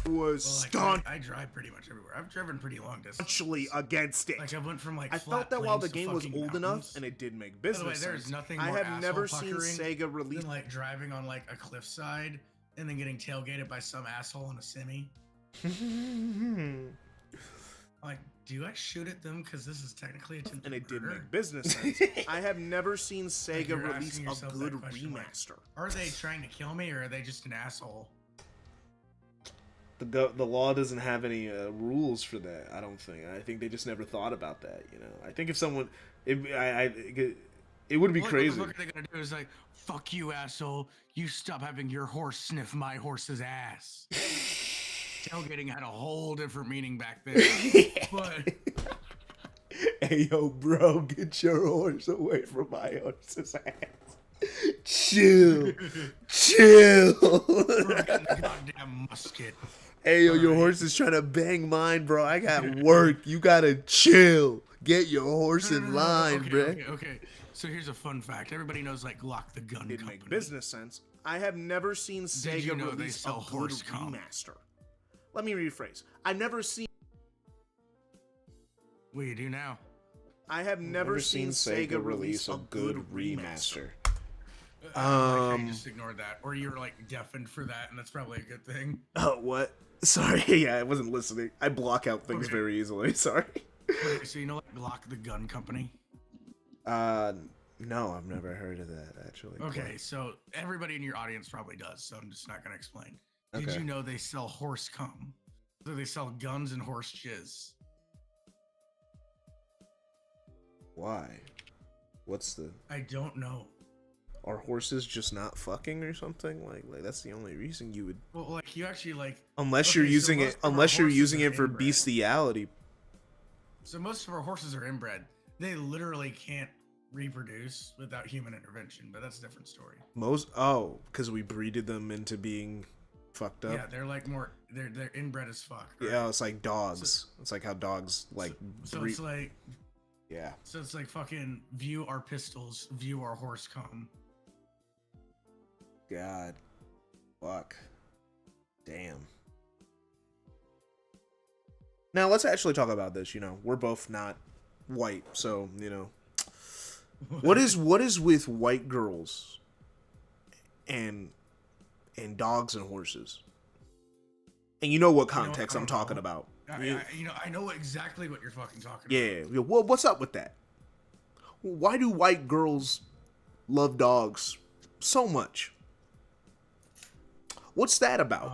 Was Well, like, I drive pretty much everywhere. I've driven pretty long distance. staunchly against it. Like I went from like I flat felt that while the plains to game was fucking old mountains. enough and it did make By the way, business there's sense. nothing I more have never seen asshole fuckering Sega release than like driving on like a cliffside and then getting tailgated by some asshole in a semi. Like, do I shoot at them because this is technically attempted and it did murder? make business sense. I have never seen Sega you're release asking a yourself good that question, like, remaster. Are they trying to kill me or are they just an asshole? The law doesn't have any rules for that. I don't think. I think they just never thought about that. You know. I think if someone, it would be Like, crazy. What the fuck are they gonna do? Is like, fuck you, asshole. You stop having your horse sniff my horse's ass. Tailgating had a whole different meaning back then. But Hey yo, bro, get your horse away from my horse's ass. Chill, chill. fucking goddamn musket. Hey yo, your horse is trying to bang mine, bro. I got work. You gotta chill. Get your horse in line, bro. Okay. So here's a fun fact. Everybody knows like Glock the gun Didn't company. make business sense. I have never seen Sega you know they release sell a good horse comp? remaster. Let me rephrase. I've never seen. What do you do now? I have never seen Sega release a good remaster. Like, you just ignored that, or you're like deafened for that, and that's probably a good thing. Oh, what? Sorry, yeah, I wasn't listening. I block out things Okay. very easily. Sorry. Okay, so you know like Glock the gun company? Uh, no, I've never heard of that actually. Okay, so everybody in your audience probably does, so I'm just not gonna explain. Did Okay. you know they sell horse cum? So they sell guns and horse jizz. Why? What's the? I don't know. Are horses just not fucking or something? Like that's the only reason you would. Well, like you actually like Unless okay, you're so using most it. of our Unless you're horses using are it for inbred. bestiality. So most of our horses are inbred. They literally can't reproduce without human intervention, but that's a different story. Because we breeded them into being fucked up. Yeah, they're like more they're inbred as fuck. Right? Yeah, it's like dogs. It's like how dogs like So breed. it's like Yeah. fucking view our pistols, view our horse cum. God. Fuck. Damn. Now let's actually talk about this. You know, we're both not white, so you know, what is with white girls and dogs and horses? And you know what You know what? context I I'm don't talking know. about. I know exactly what you're fucking talking about. Yeah. Well, what's up with that? Why do white girls love dogs so much? What's that about?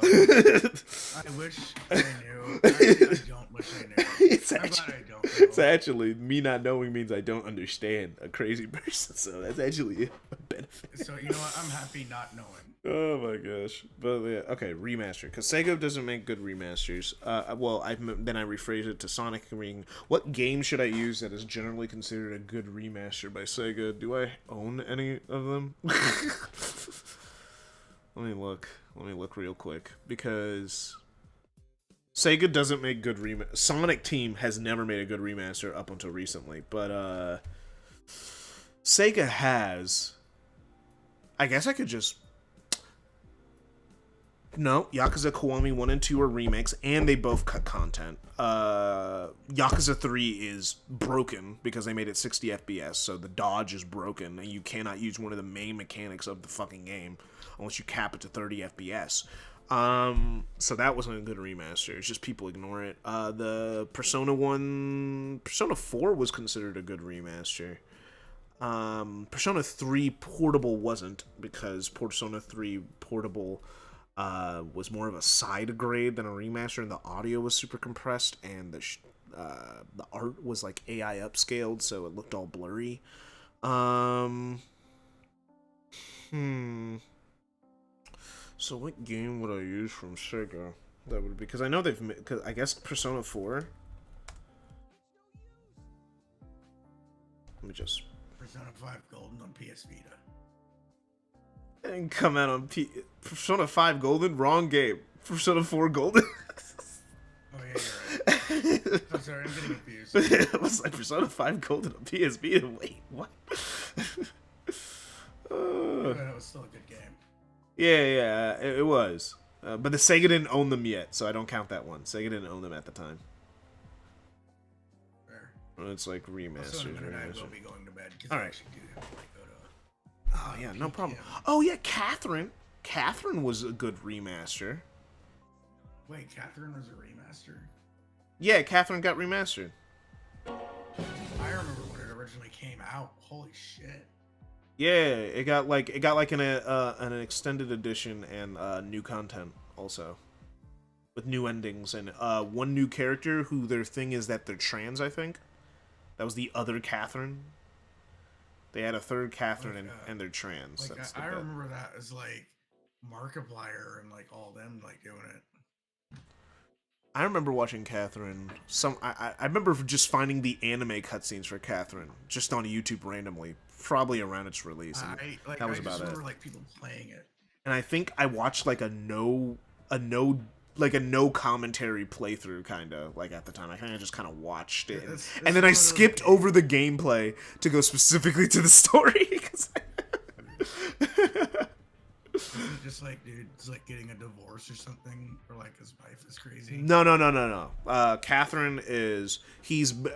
I wish I knew. Actually, I don't wish I knew. It's I'm glad actually, I don't know. it's actually me not knowing means I don't understand a crazy person. So that's actually a benefit. So you know what? I'm happy not knowing. Oh my gosh! But yeah, okay, remaster because Sega doesn't make good remasters. Well, then I rephrase it to Sonic Ring. What game should I use that is generally considered a good remaster by Sega? Do I own any of them? Let me look. Let me look real quick because Sega doesn't make good Sonic Team has never made a good remaster up until recently, but Sega has. I guess I could just. No, Yakuza Kiwami 1 and 2 are remakes, and they both cut content. Yakuza 3 is broken because they made it 60 FPS, so the dodge is broken, and you cannot use one of the main mechanics of the fucking game unless you cap it to 30 FPS. So that wasn't a good remaster. It's just people ignore it. The Persona 4 was considered a good remaster. Persona 3 Portable wasn't, because Persona 3 Portable was more of a side grade than a remaster, and the audio was super compressed, and the art was like AI upscaled, so it looked all blurry. So what game would I use from Sega? That would be, because I know because I guess Persona 4. Let me just. Persona 5 Golden on PS Vita. It didn't come out on Persona 5 Golden. Wrong game. Persona 4 Golden. Oh yeah, you're right. I'm sorry, I'm getting confused. It was like Persona 5 Golden on PS Vita. Wait, what? That was still a good game. Yeah, it was. But the Sega didn't own them yet, so I don't count that one. Sega didn't own them at the time. Fair. It's like remasters. So in a minute I will be going to bed because All I right. actually do have to like, go to. Oh yeah, no problem. PTM. Oh yeah, Catherine. Catherine was a good remaster. Wait, Catherine was a remaster. Yeah, Catherine got remastered. I remember when it originally came out. Holy shit. Yeah, it got like an extended edition and new content also, with new endings and one new character who their thing is that they're trans. I think that was the other Catherine. They had a third Catherine and they're trans. Like That's I the bit. remember that as like Markiplier and like all them like doing it. I remember watching Catherine. I remember just finding the anime cutscenes for Catherine just on YouTube randomly, probably around its release. And that was I about just it. remember like people playing it. And I think I watched like a no commentary playthrough kind of like at the time. I kind of just kind of watched it, It's and then one I of those skipped games- over the gameplay to go specifically to the story. 'Cause Isn't it just like dude's like getting a divorce or something, or like his wife is crazy? No. Catherine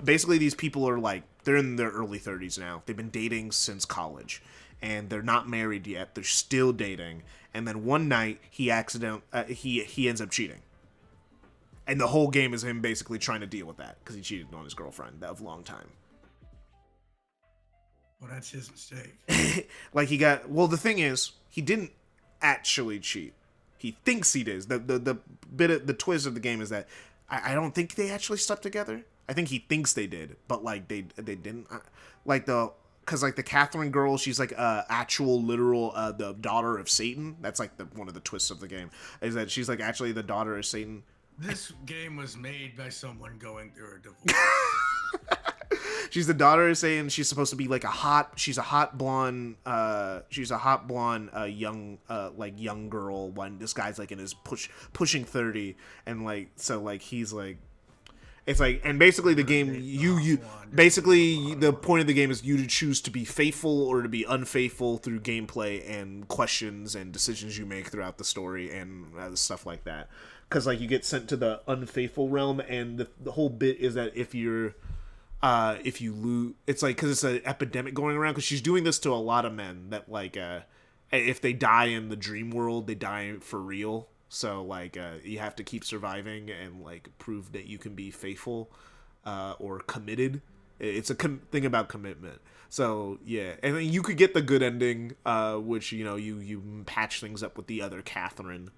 basically these people are like they're in their early 30s now. They've been dating since college, and they're not married yet. They're still dating, and then one night he he ends up cheating, and the whole game is him basically trying to deal with that because he cheated on his girlfriend of a long time. Well, that's his mistake. Like the thing is, he didn't actually cheat. He thinks he did. The twist of the game is that I don't think they actually slept together. I think he thinks they did, but like they didn't. Because like the Catherine girl, she's like actual literal the daughter of Satan. That's like one of the twists of the game is that she's like actually the daughter of Satan. This game was made by someone going through a divorce. She's the daughter of Satan. She's supposed to be like she's a hot blonde young young girl when this guy's like in his pushing 30, and like so like he's like, it's like, and basically the game basically the point of the game is you to choose to be faithful or to be unfaithful through gameplay and questions and decisions you make throughout the story and stuff like that. Because like you get sent to the unfaithful realm, and the whole bit is that if you lose, it's like, because it's an epidemic going around, because she's doing this to a lot of men that like if they die in the dream world, they die for real. So like you have to keep surviving and like prove that you can be faithful or committed. It's a thing about commitment. So yeah, and then you could get the good ending, which you patch things up with the other Catherine.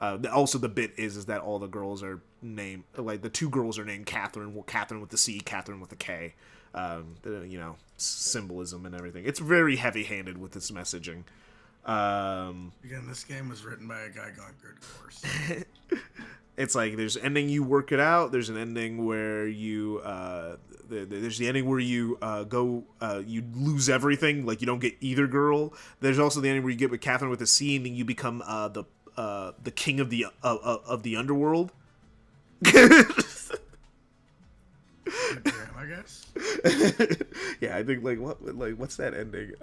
Also, the bit is that all the girls are named, like the two girls are named Catherine with the C, Catherine with the K. Symbolism and everything. It's very heavy-handed with its messaging. Again, this game was written by a guy going through a divorce. It's like there's an ending you work it out. There's an ending where you there's the ending where you you lose everything, like you don't get either girl. There's also the ending where you get with Catherine with a C, and then you become the king of the underworld. Damn, I guess. Yeah, I think what's that ending?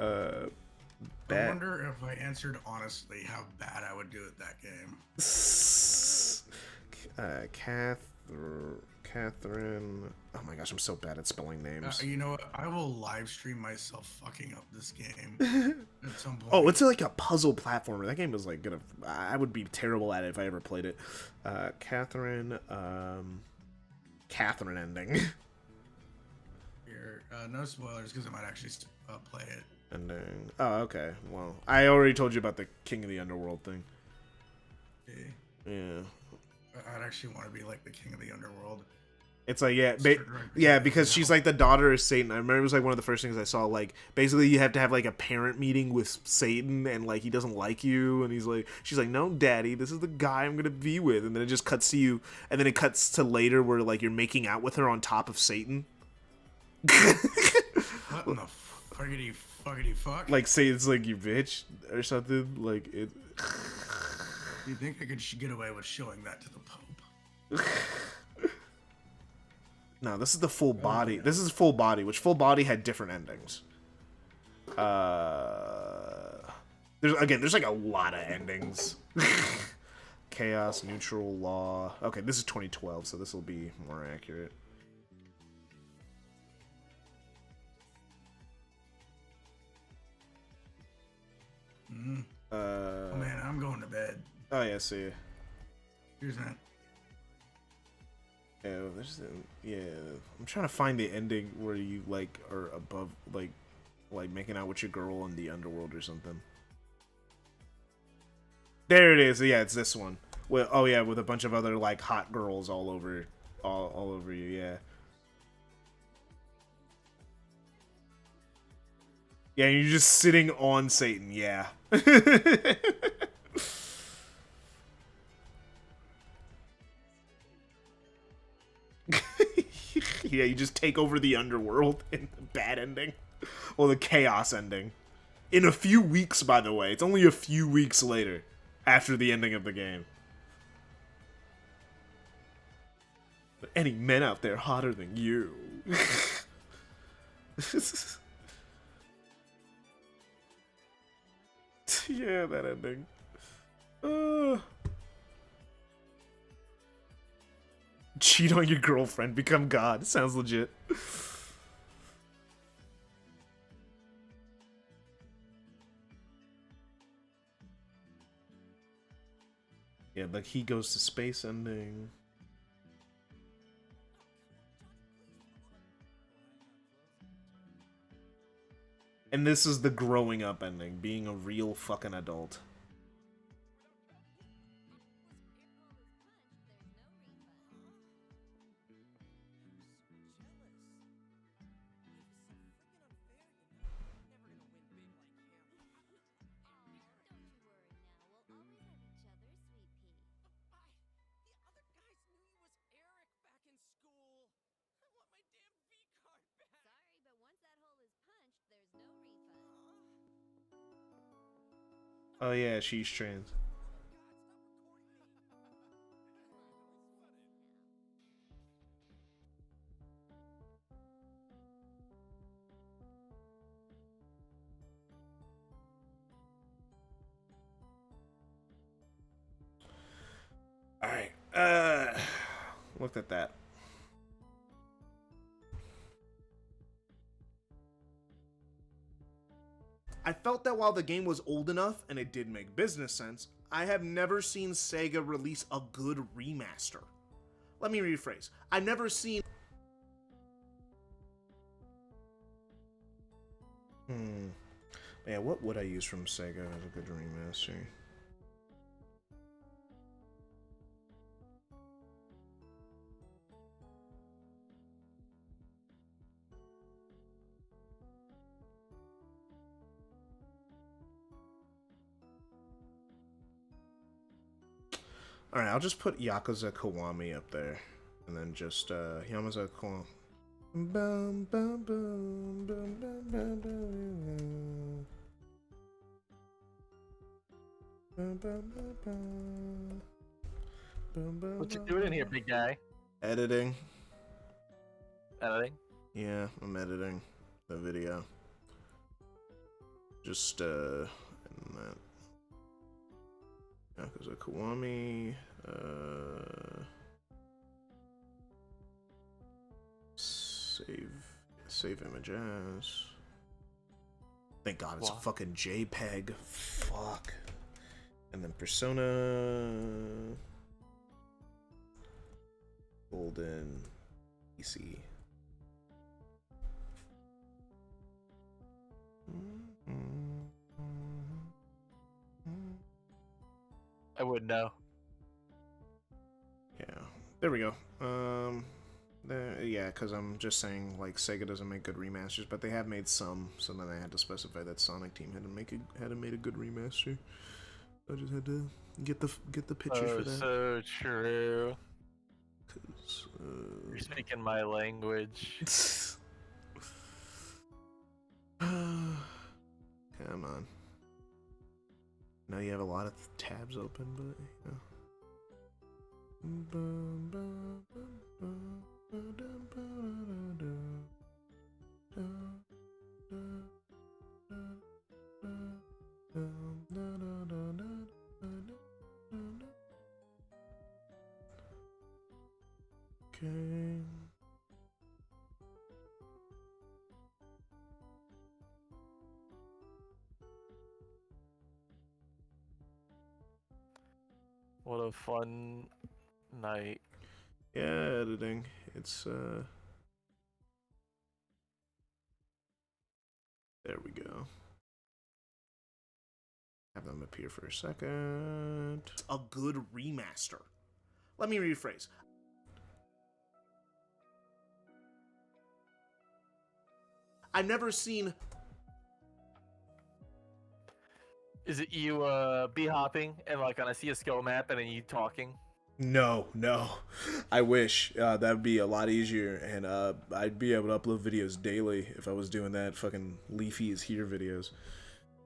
I wonder if I answered honestly how bad I would do at that game. Catherine. Oh my gosh, I'm so bad at spelling names. You know what? I will live stream myself fucking up this game at some point. Oh, it's like a puzzle platformer. That game is like I would be terrible at it if I ever played it. Catherine ending. Here, no spoilers because I might actually play it. Ending. Oh, okay. Well, I already told you about the King of the Underworld thing. Yeah. I'd actually want to be like the king of the underworld. It's like, yeah, because she's like the daughter of Satan. I remember it was like one of the first things I saw. Like, basically, you have to have like a parent meeting with Satan, and like he doesn't like you, and she's like, no, daddy, this is the guy I'm gonna be with, and then it just cuts to you, and then it cuts to later where like you're making out with her on top of Satan. What in the fuckity fuck? Like Satan's like, you bitch or something. Like it. You think I could get away with showing that to the Pope? No, this is the full body. This is full body, which full body had different endings. There's like a lot of endings. Chaos, neutral, law. Okay, this is 2012, so this will be more accurate. Oh man, I'm going to bed. Oh yeah, see ya. Here's that. Yeah, I'm trying to find the ending where you like are above, like making out with your girl in the underworld or something. There it is. Yeah, it's this one. With with a bunch of other like hot girls all over you. Yeah. Yeah, you're just sitting on Satan. Yeah. Yeah, you just take over the underworld in the bad ending. Well, the chaos ending. In a few weeks, by the way. It's only a few weeks later after the ending of the game. But any men out there hotter than you? Yeah, that ending. Cheat on your girlfriend, become God. Sounds legit. like he goes to space ending. And this is the growing up ending, being a real fucking adult. Oh yeah, she's trans. Alright, looked at that. I felt that while the game was old enough and it did make business sense, I have never seen Sega release a good remaster. Let me rephrase. I've never seen... Man, what would I use from Sega as a good remaster? Alright, I'll just put Yakuza Kiwami up there. And then just, Yamaza Kiwami. Bum, bum, bum, bum, bum, bum, bum. Bum, bum, bum, bum. Bum, bum, What you bum, doing in bum. here, big guy? Editing. Editing? Yeah, I'm editing the video. Just, and that. Yakuza Kiwami, save image as. Thank God it's a fucking JPEG. Fuck. And then Persona, Golden, PC. I wouldn't know. Yeah, there we go. Yeah, because I'm just saying, like, Sega doesn't make good remasters, but they have made some, so then I had to specify that Sonic Team had to made a good remaster. I just had to get the picture for that. So true. 'Cause, You're speaking my language. Come on. Now you have a lot of tabs open, but you know. Okay. What a fun night. Yeah, editing. It's there we go. Have them appear for a second. a good remaster. Let me rephrase. I've never seen... Is it you bee hopping and like on a CSGO map and then you talking? No. I wish. That would be a lot easier, and I'd be able to upload videos daily if I was doing that. Fucking Leafy is here videos.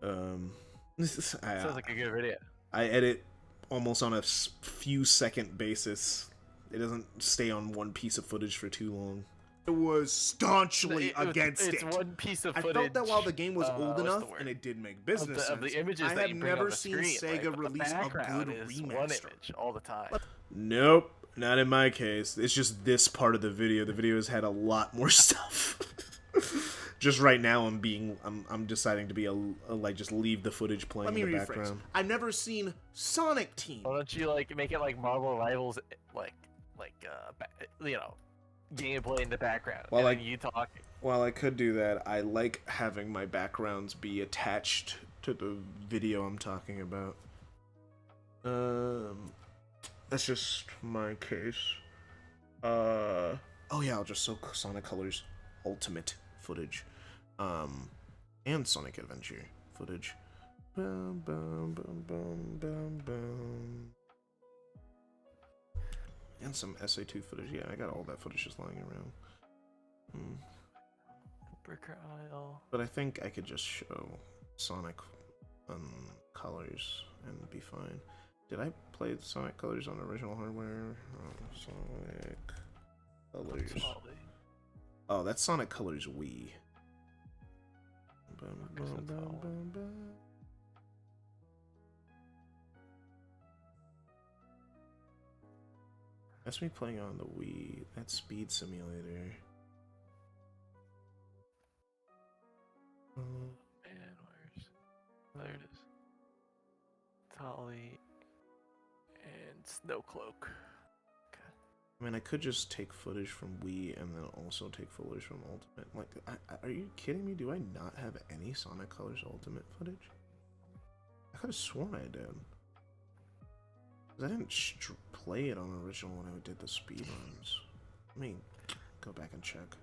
Sounds like a good video. I edit almost on a few second basis. It doesn't stay on one piece of footage for too long. I was staunchly against it's it. one piece of I footage. felt that while the game was old what's the enough word? and it did make business of the sense, images I that have you bring never on the seen screen, Sega like, release a good is one remaster. image all the time. Nope, not in my case. It's just this part of the video. The video has had a lot more stuff. Just right now, I'm deciding to be like just leave the footage playing Let me in the rephrase. background. I've never seen Sonic Team. Why don't you like make it like Marvel Rivals, like you know, gameplay in the background, Well, and then you talk. While I could do that, I like having my backgrounds be attached to the video I'm talking about. That's just my case. Oh yeah, I'll just soak Sonic Colors Ultimate footage, and Sonic Adventure footage. Boom, boom, boom, boom, boom, boom. And some SA2 footage. Yeah, I got all that footage just lying around. Bricker Isle. But I think I could just show Sonic colors and be fine. Did I play Sonic Colors on original hardware? Sonic Colors. Oh, that's Sonic Colors Wii. That's me playing on the Wii. That's Speed Simulator. Man, there it is. Tolly and Snowcloak. I mean, I could just take footage from Wii and then also take footage from Ultimate. Like, are you kidding me? Do I not have any Sonic Colors Ultimate footage? I could have sworn I did. Because I didn't play it on original when I did the speedruns. Let me go back and check.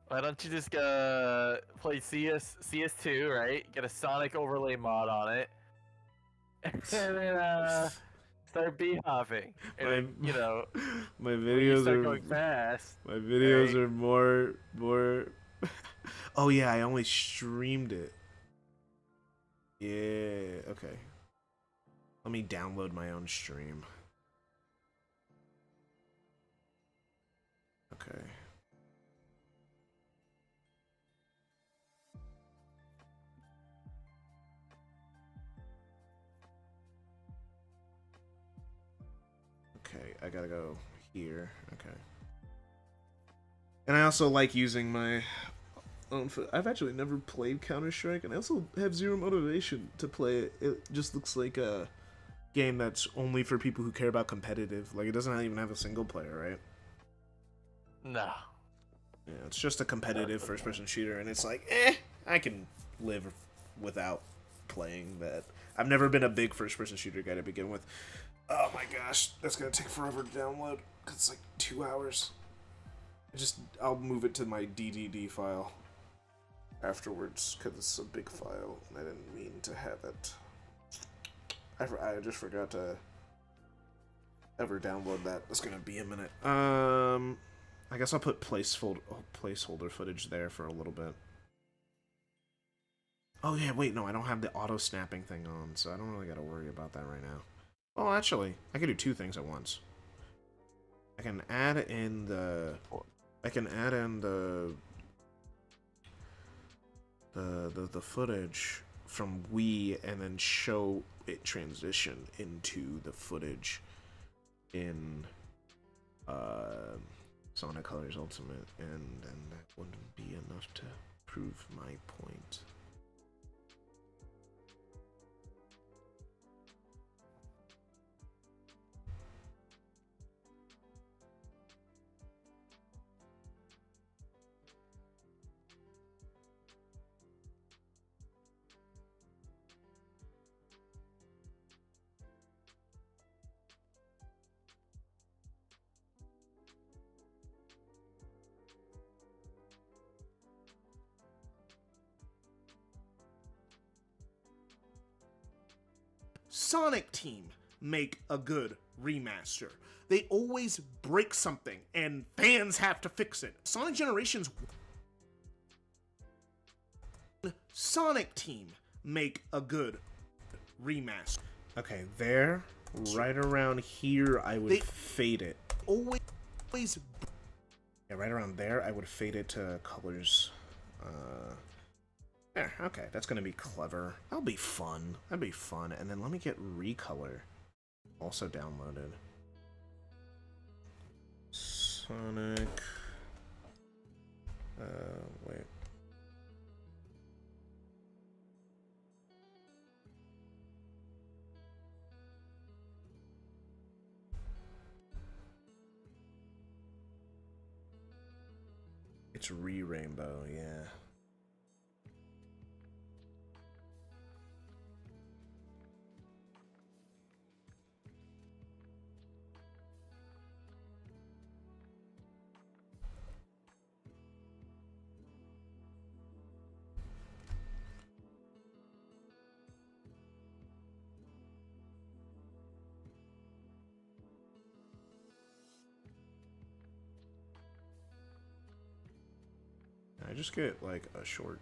Why don't you just play CS2, right? Get a Sonic overlay mod on it, and then start b-hopping. And you know, my when videos you start are going fast. My videos right? are more. Oh yeah, I only streamed it. Yeah. Okay. Let me download my own stream. Okay. Okay, I gotta go here. Okay. And I also like using my own I've actually never played Counter-Strike, and I also have zero motivation to play it. It just looks like a game that's only for people who care about competitive. Like, it doesn't even have a single player, right? No. Yeah, it's just a competitive first-person shooter, and it's like, I can live without playing that. I've never been a big first-person shooter guy to begin with. Oh my gosh, that's gonna take forever to download, because it's like 2 hours. I'll move it to my DDD file afterwards, because it's a big file, and I didn't mean to have it. I just forgot to ever download that. That's gonna be a minute. I guess I'll put placeholder footage there for a little bit. Oh yeah, wait, no, I don't have the auto snapping thing on, so I don't really gotta worry about that right now. Oh, actually, I can do two things at once. I can add in the footage from Wii and then show it transition into the footage in Sonic Colors Ultimate, and that wouldn't be enough to prove my point. Sonic Team make a good remaster. They always break something, and fans have to fix it. Sonic Generations. Sonic Team make a good remaster. Okay, there, right around here, I would fade it. Always. Yeah, right around there, I would fade it to colors. There, okay, that's gonna be clever. That'll be fun. That'd be fun. And then let me get Recolor also downloaded. Sonic. Wait. It's Rainbow, yeah. I just get like a short.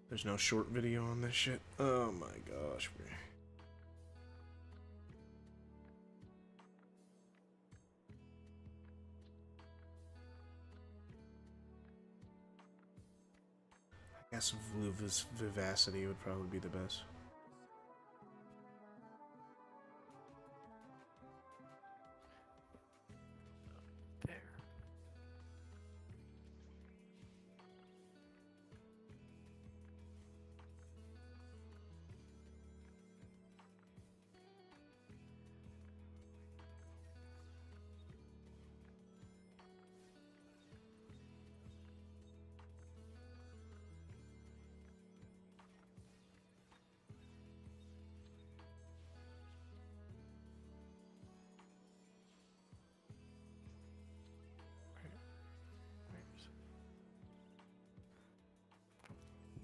There's no short video on this shit. Oh my gosh. I guess Vivacity would probably be the best. There.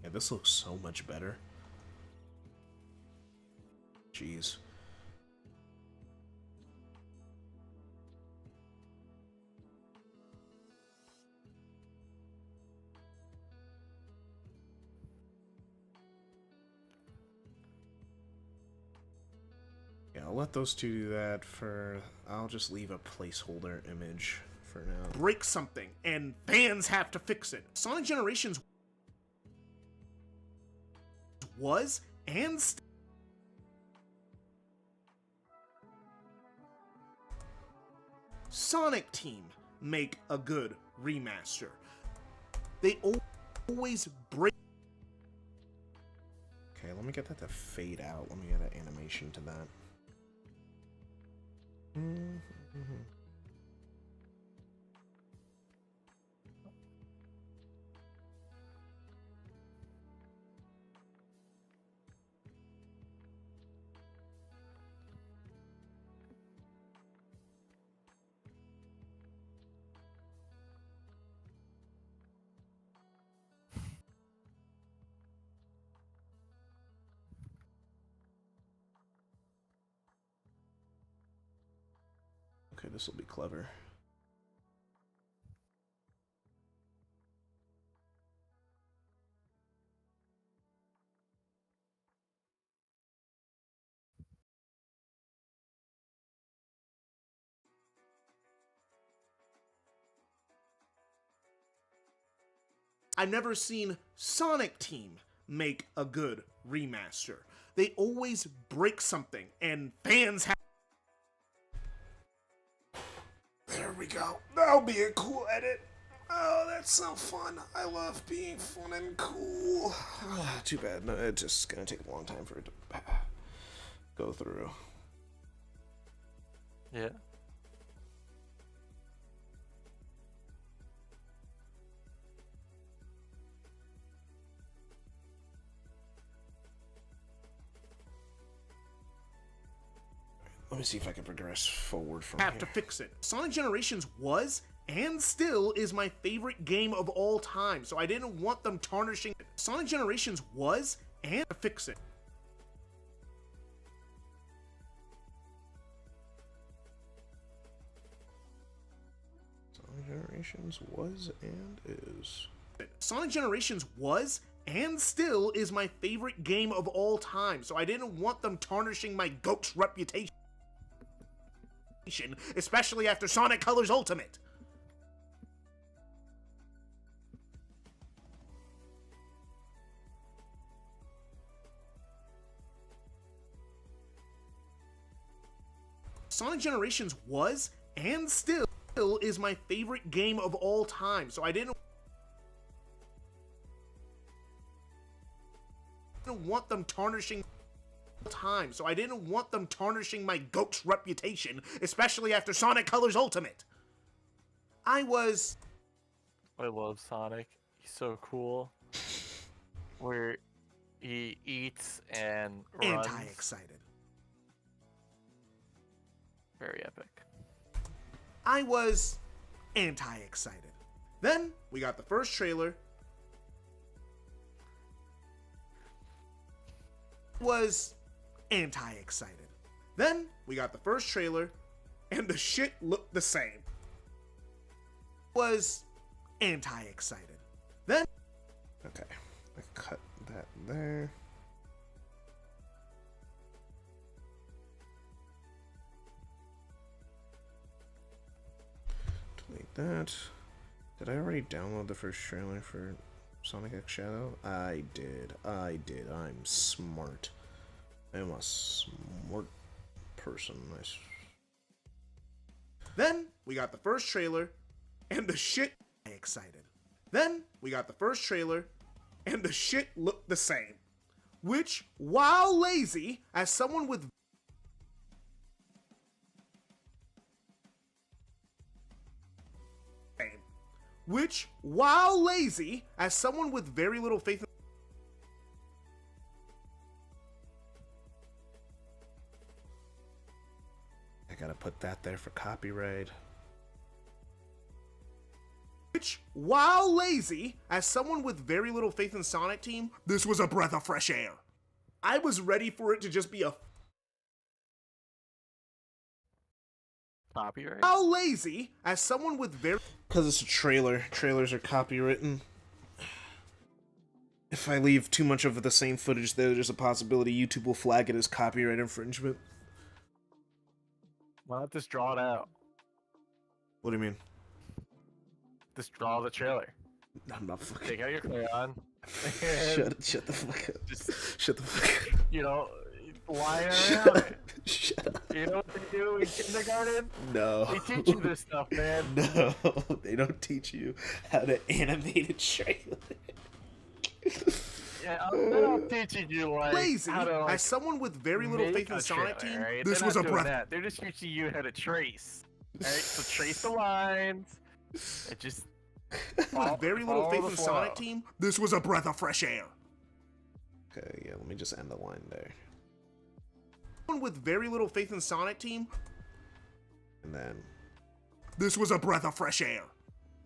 Yeah, this looks so much better. Jeez. Yeah, I'll let those two do that for... I'll just leave a placeholder image for now. Break something, and fans have to fix it. Sonic Generations was and Sonic Team make a good remaster. They always break. Okay, let me get that to fade out. Let me get an animation to that. Okay, this will be clever. I've never seen Sonic Team make a good remaster. They always break something, and fans have. There we go. That'll be a cool edit. Oh, that's so fun. I love being fun and cool. Too bad. No, it's just gonna take a long time for it to go through. Yeah. Let me see if I can progress forward from have here. to fix it. Sonic Generations was and still is my favorite game of all time, so I didn't want them tarnishing it. Sonic Generations was and to fix it. Sonic Generations was and is. Sonic Generations was and still is my favorite game of all time, so I didn't want them tarnishing my GOAT's reputation, especially after Sonic Colors Ultimate. Sonic Generations was and still is my favorite game of all time, so I didn't want them tarnishing. time, so I didn't want them tarnishing my GOAT's reputation, especially after Sonic Colors Ultimate. I love Sonic. He's so cool. Where he eats and runs. anti-excited. Very epic. I was anti-excited. Then we got the first trailer. Was anti-excited. Then we got the first trailer, and the shit looked the same. Was anti-excited. Then Okay, I cut that there. Delete that. Did I already download the first trailer for Sonic X Shadow? I did. I'm smart. I am a smart person. Then we got the first trailer, and the shit excited. Then we got the first trailer, and the shit looked the same. Which, while lazy, as someone with very little faith in I gotta put that there for copyright. Which, while lazy, as someone with very little faith in Sonic Team, this was a breath of fresh air. I was ready for it to just be a Copyright? while lazy, as someone with very Because it's a trailer. Trailers are copywritten. If I leave too much of the same footage there, there's a possibility YouTube will flag it as copyright infringement. Why not just draw it out? What do you mean? Just draw the trailer. I'm not fucking... Take out your crayon. Shut the fuck up. Just, Shut the fuck up. you know, line Shut around up. it. Shut up. You know what they do in kindergarten? No. They teach you this stuff, man. No, they don't teach you how to animate a trailer. Yeah, they're not teaching you like lazy, how to like, as someone with very little make faith in a Sonic trailer, Team, right? this They're was not a doing breath. that. They're just teaching you how to trace. Right? So trace the lines. And just With very little follow faith the in flow. Sonic Team, this was a breath of fresh air. Okay, yeah, let me just end the line there. Someone with very little faith in Sonic Team, And then... this was a breath of fresh air.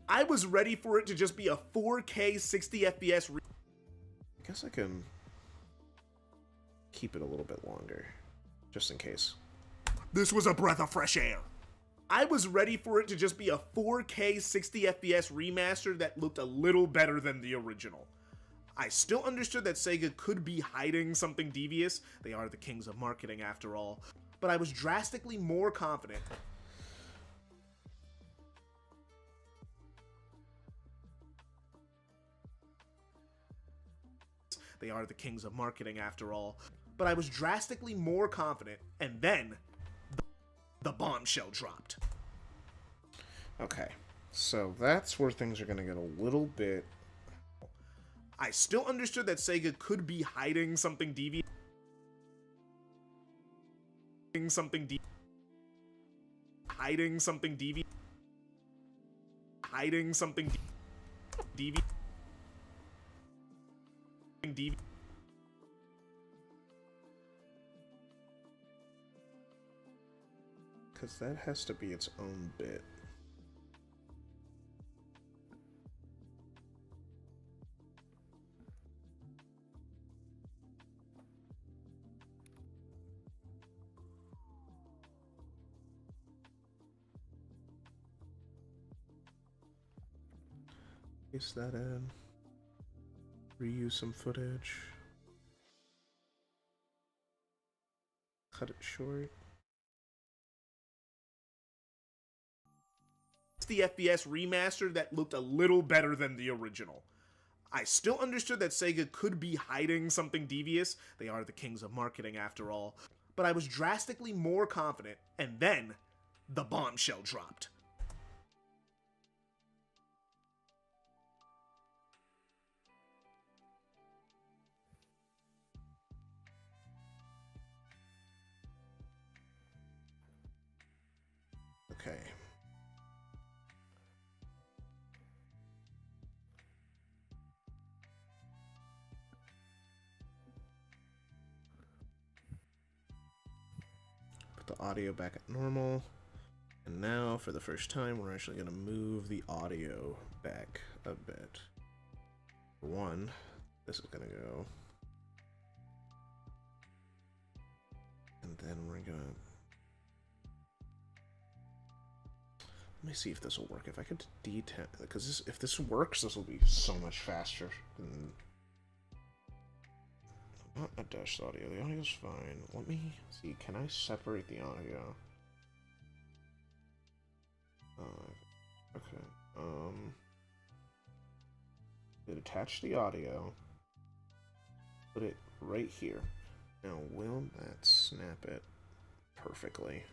I was ready for it to just be a 4K 60 FPS. I guess I can keep it a little bit longer, just in case. This was a breath of fresh air. I was ready for it to just be a 4K 60 FPS remaster that looked a little better than the original. I still understood that Sega could be hiding something devious. They are the kings of marketing after all. But I was drastically more confident. They are the kings of marketing after all. But I was drastically more confident, and then the bombshell dropped. Okay, so that's where things are gonna get a little bit... I still understood that Sega could be hiding something devious. Hiding something devious. Hiding something devious. Hiding something devious. Because that has to be its own bit. Paste that in. Reuse some footage. Cut it short. 60 FPS remaster that looked a little better than the original. I still understood that Sega could be hiding something devious. They are the kings of marketing after all. But I was drastically more confident, and then the bombshell dropped. the audio back at normal. And now, for the first time, we're actually going to move the audio back a bit. For one, this is going to go. And then we're going to... Let me see if this will work. If I could D10... Because if this works, this will be so much faster than... Not a dash audio. The audio's fine. Let me see. Can I separate the audio? Okay. Attach the audio. Put it right here. Now, will that snap it perfectly?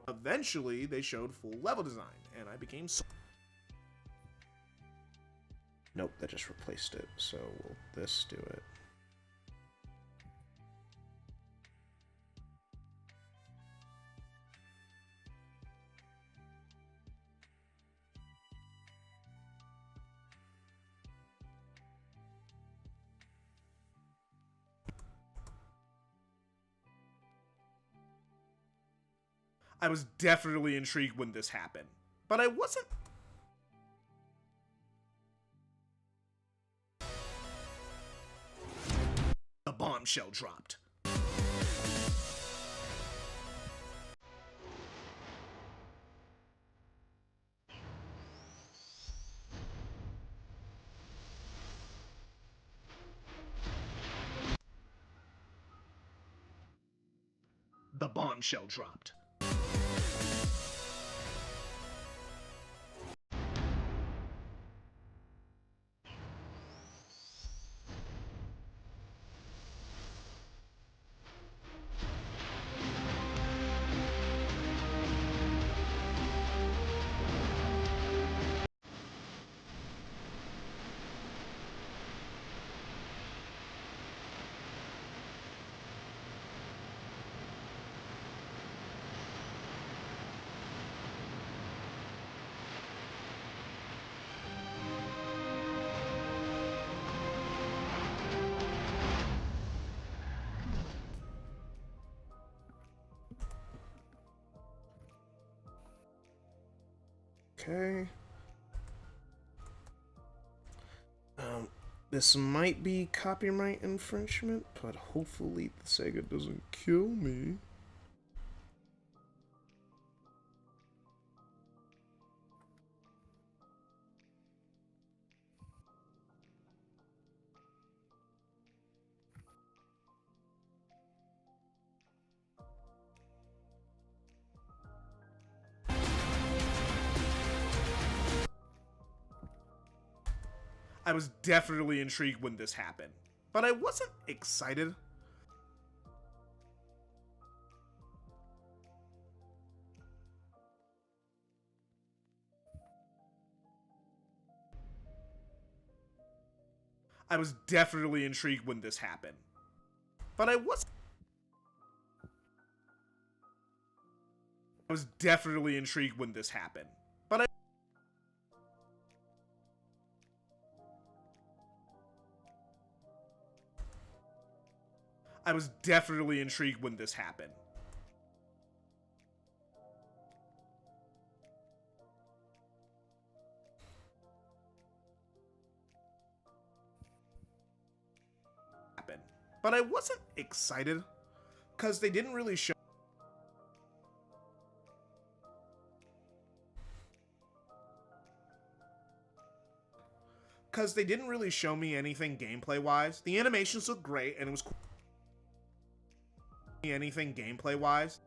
Eventually, they showed full level design, and I became so... Nope, that just replaced it. So will this do it? I was definitely intrigued when this happened, but I wasn't... The bombshell dropped. The bombshell dropped. Okay. This might be copyright infringement, but hopefully the Sega doesn't kill me. I was definitely intrigued when this happened, but I wasn't excited. I was definitely intrigued when this happened, but I wasn't... I was definitely intrigued when this happened, but I was definitely intrigued when this happened. But I wasn't excited because they didn't really show... Because they didn't really show me anything gameplay-wise. The animations looked great, and it was cool. Anything gameplay-wise.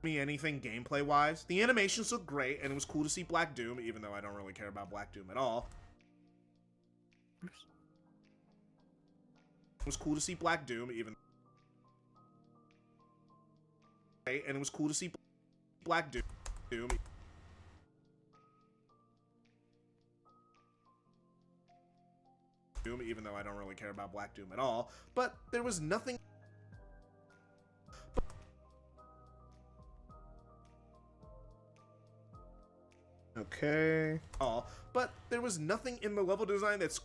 Anything gameplay-wise. The animations looked great, and it was cool to see Black Doom, even though I don't really care about Black Doom at all. It was cool to see Black Doom, even... And it was cool to see Black Doom. Even though I don't really care about Black Doom at all. But there was nothing... Okay. all, but there was nothing in the level design that's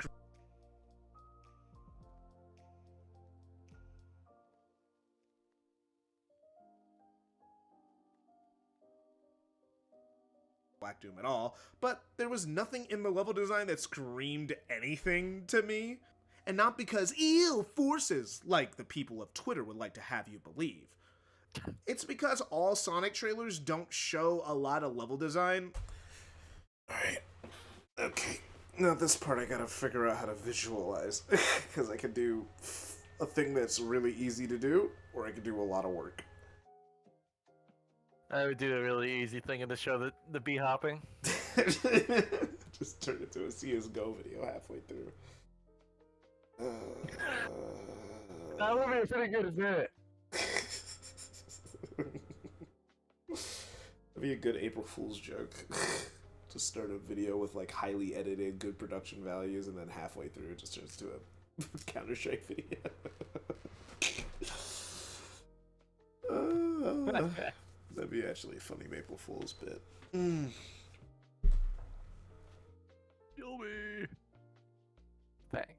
Black Doom at all, but there was nothing in the level design that screamed anything to me. And not because, ew, forces, like the people of Twitter would like to have you believe. It's because all Sonic trailers don't show a lot of level design. Alright. Okay. Now this part I gotta figure out how to visualize. Because I can do a thing that's really easy to do, or I can do a lot of work. I would do a really easy thing in the show, the bee hopping. Just turn it to a CSGO video halfway through. That would be pretty good, isn't it? That'd be a good April Fool's joke. To start a video with like highly edited, good production values, and then halfway through it just turns to a Counter-Strike video. That'd be actually a funny April Fool's bit. Kill me. Thanks.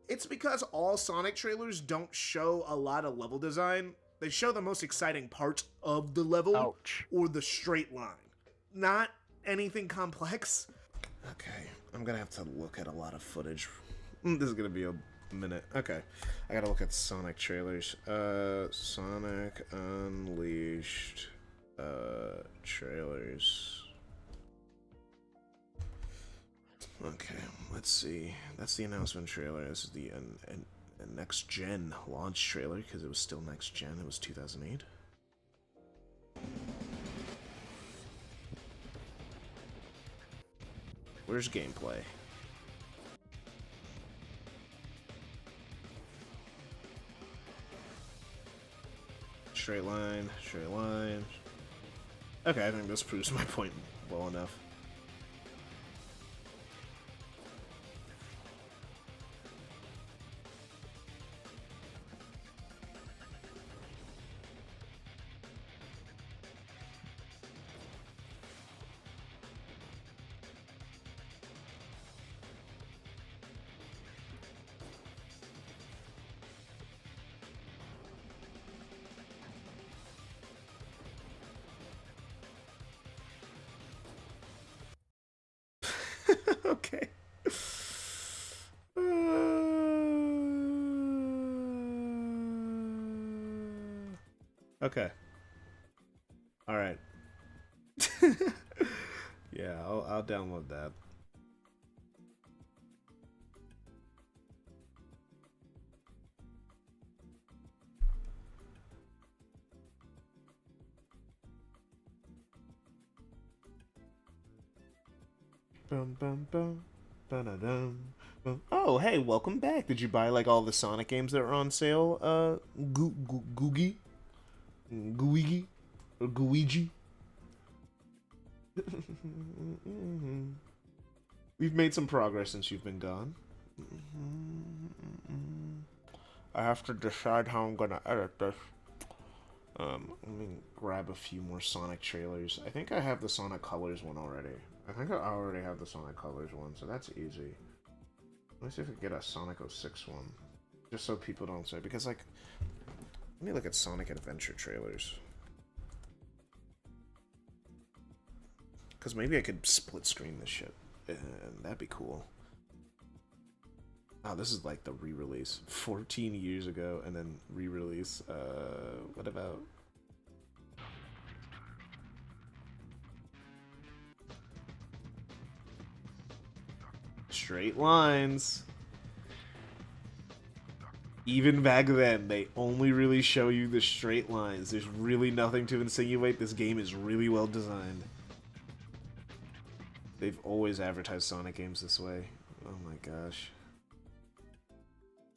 It's because all Sonic trailers don't show a lot of level design. They show the most exciting parts of the level Ouch. or the straight line. Not anything complex. Okay, I'm gonna have to look at a lot of footage. This is gonna be a minute. Okay, I gotta look at Sonic trailers. Sonic Unleashed trailers. Okay, let's see. That's the announcement trailer. This is the next gen launch trailer because it was still next gen. It was 2008. Where's gameplay? Straight line, straight line. Okay, I think this proves my point well enough. Okay. Okay. All right. Yeah, I'll download that. Bum, bum, bum, ba-da-dum, bum. Oh, hey, welcome back. Did you buy like all the Sonic games that are on sale? Googie? Gooigi? Or Gooigi? We've made some progress since you've been gone. I have to decide how I'm gonna edit this. Let me grab a few more Sonic trailers. I think I have the Sonic Colors one already. I think I already have the Sonic Colors one, so that's easy. Let me see if I can get a Sonic 06 one. Just so people don't say, because like, let me look at Sonic Adventure trailers. Because maybe I could split screen this shit, and that'd be cool. Oh, this is like the re-release. 14 years ago, and then re-release. What about... Straight lines. Even back then, they only really show you the straight lines. There's really nothing to insinuate this game is really well designed. They've always advertised Sonic games this way. Oh my gosh.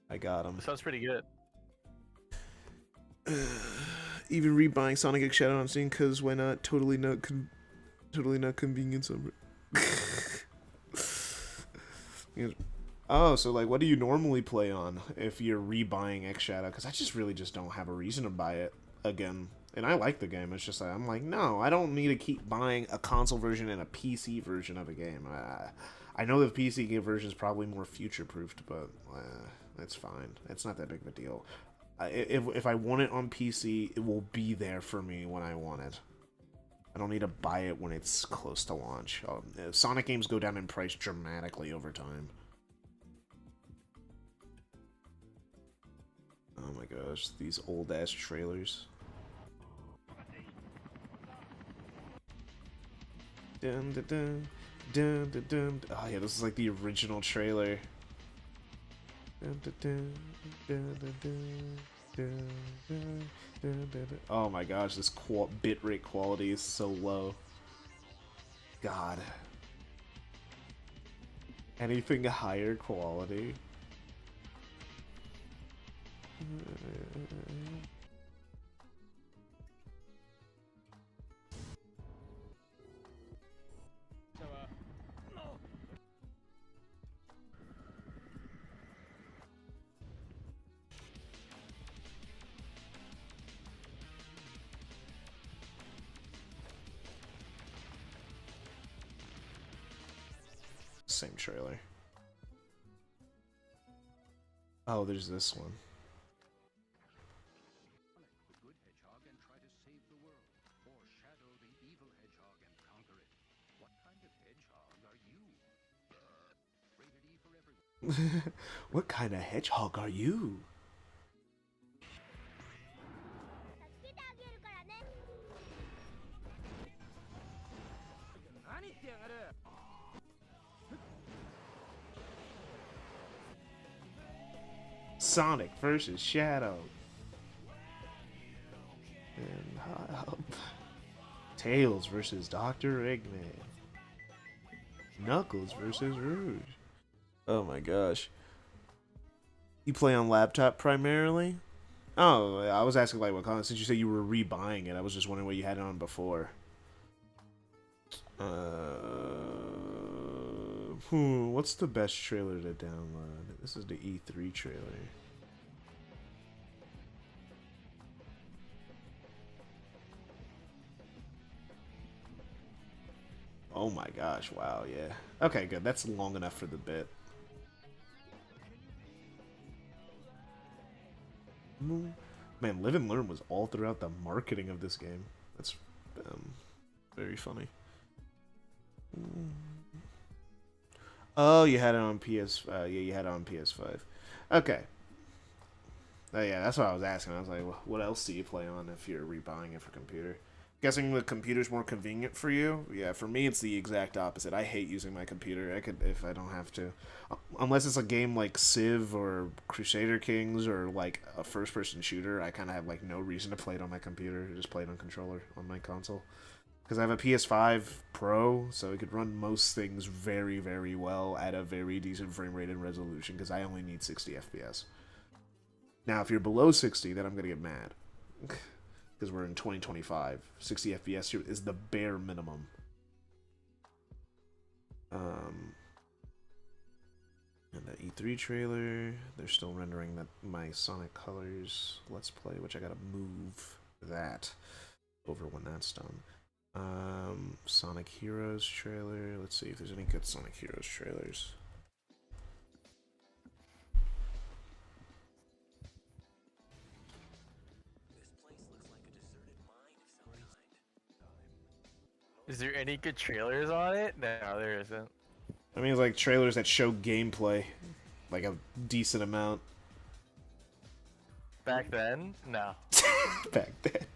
I got them. Sounds pretty good. Even rebuying Sonic X Shadow on Steam, because why not? Totally not convenience over. Oh, so like, what do you normally play on if you're rebuying X Shadow? Because I just really just don't have a reason to buy it again. And I like the game. It's just like, I'm like, no, I don't need to keep buying a console version and a PC version of a game. I know the PC version is probably more future-proofed, but it's fine. It's not that big of a deal. If I want it on PC, it will be there for me when I want it. I don't need to buy it when it's close to launch. Sonic games go down in price dramatically over time. Oh my gosh, these old-ass trailers. Dun, dun, dun, dun, dun, dun. Oh yeah, this is like the original trailer. Dun, dun, dun, dun, dun, dun, dun, dun, dun, dun, dun. Oh my gosh, this bitrate quality is so low. God. Anything higher quality? Same trailer. Oh, there's this one. What kind of hedgehog are you? Sonic versus Shadow. And Tails versus Dr. Eggman. Knuckles versus Rouge. Oh my gosh. You play on laptop primarily? Oh, I was asking like what kind, since you said you were rebuying it, I was just wondering what you had it on before. What's the best trailer to download? This is the E3 trailer. Oh my gosh, wow, yeah. Okay, good. That's long enough for the bit. Man, Live and Learn was all throughout the marketing of this game. That's very funny. Oh, you had it on PS. Yeah, you had it on PS5. Okay. Oh yeah, that's what I was asking. I was like, what else do you play on if you're rebuying it for computer? Guessing the computer's more convenient for you? Yeah, for me it's the exact opposite. I hate using my computer. I could if I don't have to, unless it's a game like Civ or Crusader Kings or like a first-person shooter. I kind of have like no reason to play it on my computer. Just play it on controller on my console. Because I have a PS5 Pro, so it could run most things very, very well at a very decent frame rate and resolution. Because I only need 60 FPS. Now, if you're below 60, then I'm gonna get mad. Because we're in 2025. 60 FPS here is the bare minimum. And the E3 trailer, they're still rendering my Sonic Colors Let's Play, which I gotta move that over when that's done. Sonic Heroes trailer. Let's see if there's any good Sonic Heroes trailers. Is there any good trailers on it? No, there isn't. I mean, it's like trailers that show gameplay, like a decent amount. Back then? No. Back then.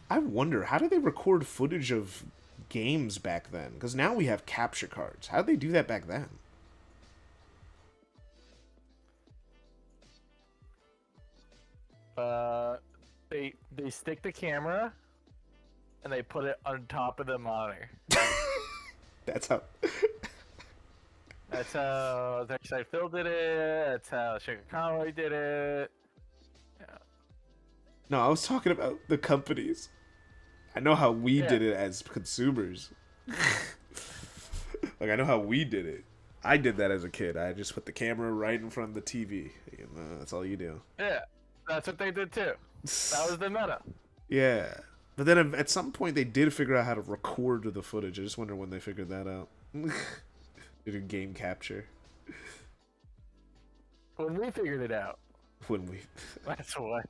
I wonder, how did they record footage of games back then? Because now we have capture cards. How did they do that back then? They stick the camera and they put it on top of the monitor. That's how. That's how Darkside Phil did it. That's how Sugar Conway did it. Yeah. No, I was talking about the companies. I know how we did it as consumers. Like, I know how we did it. I did that as a kid. I just put the camera right in front of the TV. You know, that's all you do. Yeah, that's what they did too. That was the meta. Yeah. But then at some point they did figure out how to record the footage. I just wonder when they figured that out. Did a game capture. When we figured it out. When we... That's what.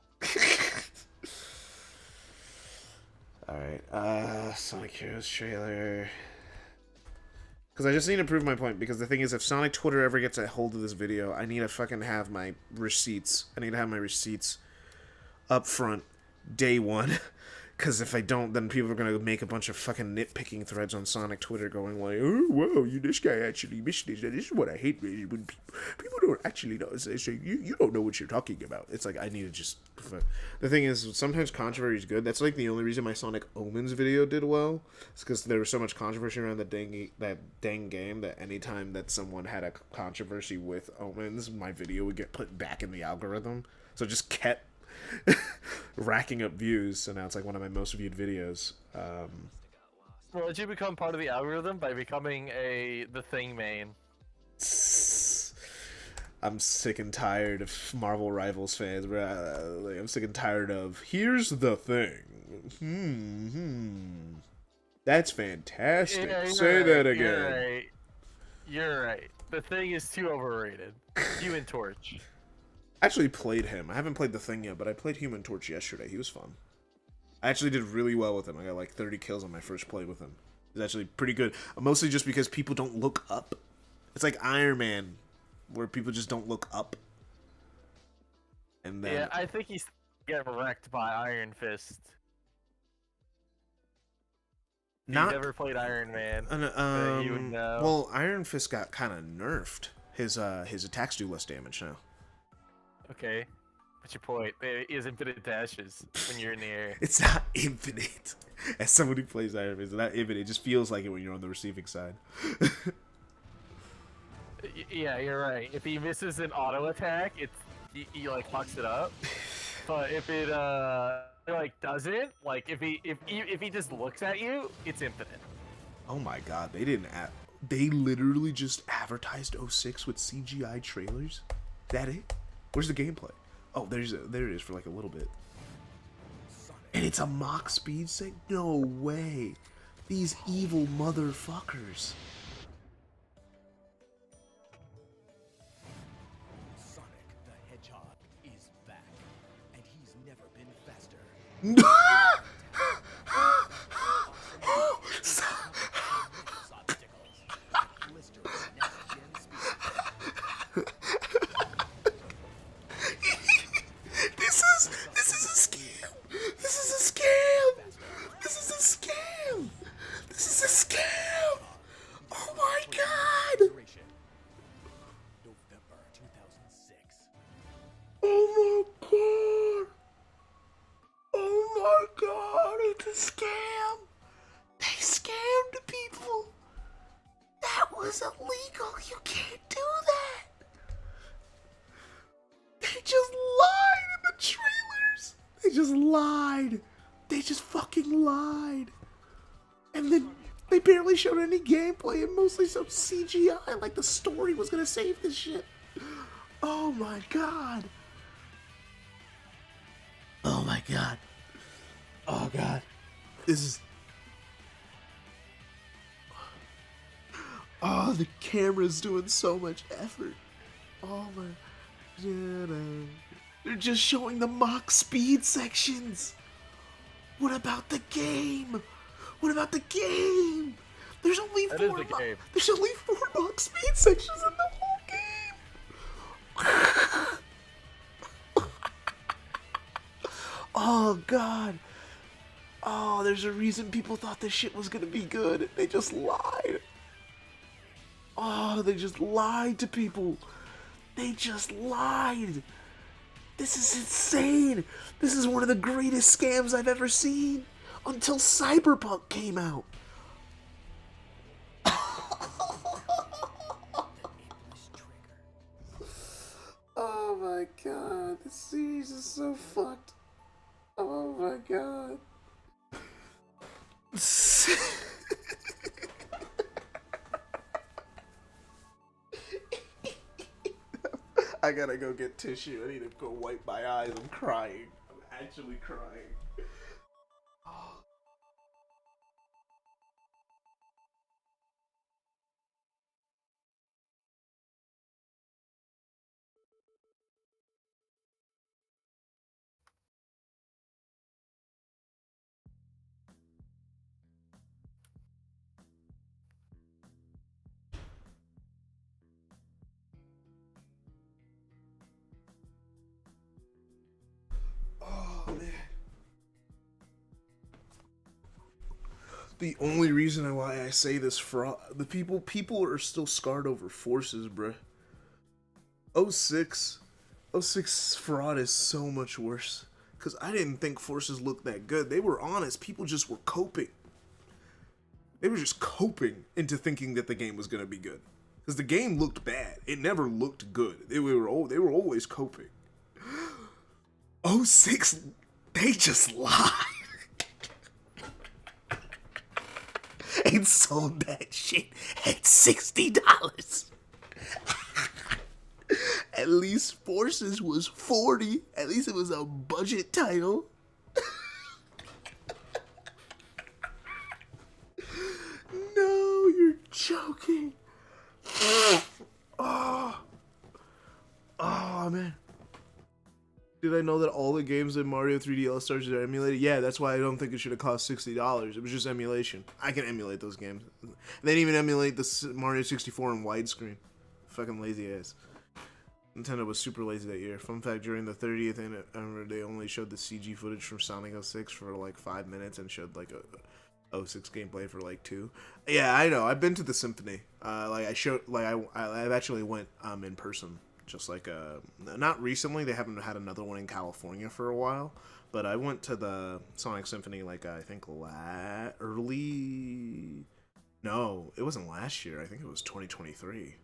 Alright, Sonic Heroes trailer. Because I just need to prove my point, because the thing is, if Sonic Twitter ever gets a hold of this video, I need to fucking have my receipts. I need to have my receipts up front, day one. Because if I don't, then people are going to make a bunch of fucking nitpicking threads on Sonic Twitter going like, oh, whoa, this guy actually missed this. This is what I hate when people don't actually know. So you don't know what you're talking about. It's like, I need to just... The thing is, sometimes controversy is good. That's like the only reason my Sonic Omens video did well. It's because there was so much controversy around that dang game that anytime that someone had a controversy with Omens, my video would get put back in the algorithm. So it just kept racking up views, so now it's like one of my most viewed videos. Well, did you become part of the algorithm by becoming the Thing main? I'm sick and tired of Marvel Rivals fans. Like, I'm sick and tired of, here's the thing. That's fantastic. Yeah, Say right, that again. You're right. The Thing is too overrated. Human Torch. I actually played him. I haven't played the Thing yet, but I played Human Torch yesterday. He was fun. I actually did really well with him. I got like 30 kills on my first play with him. He's actually pretty good. Mostly just because people don't look up. It's like Iron Man, where people just don't look up. And then... Yeah, I think he's getting wrecked by Iron Fist. If you've never played Iron Man, you would know. Well, Iron Fist got kind of nerfed. His attacks do less damage now. Okay, what's your point? He has infinite dashes when you're in the air. It's not infinite. As someone who plays Iron Fist, it's not infinite. It just feels like it when you're on the receiving side. Yeah, you're right. If he misses an auto attack, he like fucks it up. But if it like doesn't, like if he just looks at you, it's infinite. Oh my god, they didn't. They literally just advertised 06 with CGI trailers. That it? Where's the gameplay? Oh, there it is for like a little bit. And it's a mock speed sync? No way. These evil motherfuckers. Sonic the Hedgehog is back, and he's never been faster. This is a scam. This is a scam. This is a scam. This is a scam. Oh my god. November 2006. Oh my god. Oh my god. It's a scam. They scammed people. That was illegal. You can't do that. They just lied in the trailers. They just lied. They just fucking lied. And then they barely showed any gameplay and mostly some CGI, like the story was gonna save this shit. Oh my god. Oh my god. Oh god. This is... Oh, the camera's doing so much effort. Oh my... They're just showing the mock speed sections. What about the game? What about the game? There's only That four. is the game. There's only 4 mock speed sections in the whole game. Oh god. Oh, there's a reason people thought this shit was gonna be good. They just lied. Oh, they just lied to people. They just lied. This is insane. This is one of the greatest scams I've ever seen. Until Cyberpunk came out. Oh my god. This series is so fucked. Oh my god. I gotta go get tissue. I need to go wipe my eyes. I'm crying. I'm actually crying. Oh man. The only reason why I say this fraud, the people are still scarred over forces, bruh. '06, '06 fraud is so much worse. Cause I didn't think forces looked that good. They were honest. People just were coping. They were just coping into thinking that the game was gonna be good. Cause the game looked bad. It never looked good. They were always coping. '06, they just lied. And sold that shit at $60. At least Forces was 40. At least it was a budget title. No, you're joking. Oh, man. Did I know that all the games in Mario 3D All Stars are emulated? Yeah, that's why I don't think it should have cost $60. It was just emulation. I can emulate those games. They didn't even emulate the Mario 64 in widescreen. Fucking lazy ass. Nintendo was super lazy that year. Fun fact, during the 30th anniversary, they only showed the CG footage from Sonic 06 for like 5 minutes and showed like a 06 gameplay for like 2. Yeah, I know. I've been to the Symphony. I've actually went in person. Just like not recently. They haven't had another one in California for a while. But I went to the Sonic Symphony like I think early. No, it wasn't last year. I think it was 2023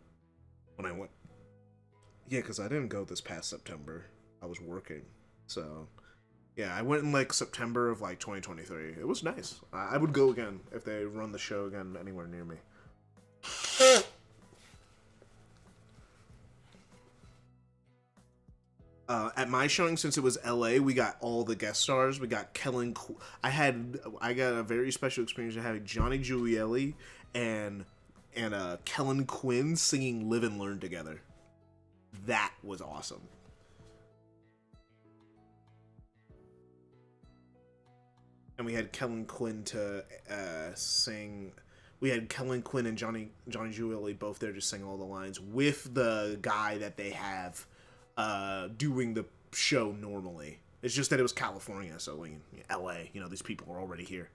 when I went. Yeah, because I didn't go this past September. I was working. So, yeah, I went in, like, September of, like, 2023. It was nice. I would go again if they run the show again anywhere near me. At my showing, since it was LA, we got all the guest stars. We got Kellen. I got a very special experience of having Johnny Giulielli and Kellen Quinn singing "Live and Learn" together. That was awesome. And we had Kellen Quinn to sing. We had Kellen Quinn and Johnny Giulielli both there to sing all the lines with the guy that they have doing the show normally. It's just that it was California, so LA, these people are already here.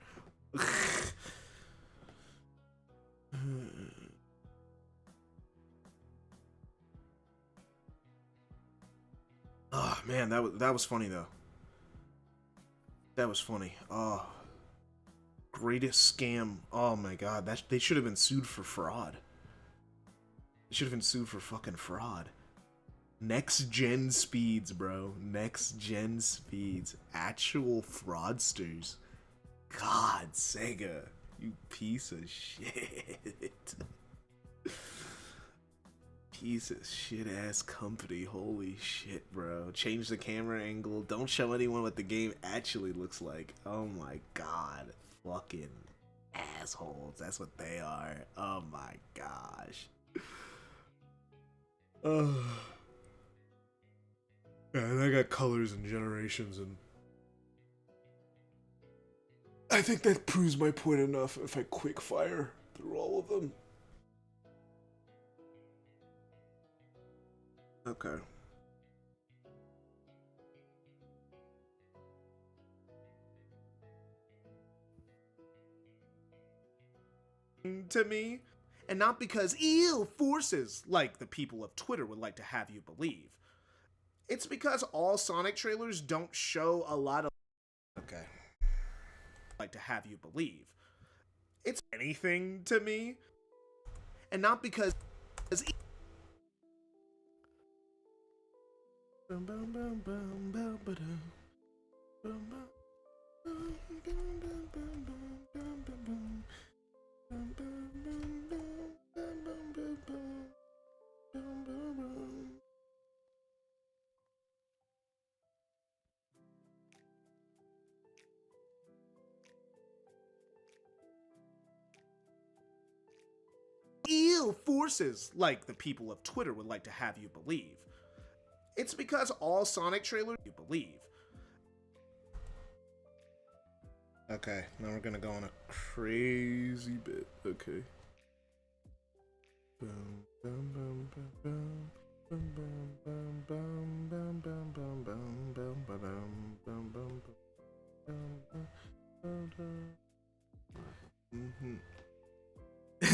Oh man, that was funny though. That was funny. Oh, greatest scam. Oh my god, they should have been sued for fraud. They should have been sued for fucking fraud. Next gen speeds, bro. Next gen speeds. Actual fraudsters. God, Sega, you piece of shit. Piece of shit ass company. Holy shit, bro. Change the camera angle. Don't show anyone what the game actually looks like. Oh my god. Fucking assholes. That's what they are. Oh my gosh. Oh. And I got colors and generations, and I think that proves my point enough if I quick fire through all of them. Okay. To me, and not because ew forces like the people of Twitter would like to have you believe. It's because all Sonic trailers don't show a lot of like to have you believe. It's anything to me, and not because real forces like the people of Twitter would like to have you believe. It's because all Sonic trailers you believe. Okay, now we're gonna go on a crazy bit. Okay.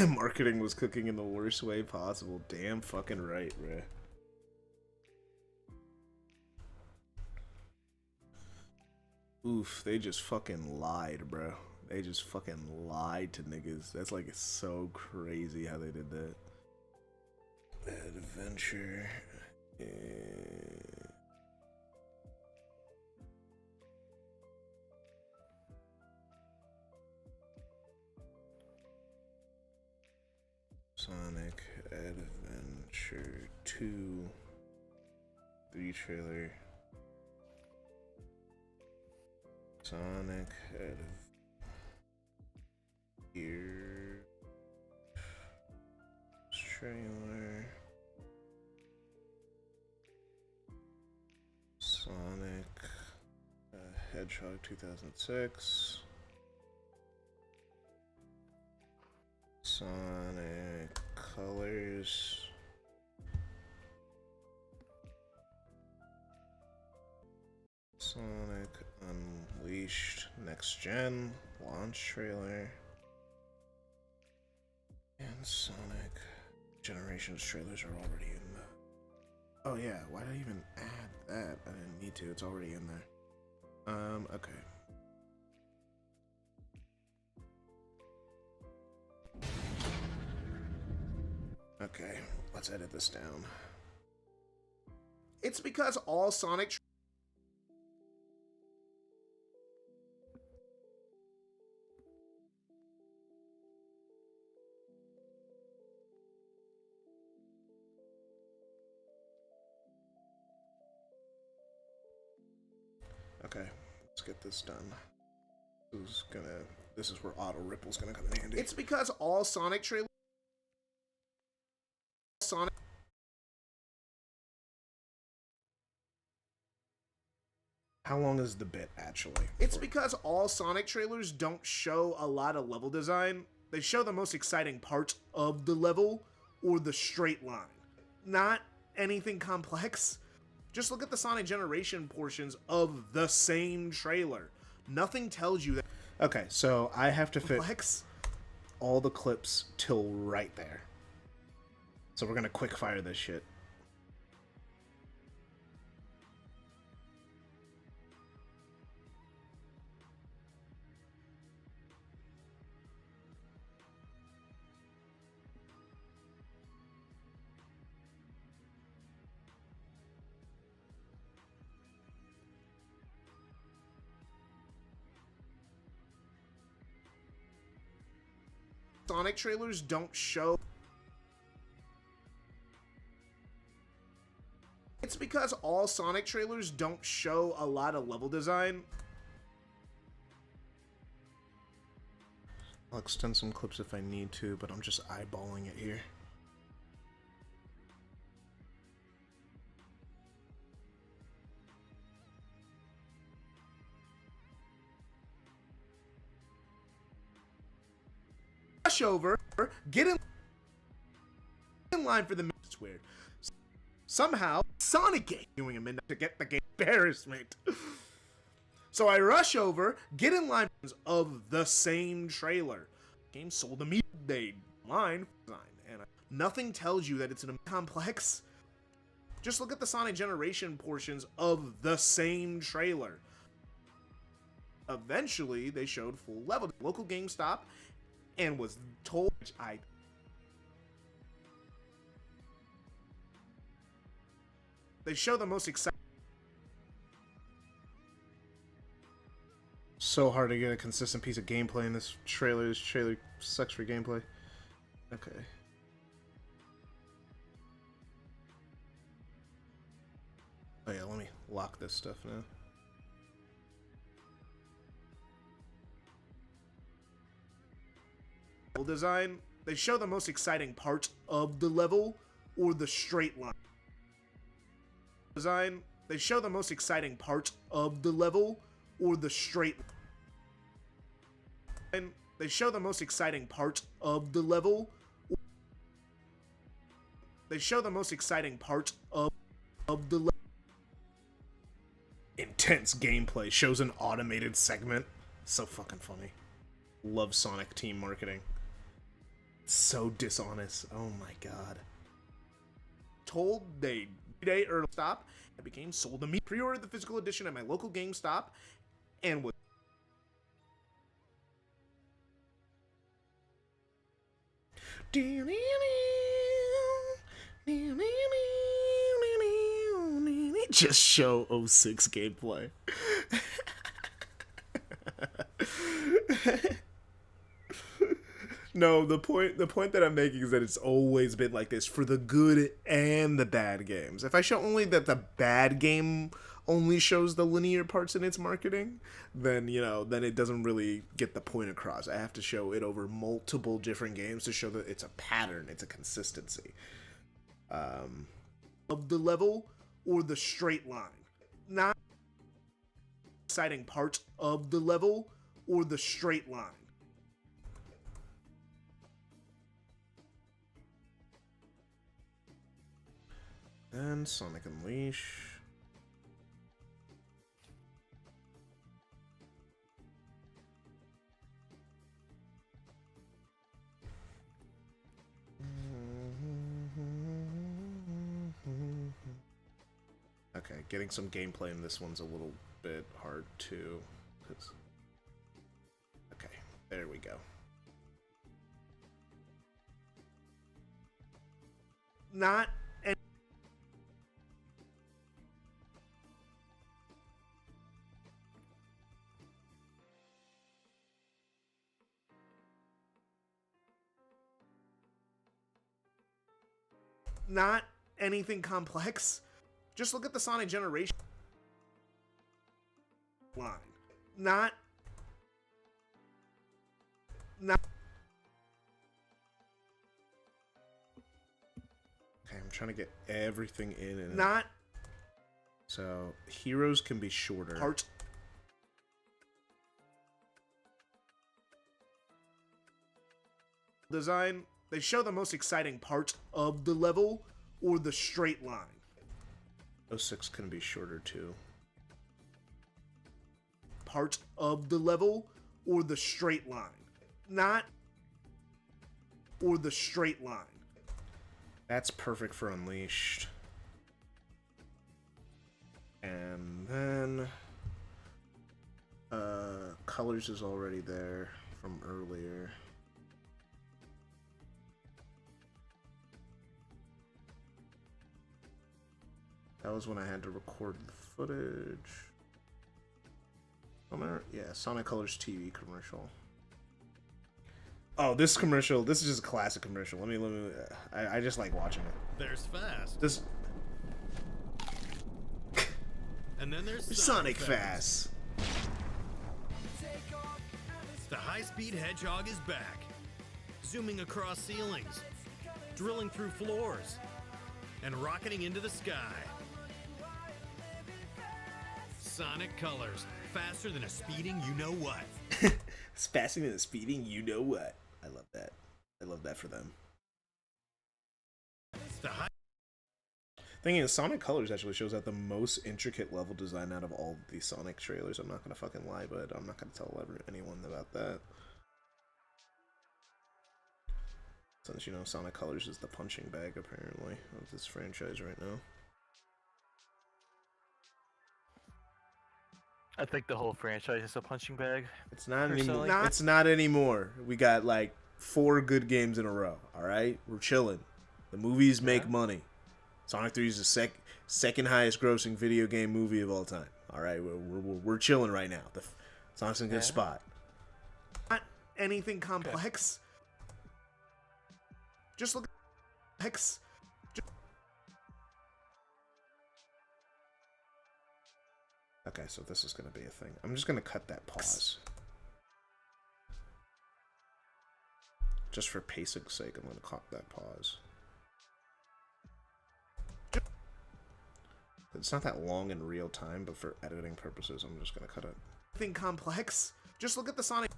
Marketing was cooking in the worst way possible. Damn fucking right, bruh. Oof, they just fucking lied, bro. They just fucking lied to niggas. That's like so crazy how they did that. Adventure. Sonic Adventure 2 3 trailer. Sonic Adventure trailer. Sonic Hedgehog 2006. Sonic Colors. Sonic Unleashed Next Gen launch trailer. And Sonic Generations trailers are already in the... Oh yeah, why did I even add that? I didn't need to, it's already in there. Okay. Okay, let's edit this down. It's because all Sonic Okay, let's get this done. This is where auto ripple's gonna come in handy. It's because all Sonic trailers Sonic How long is the bit actually? It's because all Sonic trailers don't show a lot of level design. They show the most exciting parts of the level or the straight line. Not anything complex. Just look at the Sonic Generation portions of the same trailer. Nothing tells you that Okay, so I have to fit complex. all the clips till right there. So we're gonna quick fire this shit. Sonic trailers don't show. It's because all Sonic trailers don't show a lot of level design. I'll extend some clips if I need to, but I'm just eyeballing it here. Rush over, get in line for the minute. It's weird. Somehow, Sonic game doing a minute to get the game embarrassment. So I rush over, get in line of the same trailer. Game sold immediately line and nothing tells you that it's an complex. Just look at the Sonic Generation portions of the same trailer. Eventually, they showed full level. Local GameStop and was told they show the most exciting. So hard to get a consistent piece of gameplay in this trailer. This trailer sucks for gameplay. Okay. Oh yeah, let me lock this stuff now. Design they show the most exciting part of the level or the straight line. Design, they show the most exciting part of the level or the straight line. They show the most exciting part of the level. They show the most exciting part of the level. Intense gameplay shows an automated segment. So fucking funny. Love Sonic team marketing. So dishonest. Oh my god. Told they day early stop. It became sold to me. Pre-ordered the physical edition at my local GameStop and was just show 06 gameplay. No, the point that I'm making is that it's always been like this for the good and the bad games. If I show only that the bad game only shows the linear parts in its marketing, then, you know, then it doesn't really get the point across. I have to show it over multiple different games to show that it's a pattern, it's a consistency. Of the level or the straight line. Not exciting part of the level or the straight line. And Sonic Unleash. Okay, getting some gameplay in this one's a little bit hard too. Okay, there we go. Not any not anything complex. Just look at the Sonic Generation line. Not okay, I'm trying to get everything in and not so heroes can be shorter. Parts design, they show the most exciting part of the level or the straight line. 06 can be shorter too. Part of the level or the straight line. Not or the straight line. That's perfect for Unleashed. And then Colors is already there from earlier. That was when I had to record the footage. Yeah, Sonic Colors TV commercial. Oh, this commercial, this is just a classic commercial. Let me I just like watching it. There's Fast. This And then there's Sonic Fast. The high-speed hedgehog is back. Zooming across ceilings, drilling through floors, and rocketing into the sky. Sonic Colors, faster than a speeding you-know-what. It's faster than a speeding you-know-what. I love that. I love that for them. Thing is, Sonic Colors actually shows out the most intricate level design out of all the Sonic trailers. I'm not gonna fucking lie, but I'm not gonna tell anyone about that. Since, you know, Sonic Colors is the punching bag, apparently, of this franchise right now. I think the whole franchise is a punching bag. It's not Personally. anymore. It's not anymore. We got, like, 4 good games in a row, alright? We're chilling. The movies make money. Sonic 3 is the second highest grossing video game movie of all time. All right, we're chilling right now. Sonic's in a good spot. Not anything complex. Just look at X. Okay, so this is gonna be a thing. I'm just gonna cut that pause. Just for pacing's sake, I'm gonna cop that pause. It's not that long in real time, but for editing purposes, I'm just gonna cut it. Think complex. Just look at the Sonic.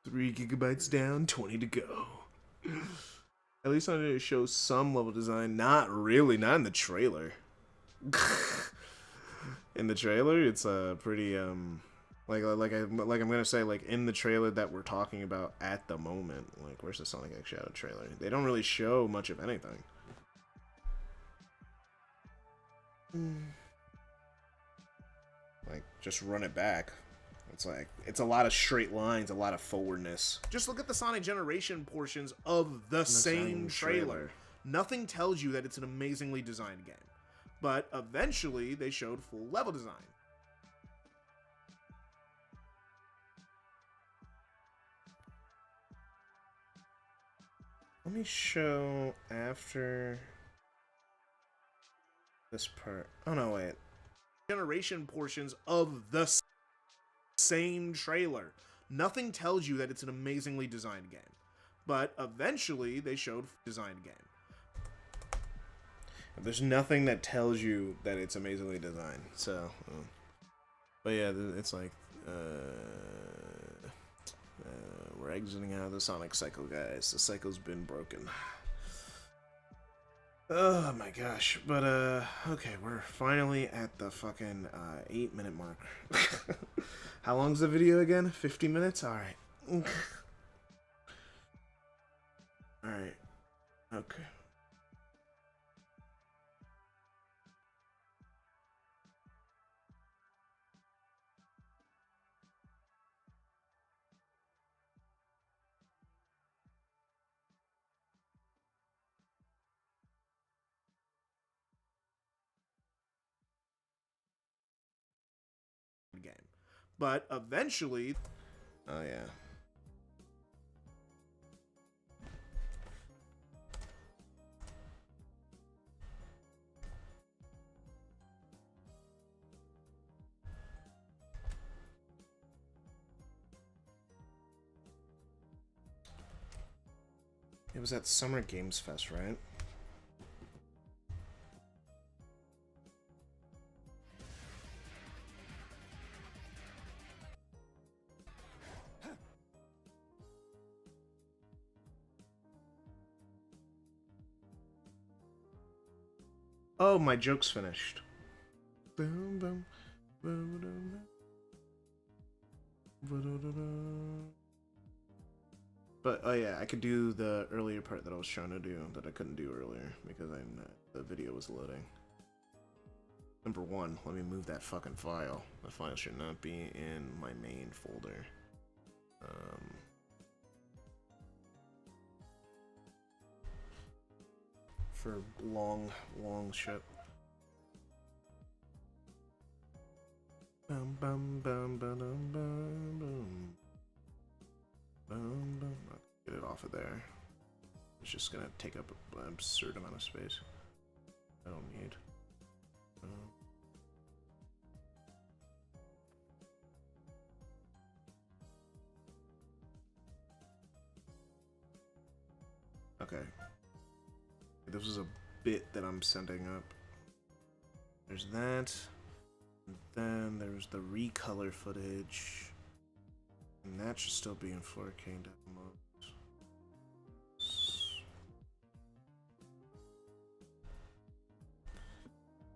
3 gigabytes down, 20 to go. At least I need to show some level design. Not really, not in the trailer. In the trailer, it's pretty like I'm gonna say, like, in the trailer that we're talking about at the moment. Like, where's the Sonic X Shadow trailer? They don't really show much of anything. Like, just run it back. It's like, it's a lot of straight lines, a lot of forwardness. Just look at the Sonic Generation portions of the same trailer. Nothing tells you that it's an amazingly designed game. But eventually, they showed full level design. Let me show after this part. Oh no, wait. Generation portions of the same trailer. Nothing tells you that it's an amazingly designed game. But eventually, they showed designed game. There's nothing that tells you that it's amazingly designed. So, but yeah, it's like we're exiting out of the Sonic cycle, guys. The cycle's been broken. Oh my gosh. But okay, we're finally at the fucking 8-minute mark. How long's the video again? 50 minutes? Alright. Alright. Okay. Game. But eventually, Oh yeah. It was at Summer Games Fest, right? Oh, my joke's finished. Boom, boom, boom, boom, boom. But oh yeah, I could do the earlier part that I was trying to do that I couldn't do earlier because the video was loading. Number one, let me move that fucking file. The file should not be in my main folder. For long shit. Bum bum bum bum bum bum bum. Bum bum. I'll get it off of there. It's just gonna take up an absurd amount of space. I don't need. Okay. This is a bit that I'm sending up. There's that. And then there's the recolor footage. And that should still be in 4K downloads.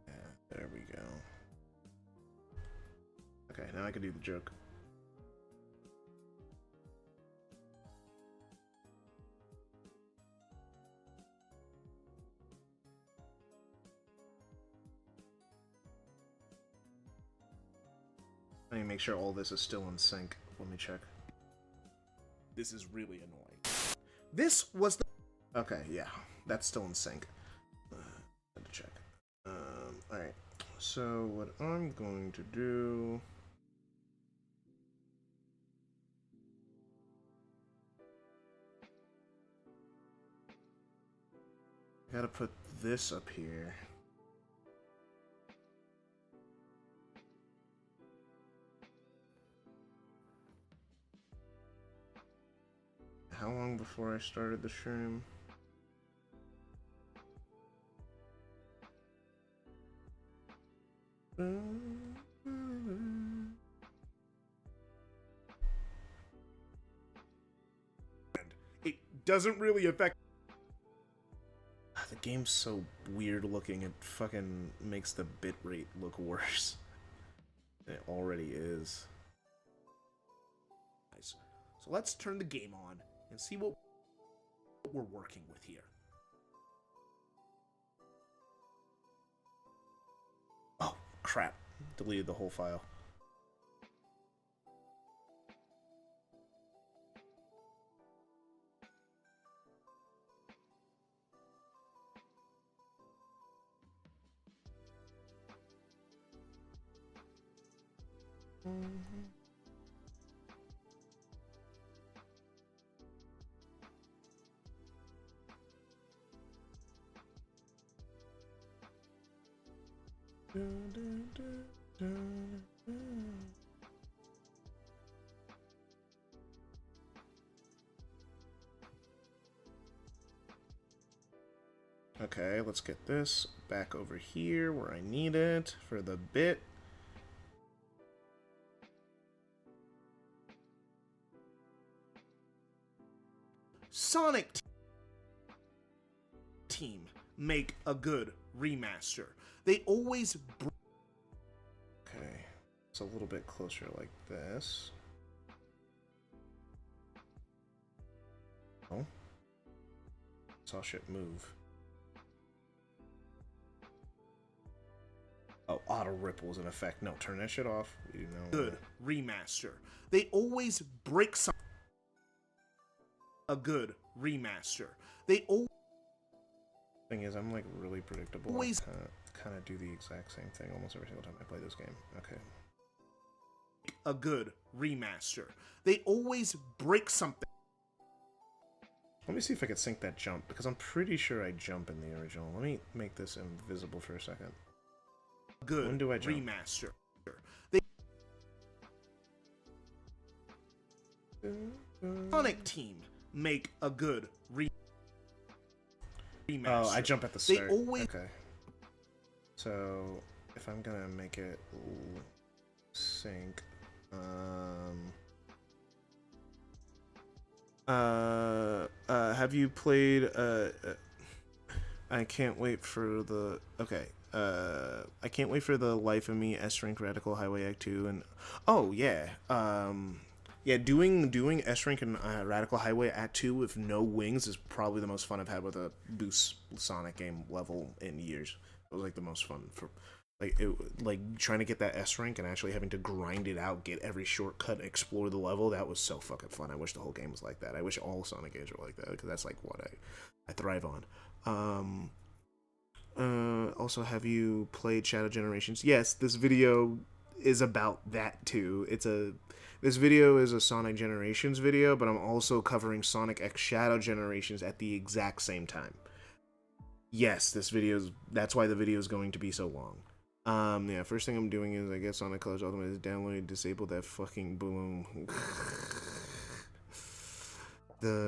Yeah, there we go. Okay, now I can do the joke. I need to make sure all this is still in sync. Let me check. this is really annoying. This was the Okay, yeah, that's still in sync. Had to check. Alright, so what I'm going to do... I gotta put this up here. how long before I started the stream? It doesn't really affect. The game's so weird looking, it fucking makes the bitrate look worse. It already is. So let's turn the game on and see what we're working with here. Oh, crap. Deleted the whole file. Okay, let's get this back over here where I need it for the bit. Sonic Team make a good remaster. They always Okay, it's a little bit closer like this. Oh, saw shit move. Oh, auto ripples in effect. No, turn that shit off. You know, good remaster. They always break some. A good remaster. They always. Thing is, I'm like really predictable. Always kind of do the exact same thing almost every single time I play this game. Okay. A good remaster. They always break something. Let me see if I can sync that jump, because I'm pretty sure I jump in the original. Let me make this invisible for a second. Good when do I jump? remaster. They Sonic Team make a good remaster. Oh, I jump at the start. They always okay. So if I'm gonna make it sync, have you played I can't wait for the I can't wait for the Life of Me S Rank Radical Highway Act 2 and oh yeah. Yeah, doing S Rank and Radical Highway Act 2 with no wings is probably the most fun I've had with a Boost Sonic game level in years. It was like the most fun for like trying to get that S rank and actually having to grind it out, get every shortcut, explore the level. That was so fucking fun. I wish the whole game was like that. I wish all Sonic games were like that because that's like what I thrive on. Also, have you played Shadow Generations? Yes, this video is about that too. This video is a Sonic Generations video, but I'm also covering Sonic X Shadow Generations at the exact same time. Yes, that's why the video is going to be so long. Yeah, first thing I'm doing is I guess Sonic Colors Ultimate is download, disable that fucking boom.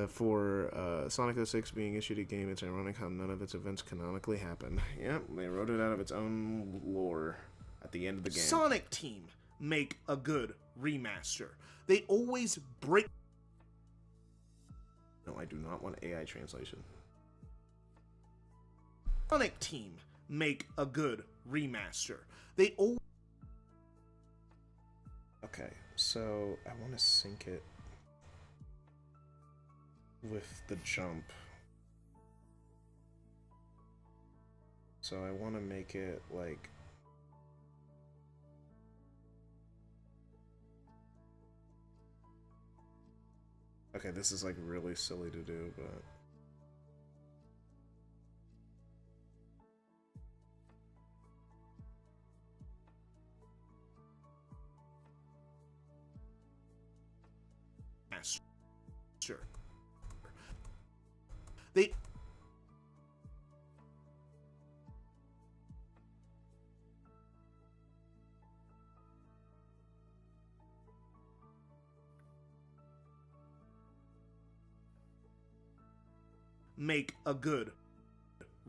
For Sonic 06 being issued a game, it's ironic how none of its events canonically happen. Yep, they wrote it out of its own lore at the end of the game. Sonic Team make a good remaster. They always break. No, I do not want AI translation. Sonic Team make a good remaster. They always. Okay, so I want to sync it with the jump. So I want to make it like okay, this is like really silly to do, but Sure. They make a good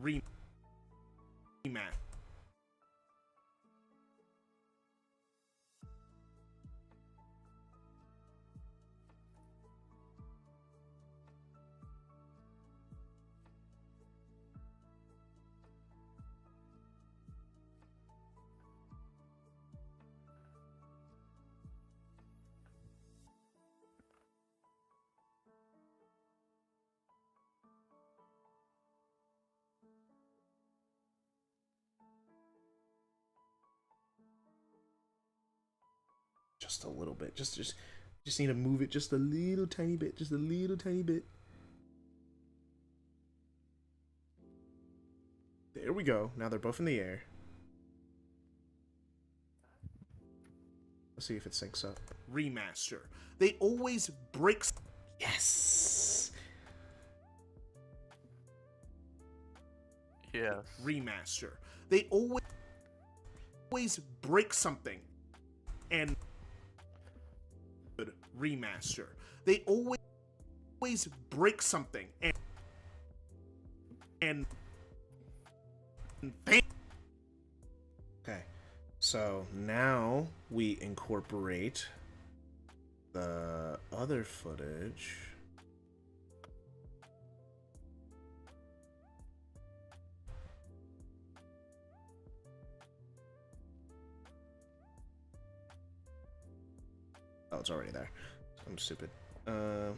rematch. Just a little bit. Just need to move it just a little tiny bit. Just a little tiny bit. There we go. Now they're both in the air. Let's see if it syncs up. Remaster. They always break. Yes. Yes. Remaster. They always break something and remaster. They always break something and Okay. So now we incorporate the other footage. Oh, it's already there. I'm stupid. Okay.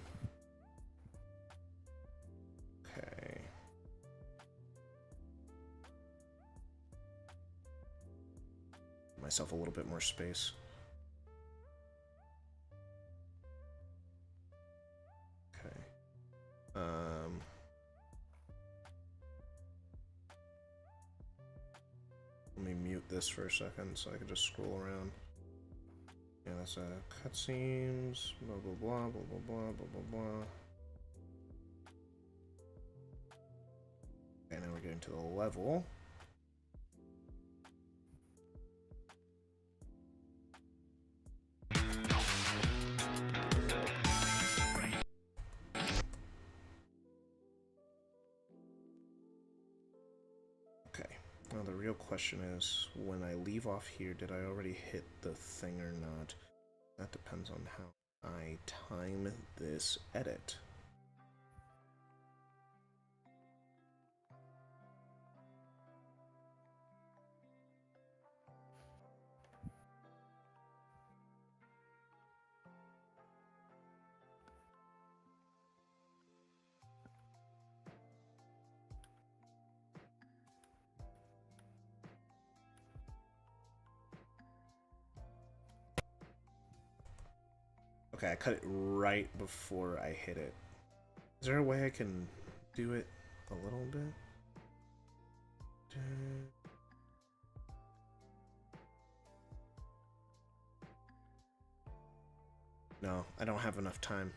Myself a little bit more space. Okay. Let me mute this for a second so I can just scroll around. Yeah, that's cutscenes, blah blah blah blah blah blah blah blah blah. Okay, now we're getting to the level. Okay, now the real question is, when I leave off here, did I already hit the thing or not? That depends on how I time this edit. Okay, I cut it right before I hit it. Is there a way I can do it a little bit? No, I don't have enough time.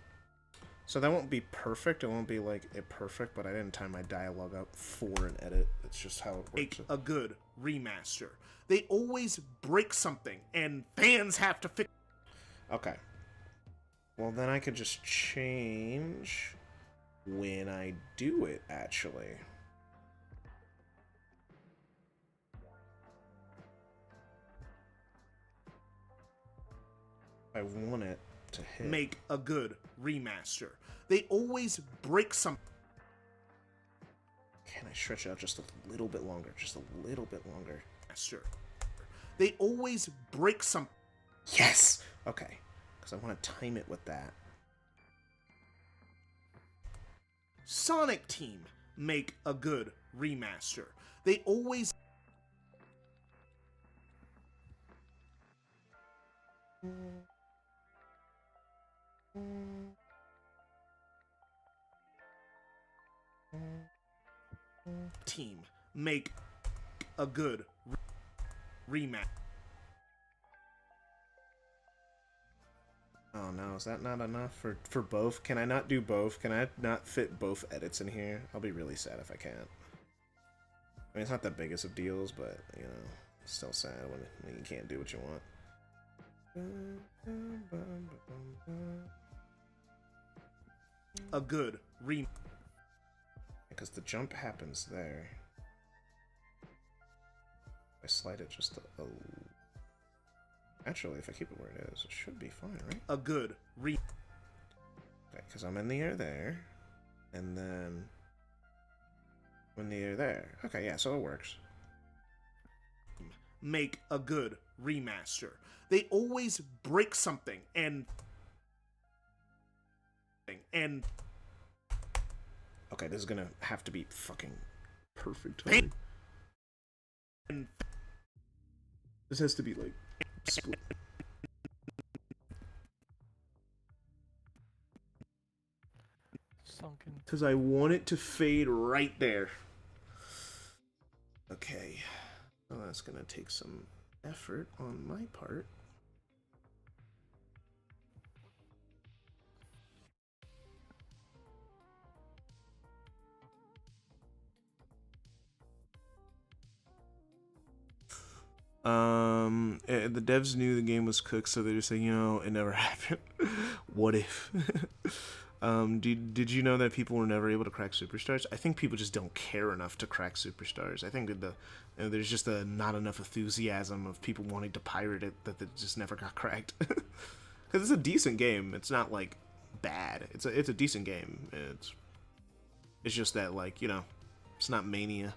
So that won't be perfect. It won't be like it perfect, but I didn't time my dialogue up for an edit. It's just how it works. make a good remaster. They always break something and fans have to fix. Okay. Well, then I could just change when I do it, actually. I want it to hit. Make a good remaster. They always break something. Can I stretch it out just a little bit longer? Just a little bit longer. They always break something. Yes! Okay. Because I want to time it with that. Sonic Team make a good remaster. They always Team make a good rematch. Oh no, is that not enough for both? Can I not do both? Can I not fit both edits in here? I'll be really sad if I can't. I mean, it's not the biggest of deals, but, you know, it's still sad when you can't do what you want. A good I because the jump happens there. I slide it just a actually, if I keep it where it is, it should be fine, right? A good Okay, because I'm in the air there, and then I'm in the air there. Okay, yeah, so it works. make a good remaster. They always break something and okay, this is gonna have to be fucking perfect. Totally. and This has to be like split. Sunken. Because I want it to fade right there. Okay. Well, that's gonna take some effort on my part. The devs knew the game was cooked, so they're just saying, it never happened. What if? Did you know that people were never able to crack superstars? I think people just don't care enough to crack superstars. I think that there's just not enough enthusiasm of people wanting to pirate it that it just never got cracked. Because it's a decent game. It's not like bad. It's a decent game. It's just that it's not Mania.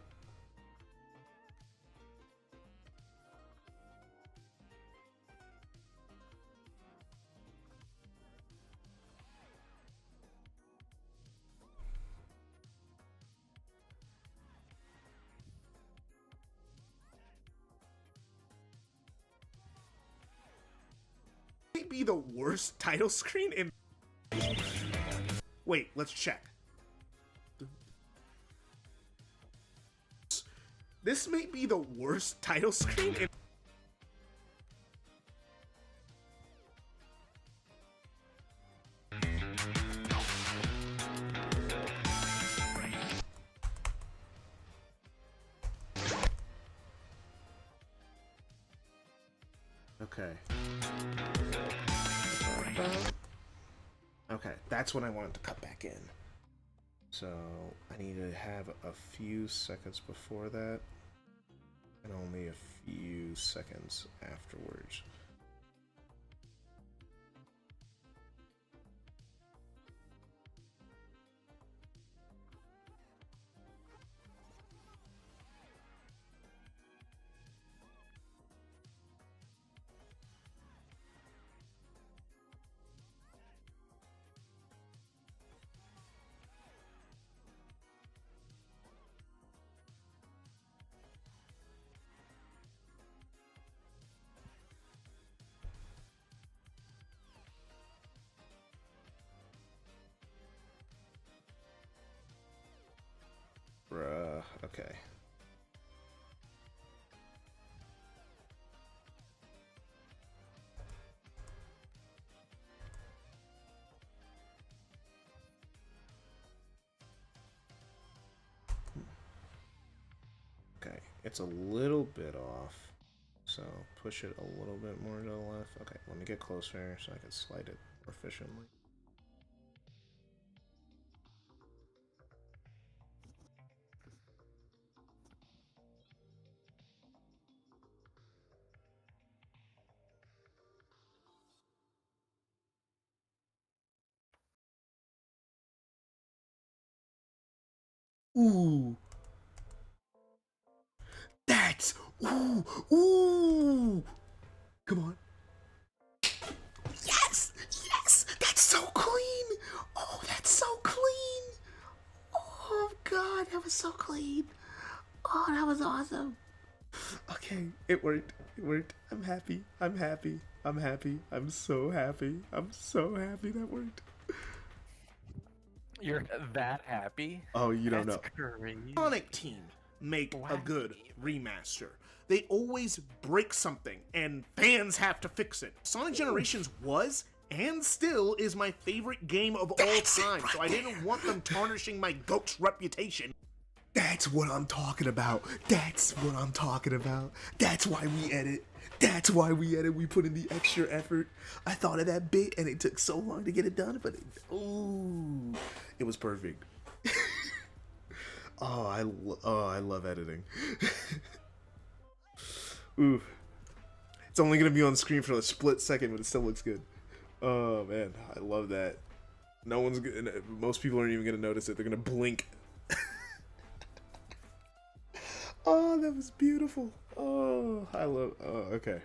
be the worst title screen in... Wait, let's check. This may be the worst title screen in... Okay. Okay, that's when I wanted to cut back in. So I need to have a few seconds before that, and only a few seconds afterwards. Bruh, okay. Okay, it's a little bit off, so push it a little bit more to the left. Okay, let me get closer so I can slide it more efficiently. Ooh. That's ooh. Come on. Yes! Yes! That's so clean! Oh, that's so clean! Oh god, that was so clean. Oh, that was awesome. Okay, it worked. It worked. I'm happy. I'm happy. I'm happy. I'm so happy. I'm so happy that worked. You're that happy? Oh, you don't That's know. crazy. Sonic Team make a good remaster. They always break something, and fans have to fix it. Sonic Generations was and still is my favorite game of all time, so I didn't want them tarnishing my GOAT's reputation. That's what I'm talking about. That's what I'm talking about. That's why we edit. That's why we edit. We put in the extra effort. I thought of that bit, and it took so long to get it done, but it was perfect. I love editing. Ooh, it's only gonna be on screen for a split second, but it still looks good. Oh man, I love that. Most people aren't even gonna notice it. They're gonna blink. Oh, that was beautiful. Oh, okay.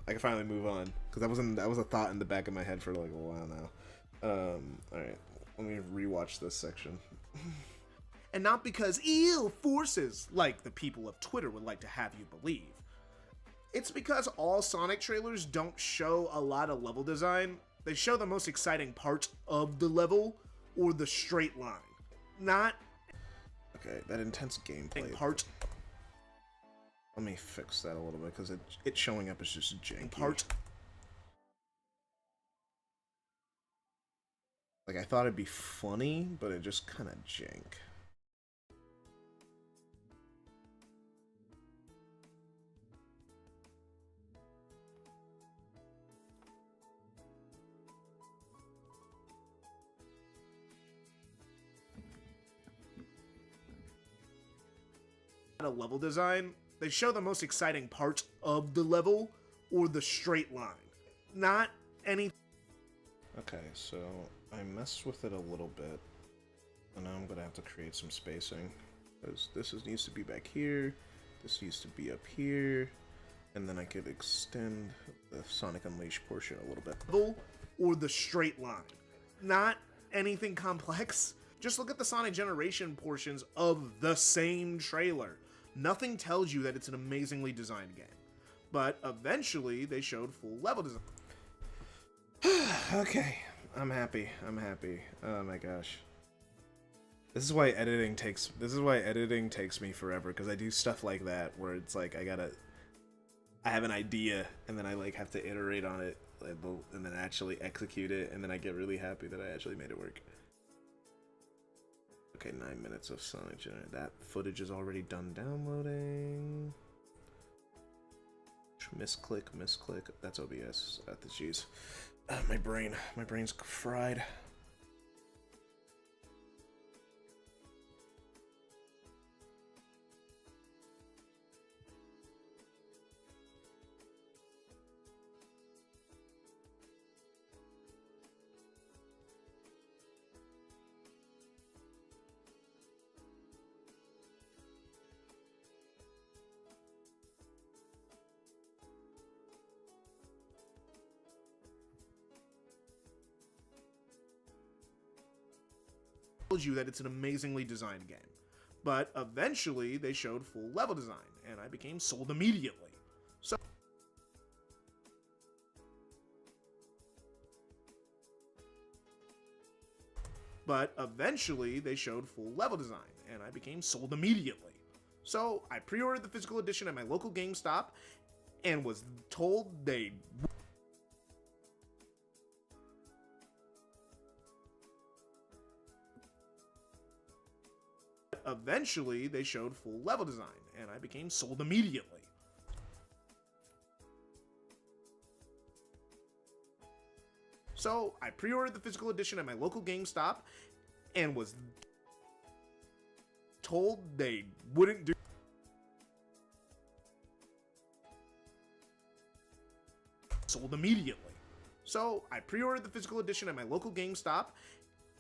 I can finally move on because that was a thought in the back of my head for like a while now. All right, let me rewatch this section. And not because ew forces like the people of Twitter would like to have you believe. It's because all Sonic trailers don't show a lot of level design. They show the most exciting parts of the level or the straight line. Not Okay, that intense gameplay. part Let me fix that a little bit because it's showing up as just janky. part Like I thought it'd be funny, but it just kind of jank. of level design. They show the most exciting parts of the level or the straight line. Not any Okay, so I messed with it a little bit, and now I'm gonna have to create some spacing because needs to be back here, this needs to be up here, and then I could extend the Sonic Unleashed portion a little bit. level or the straight line. Not anything complex. Just look at the Sonic Generation portions of the same trailer. Nothing tells you that it's an amazingly designed game. But eventually, they showed full level design. Okay, I'm happy. Oh my gosh. This is why editing takes me forever, because I do stuff like that where it's like I have an idea and then I like have to iterate on it and then actually execute it, and then I get really happy that I actually made it work. Okay, 9 minutes of Sonic Generator. That footage is already done downloading. Misclick. That's OBS. Jeez. My brain's fried. Told you that it's an amazingly designed game. But eventually, they showed full level design, and I became sold immediately. So but eventually, they showed full level design, and I became sold immediately. So I pre-ordered the physical edition at my local GameStop, and was told they eventually they showed full level design, and I became sold immediately. So I pre-ordered the physical edition at my local GameStop and was told they wouldn't do sold immediately. So I pre-ordered the physical edition at my local GameStop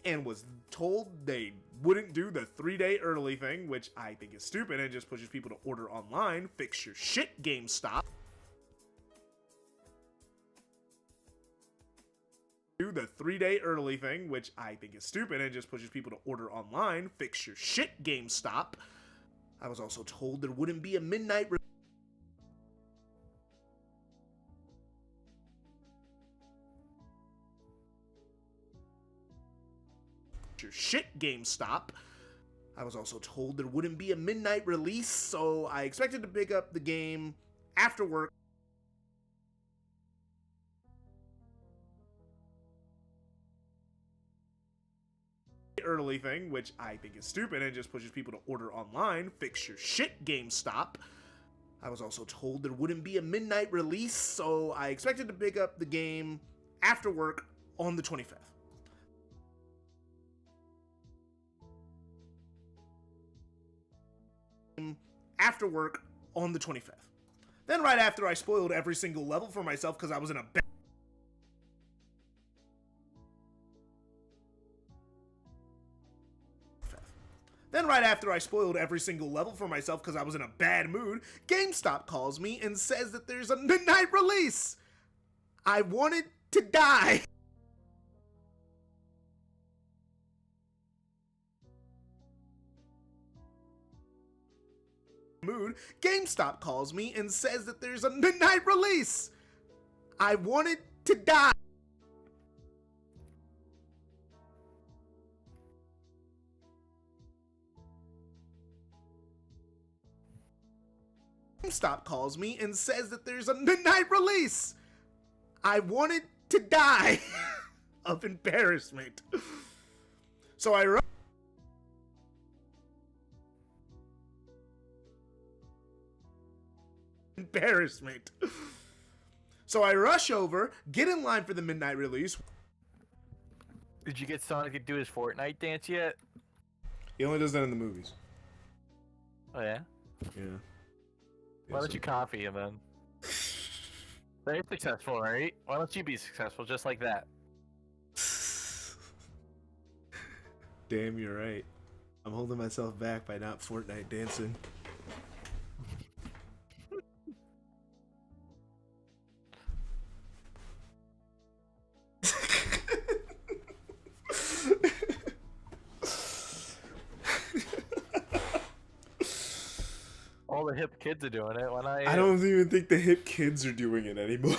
and was told they wouldn't do the 3-day early thing, which I think is stupid and just pushes people to order online. Fix your shit, GameStop. Do the 3-day early thing, which I think is stupid and just pushes people to order online. Fix your shit, GameStop. I was also told there wouldn't be a midnight your shit, GameStop. I was also told there wouldn't be a midnight release, so I expected to pick up the game after work. Early thing, which I think is stupid and just pushes people to order online. Fix your shit, GameStop. I was also told there wouldn't be a midnight release, so I expected to pick up the game after work on the 25th. after work on the 25th. Then right after, I spoiled every single level for myself because I was in a bad mood, GameStop calls me and says that there's a midnight release. I wanted to die. GameStop calls me and says that there's a midnight release. I wanted to die. GameStop calls me and says that there's a midnight release. I wanted to die of embarrassment. So I wrote embarrassment. So I rush over, get in line for the midnight release. Did you get Sonic to do his Fortnite dance yet? He only does that in the movies. Oh yeah. Yeah. Why don't you copy him then? They're successful, right? Why don't you be successful just like that? Damn, you're right. I'm holding myself back by not Fortnite dancing. All the hip kids are doing it. Why not? I don't even think the hip kids are doing it anymore.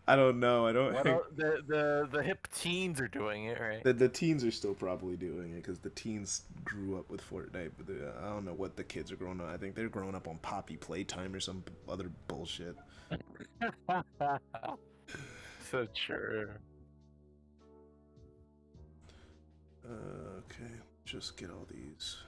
I don't know. I don't. The hip teens are doing it, right? The teens are still probably doing it because the teens grew up with Fortnite, but I don't know what the kids are growing up. I think they're growing up on Poppy Playtime or some other bullshit. So true. Okay, just get all these.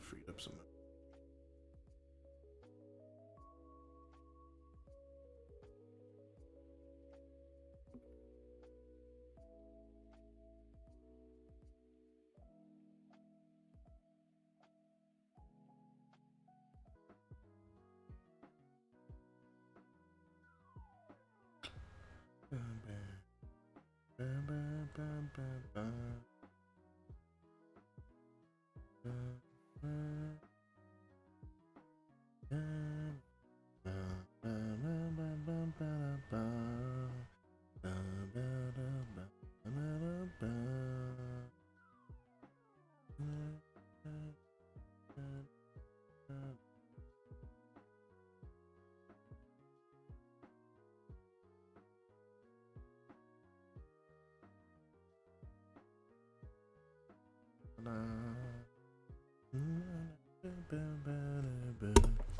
Freed up some.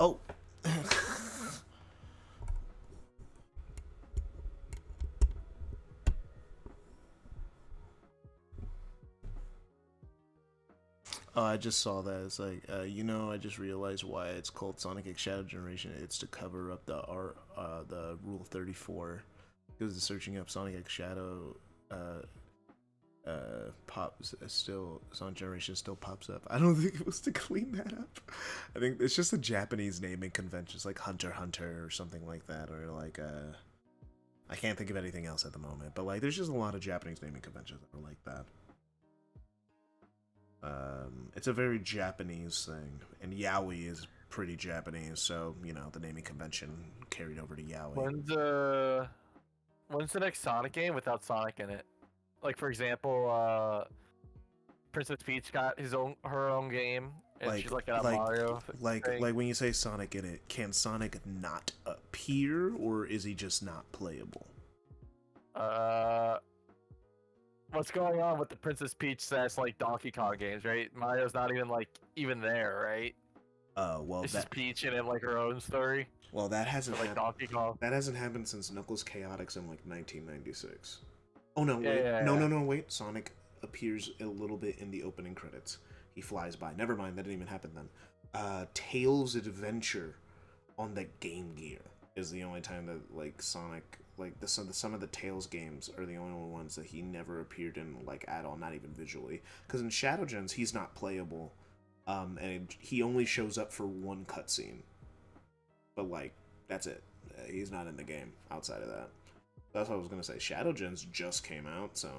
Oh. Oh, I just saw that. It's like, I just realized why it's called Sonic X Shadow Generation. It's to cover up the Rule 34. Because the searching up Sonic X Shadow, pops still Sonic Generation still pops up. I don't think it was to clean that up. I think it's just a Japanese naming conventions like Hunter Hunter or something like that, or like I can't think of anything else at the moment. But like, there's just a lot of Japanese naming conventions that are like that. It's a very Japanese thing, and yaoi is pretty Japanese, so you know the naming convention carried over to Yaoi. When's the next Sonic game without Sonic in it? Like for example, Princess Peach got her own game, and she's like a Mario thing. Like when you say Sonic in it, can Sonic not appear, or is he just not playable? What's going on with the Princess Peach / like Donkey Kong games, right? Mario's not even there, right? Well, it's just Peach and like her own story. Well, that hasn't like Donkey Kong. That hasn't happened since Knuckles Chaotix in like 1996. Oh no, wait. Yeah. No, wait. Sonic appears a little bit in the opening credits. He flies by. Never mind, that didn't even happen then. Tails Adventure on the Game Gear is the only time that like Sonic, like some of the Tails games are the only ones that he never appeared in like at all, not even visually. Because in Shadow Gens he's not playable, and he only shows up for one cutscene. But like that's it. He's not in the game outside of that. That's what I was gonna say. Shadow Gens just came out, so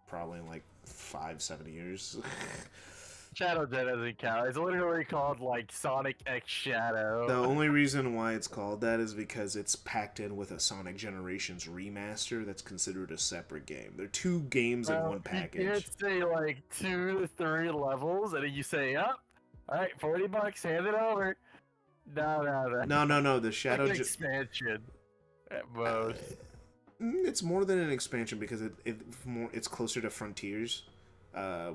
probably in like 5-7 years. Shadow Gen doesn't count. It's literally called like Sonic X Shadow. The only reason why it's called that is because it's packed in with a Sonic Generations remaster that's considered a separate game. They're two games in one package. You can't say like 2 to 3 levels, and then you say, "Up, all right, $40, hand it over." No. The Shadow Gen expansion at most. It's more than an expansion because it's closer to Frontiers.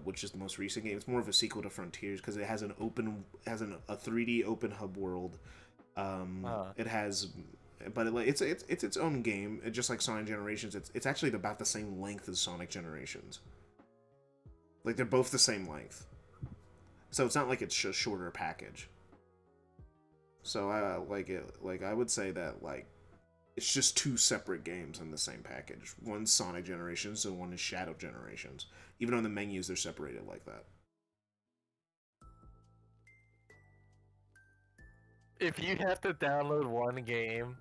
Which is the most recent game. It's more of a sequel to Frontiers because it has a 3D open hub world. It has, but it's its own game. Just like Sonic Generations, it's actually about the same length as Sonic Generations. Like they're both the same length, so it's not like it's a shorter package. So I like it. Like I would say that like it's just two separate games in the same package. One's Sonic Generations and one is Shadow Generations. Even on the menus, they're separated like that. If you have to download one game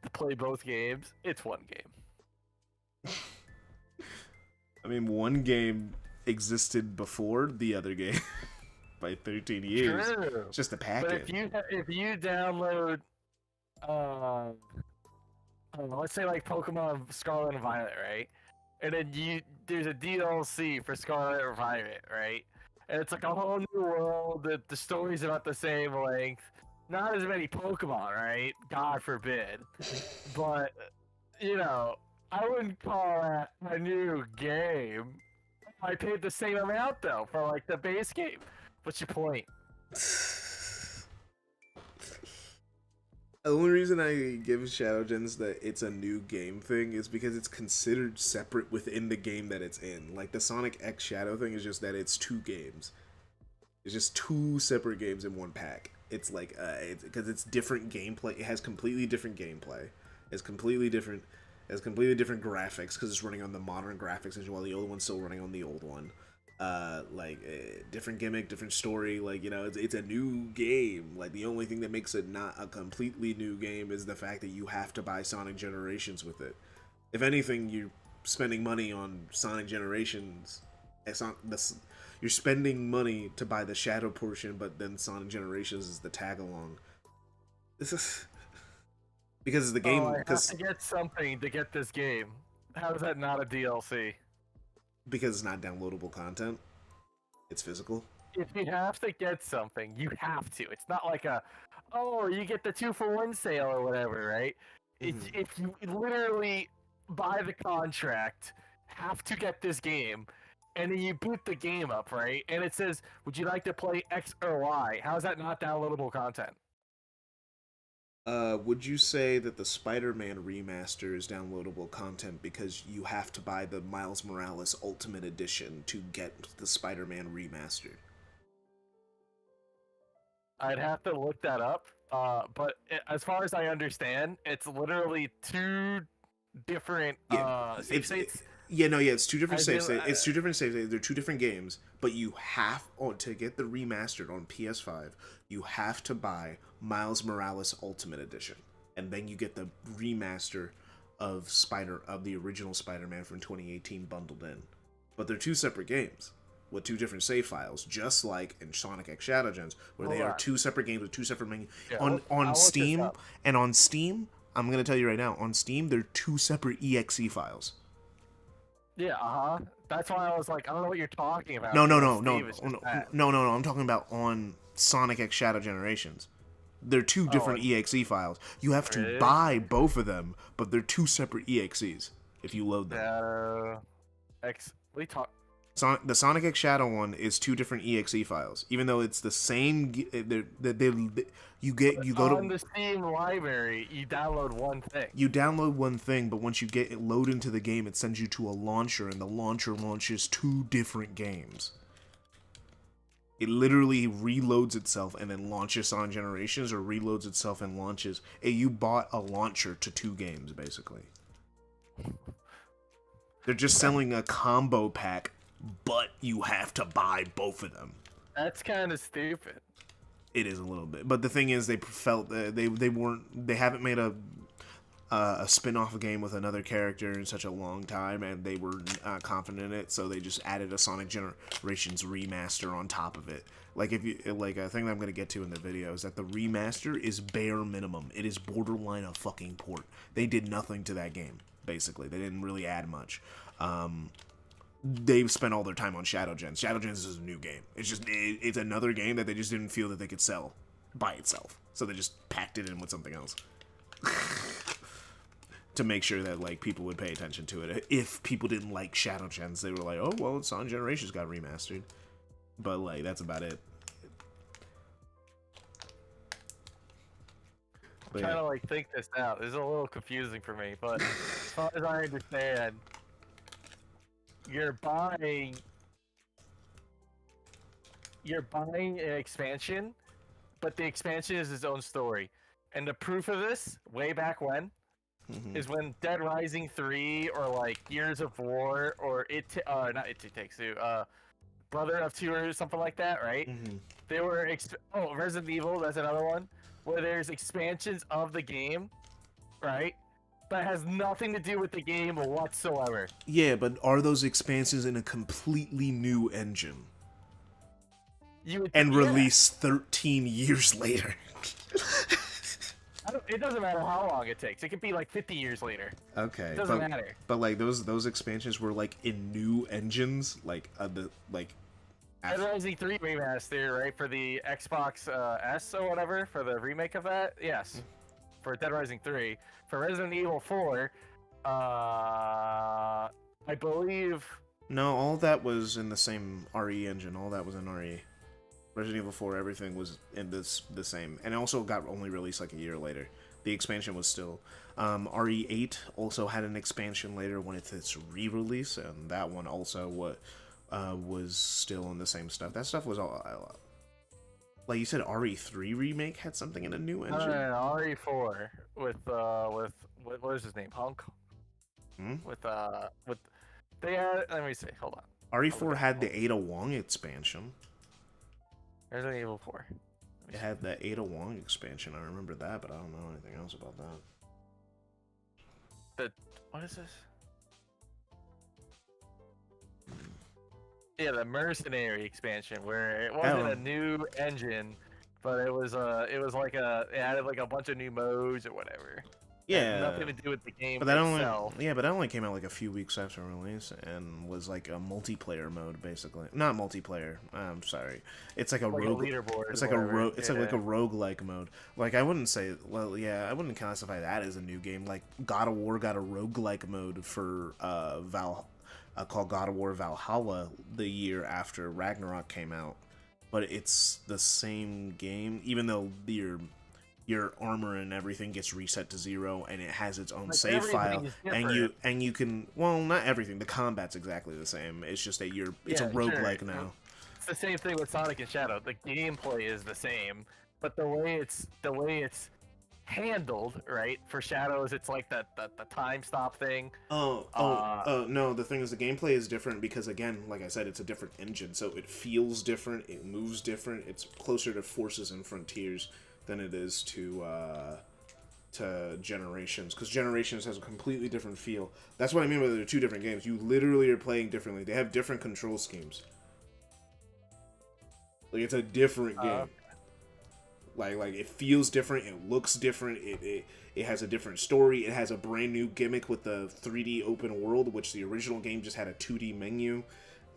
to play both games, it's one game. I mean, one game existed before the other game by 13 years. True. It's just a package. But if you download, let's say like Pokemon Scarlet and Violet, right? And then there's a DLC for Scarlet and Violet, right? And it's like a whole new world. The story's about the same length. Not as many Pokemon, right? God forbid. But, you know, I wouldn't call that a new game. I paid the same amount, though, for, like, the base game. What's your point? The only reason I give Shadow Gens that it's a new game thing is because it's considered separate within the game that it's in. Like, the Sonic X Shadow thing is just that it's two games. It's just two separate games in one pack. It's like, because it's different gameplay. It has completely different gameplay. It's completely different graphics because it's running on the modern graphics engine while the old one's still running on the old one. Different gimmick, different story. Like, you know, it's a new game. Like, the only thing that makes it not a completely new game is the fact that you have to buy Sonic Generations with it. If anything, you're spending money on Sonic Generations. You're spending money to buy the Shadow portion, but then Sonic Generations is the tag along. This is because the game. I have to get something to get this game. How is that not a DLC? Because it's not downloadable content. It's physical. If you have to get something, you have to. It's not like you get the 2-for-1 sale or whatever, right? Mm-hmm. If you literally buy the contract, have to get this game, and then you boot the game up, right? And it says, would you like to play X or Y? How is that not downloadable content? Would you say that the Spider-Man remaster is downloadable content because you have to buy the Miles Morales Ultimate Edition to get the Spider-Man remastered? I'd have to look that up, but as far as I understand, it's literally two different save states. It's two different save states. It's two different save states. They're two different games, but you have to get the remastered on PS5. You have to buy Miles Morales Ultimate Edition, and then you get the remaster of the original Spider-Man from 2018 bundled in. But they're two separate games. with two different save files, just like in Sonic X Shadow Gens, where they Hold are on. two separate games with two separate menus. Yeah, on I'll look this Steam up. and on Steam, I'm gonna tell you right now, on Steam they're two separate exe files. Yeah, That's why I was like, I don't know what you're talking about. No, 'cause no, on no, no, Steam, it's just no, that. no, no, no. I'm talking about on Sonic X Shadow Generations. They're two different exe files. You have to Really? buy both of them, but they're two separate exes if you load them. We talk. The Sonic X Shadow one is two different exe files, even though it's the same. You go On to the Steam library, you download one thing. you download one thing, but once you get it load into the game, it sends you to a launcher, and the launcher launches two different games. It literally reloads itself and then launches on Generations, or reloads itself and launches. You bought a launcher to two games, basically. They're just selling a combo pack, but you have to buy both of them. That's kind of stupid. It is a little bit, but the thing is, they felt they haven't made a spin-off game with another character in such a long time, and they were not confident in it, so they just added a Sonic Generations remaster on top of it. Like, if you like, a thing that I'm gonna get to in the video is that the remaster is bare minimum. It is borderline a fucking port. They did nothing to that game, basically. They didn't really add much. They've spent all their time on Shadow Gens. Shadow Gens is a new game. It's another game that they just didn't feel that they could sell by itself, so they just packed it in with something else. To make sure that, like, people would pay attention to it. If people didn't like Shadow Gens, they were like, oh, well, Sonic Generations got remastered. But, like, that's about it. I'm trying to, like, think this out. This is a little confusing for me, but as far as I understand, you're buying an expansion, but the expansion is its own story. And the proof of this, way back when, is when Dead Rising 3 or like Gears of War or not It Takes Two, Brother of Two or something like that, right? They were Resident Evil, that's another one, where there's expansions of the game, right? That has nothing to do with the game whatsoever. Yeah, but are those expansions in a completely new engine? Released 13 years later? It doesn't matter how long it takes. It could be like 50 years later. Okay, it doesn't matter. But like those expansions were like in new engines, like Dead Rising 3 remaster, right, for the Xbox S or whatever, for the remake of that. Yes, for Dead Rising 3. For Resident Evil 4, I believe. No, all that was in the same RE engine. All that was in RE. Resident Evil 4, everything was in the same, and it also got only released like a year later. The expansion was still. RE8 also had an expansion later when its re-release, and that one also was still in the same stuff. That stuff was all. Like you said, RE3 remake had something in a new engine. RE4 with what is his name? Hunk. With they had. Let me see. Hold on. RE4 had the Ada Wong expansion. Resident Evil 4. It had the Ada Wong expansion. I remember that, but I don't know anything else about that. What is this? Yeah, the Mercenary expansion, where it wasn't a new engine, but it was like it added like a bunch of new modes or whatever. Yeah, nothing to do with the game but that itself. only came out like a few weeks after release and was like a multiplayer mode, basically. Not multiplayer. I'm sorry. It's like a rogue. Leaderboard. It's like like a roguelike mode. Like I wouldn't say. Well, yeah, I wouldn't classify that as a new game. Like God of War got a roguelike mode for called God of War Valhalla the year after Ragnarok came out, but it's the same game, even though your armor and everything gets reset to 0, and it has its own save file, and you can, well, not everything. The combat's exactly the same. It's just that it's a roguelike now. It's the same thing with Sonic and Shadow. The gameplay is the same, but the way it's handled, right? For Shadows, it's like the time stop thing. No, the thing is, the gameplay is different because, again, like I said, it's a different engine, so it feels different, it moves different, it's closer to Forces and Frontiers than it is to Generations, because Generations has a completely different feel. That's what I mean by they're two different games. You literally are playing differently. They have different control schemes. Like it's a different game. Like it feels different, it looks different, it has a different story, it has a brand new gimmick with the 3D open world, which the original game just had a 2D menu.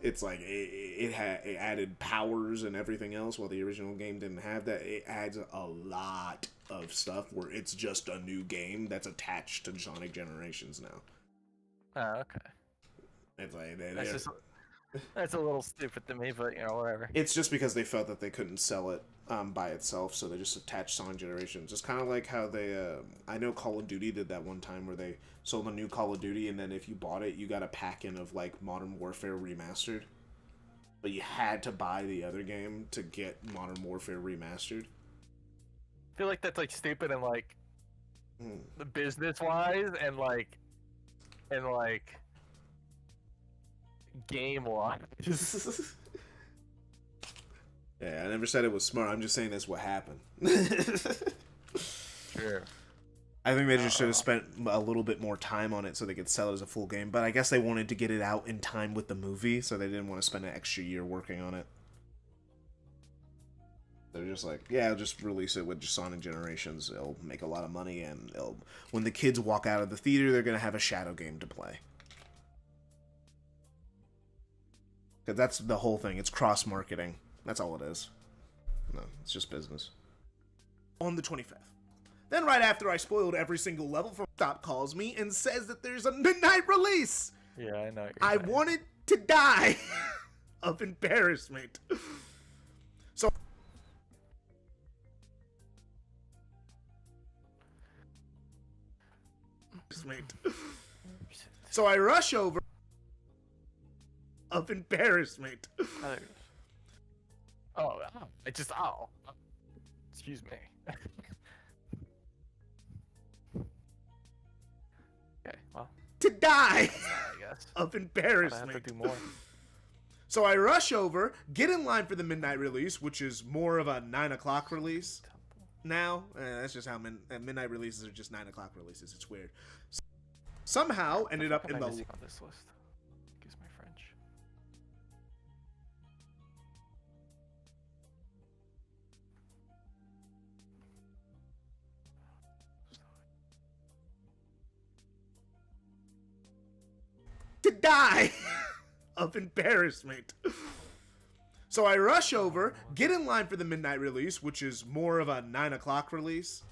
It's like it added powers and everything else, while the original game didn't have that. It adds a lot of stuff where it's just a new game that's attached to Sonic Generations now. Oh, okay. It's like That's a little stupid to me, but whatever. it's just because they felt that they couldn't sell it by itself, so they just attached Sonic Generations. It's kind of like how they, I know Call of Duty did that one time where they sold a new Call of Duty, and then if you bought it, you got a pack-in of like Modern Warfare Remastered, but you had to buy the other game to get Modern Warfare Remastered. I feel like that's like stupid and like business-wise and like game-wise. Yeah, I never said it was smart. I'm just saying that's what happened. Sure. I think they just should have spent a little bit more time on it so they could sell it as a full game. But I guess they wanted to get it out in time with the movie, so they didn't want to spend an extra year working on it. They're just like, yeah, I'll just release it with just Sonic Generations. It'll make a lot of money, and when the kids walk out of the theater, they're going to have a shadow game to play. Because that's the whole thing. It's cross-marketing. That's all it is. No, it's just business. On the 25th. Then right after I spoiled every single level, Stop calls me and says that there's a midnight release. Yeah, I know. I wanted to die of embarrassment. So I rush over of embarrassment. Excuse me. Okay, well. To die I guess. of I embarrassment. have to do more. So I rush over, get in line for the midnight release, which is more of a 9 o'clock release. Now, that's just how midnight releases are just 9 o'clock releases. It's weird. Somehow ended up in the on this list. Excuse my French. to die of embarrassment. So I rush over, get in line for the midnight release, which is more of a 9 o'clock release.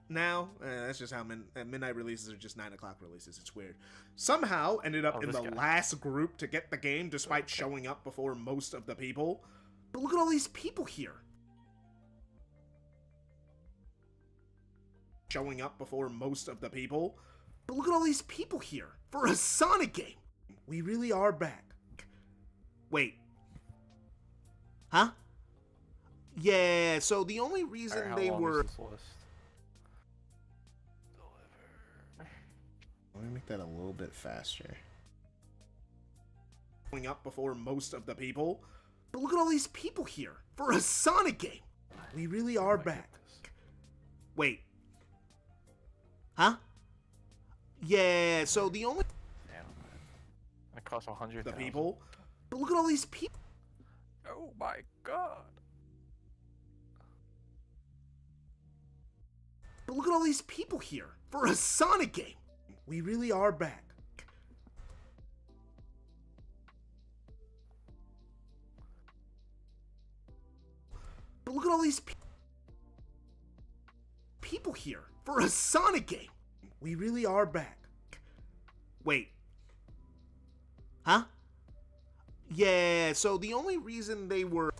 Now, that's just how midnight releases are just 9 o'clock releases. It's weird. Somehow ended up in the last group to get the game despite showing up before most of the people. But look at all these people here. Showing up before most of the people. But look at all these people here for a Sonic game. We really are back. Wait. Huh? Yeah, so the only reason they were... Let me make that a little bit faster. Showing up before most of the people. But look at all these people here for a Sonic game. We really are back. Wait. Huh? Yeah, so the only... Damn, man. It costs 100,000. The people. But look at all these people. Oh my god. But look at all these people here for a Sonic game. We really are back. But look at all these people here for a Sonic game. We really are back. Wait. Huh? Yeah, so the only reason they were...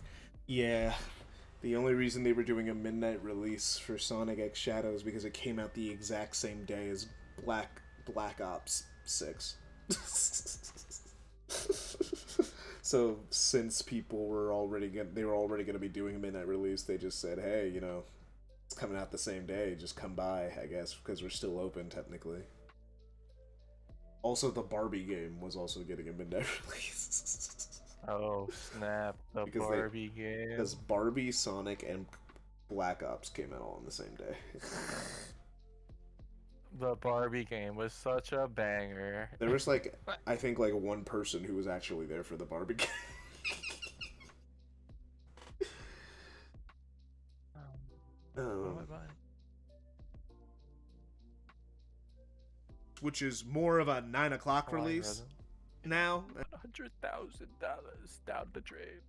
Yeah, the only reason they were doing a midnight release for Sonic X Shadows because it came out the exact same day as Black Ops 6. So since people were already gonna be doing a midnight release, they just said, hey, you know, it's coming out the same day, just come by, I guess, because we're still open technically. Also, the Barbie game was also getting a midnight release. Oh snap, the Barbie game. Because Barbie, Sonic, and Black Ops came out all on the same day. The Barbie game was such a banger. There was like, I think like one person who was actually there for the Barbie game. What am I buying? Which is more of a 9 o'clock Hawaiian release resin. now. $100,000 down the drain.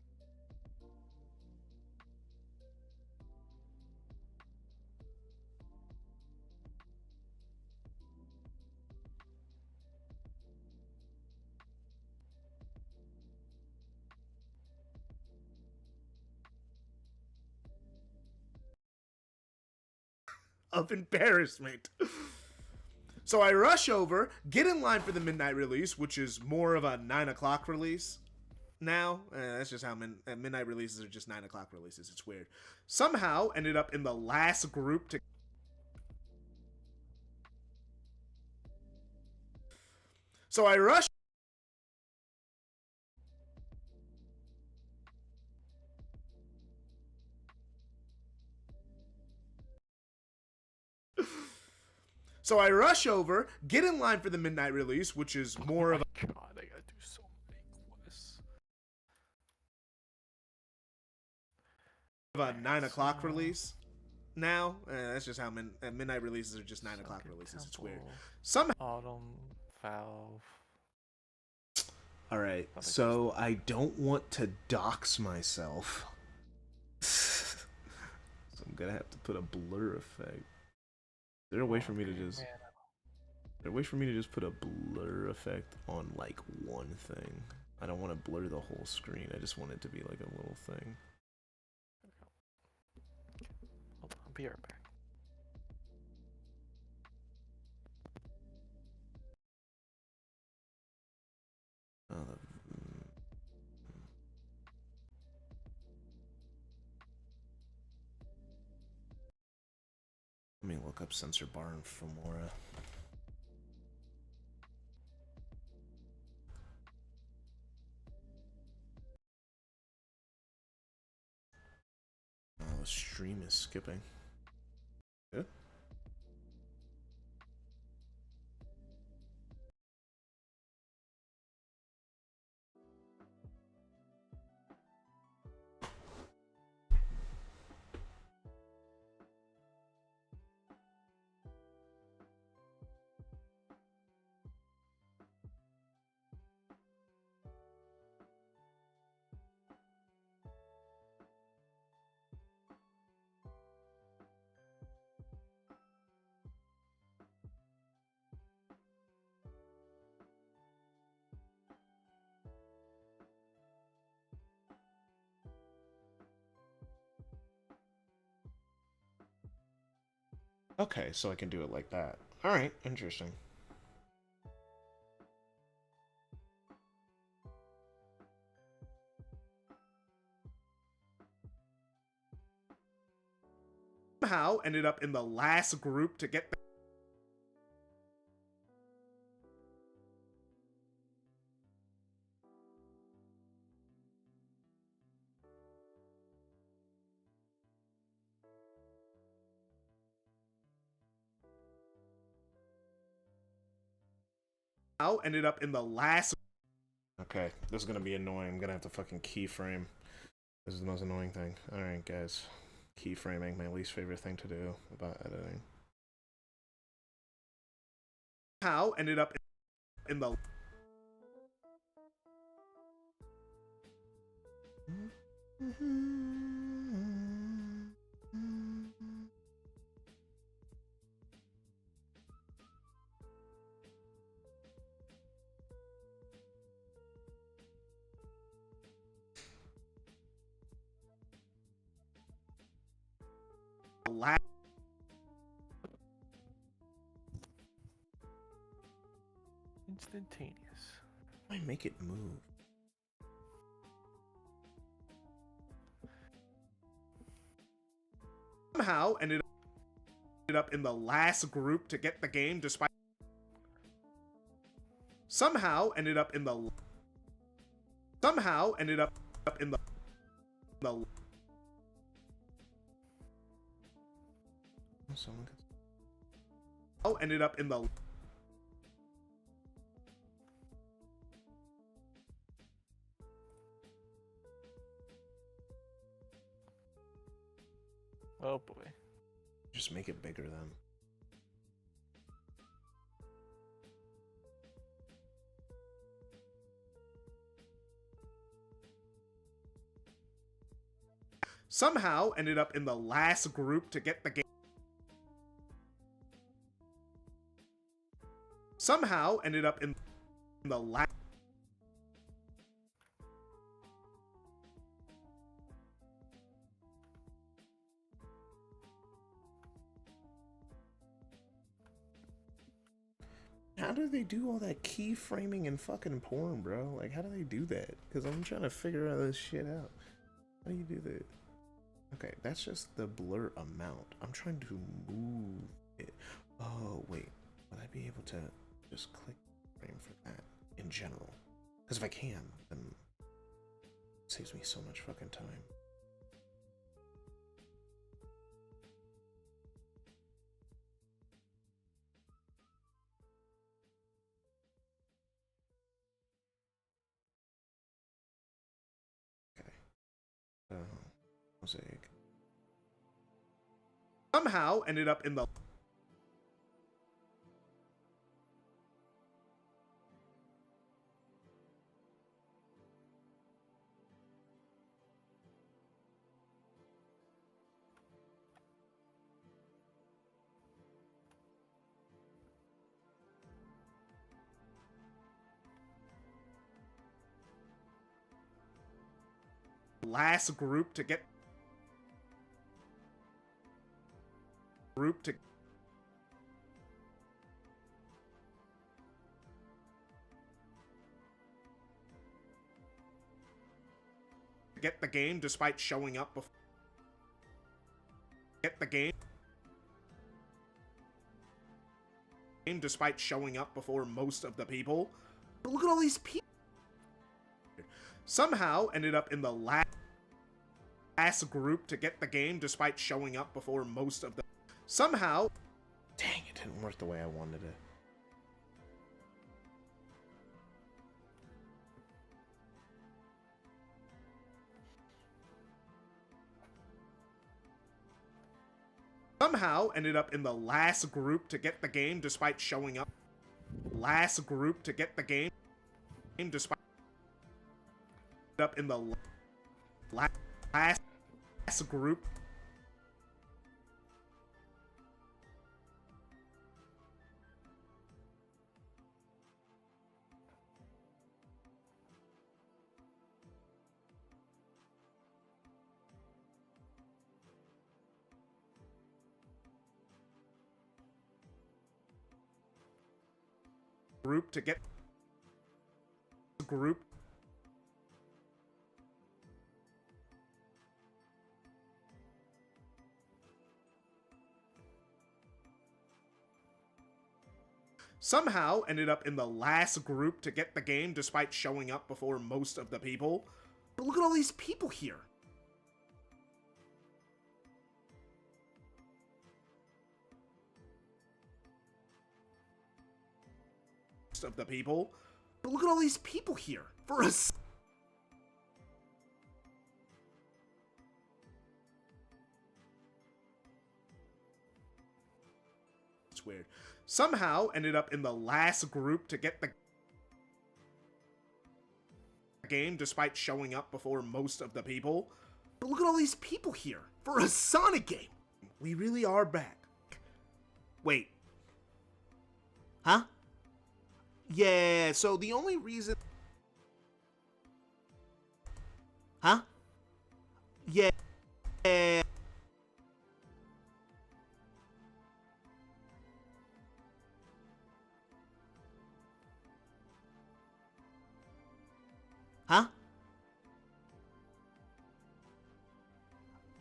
Of embarrassment. So I rush over, get in line for the midnight release, which is more of a 9 o'clock release now. That's just how midnight releases are, just 9 o'clock releases. It's weird. Somehow ended up in the last group to. So I rush. So I rush over, get in line for the midnight release, which is more of a. God, I gotta do so many quests. Of a 9 o'clock release now. That's just how midnight releases are, just 9 o'clock releases. It's weird. Somehow. Autumn valve. All right, so I don't want to dox myself. So I'm gonna have to put a blur effect. Is there a way for me to just? Is there a way for me to just put a blur effect on like one thing? I don't want to blur the whole screen. I just want it to be like a little thing. Hold on, I'll be right back. Let me look up sensor bar in Filmora. Oh, the stream is skipping. Yeah. Okay, so I can do it like that. Alright, interesting. Somehow ended up in the last group to get. Ended up in the last. Okay, this is gonna be annoying. I'm gonna have to fucking keyframe. This is the most annoying thing. Alright, guys. Keyframing, my least favorite thing to do about editing. How ended up in the. Instantaneous. Why make it move? Somehow ended up in the last group to get the game, despite. Somehow ended up in the. Somehow ended up in the. Someone Ended up in the. Oh boy. Just make it bigger then. Somehow ended up in the last group to get the game. Somehow ended up in the last. How do they do all that keyframing and fucking porn, bro? Like, how do they do that? Because I'm trying to figure all this shit out. How do you do that? Okay, that's just the blur amount. I'm trying to move it. Oh, wait. Would I be able to just click frame for that in general? Because if I can, then it saves me so much fucking time. Okay. Mosaic. Somehow ended up in the last group to get the game despite showing up before get the game despite showing up before most of the people. But look at all these people. Somehow ended up in the last group to get the game despite showing up before most of the somehow Dang, it didn't work the way I wanted it. somehow ended up in the last group to get the game despite showing up last group to get the game despite up in the last group to get group somehow ended up in the last group to get the game despite showing up before most of the people. But look at all these people here. Of the people. But look at all these people here. For a it's weird. Somehow ended up in the last group to get the game despite showing up before most of the people. But look at all these people here. For a Sonic game. We really are back. Wait. Huh? Yeah, so the only reason... Huh? Yeah. Huh?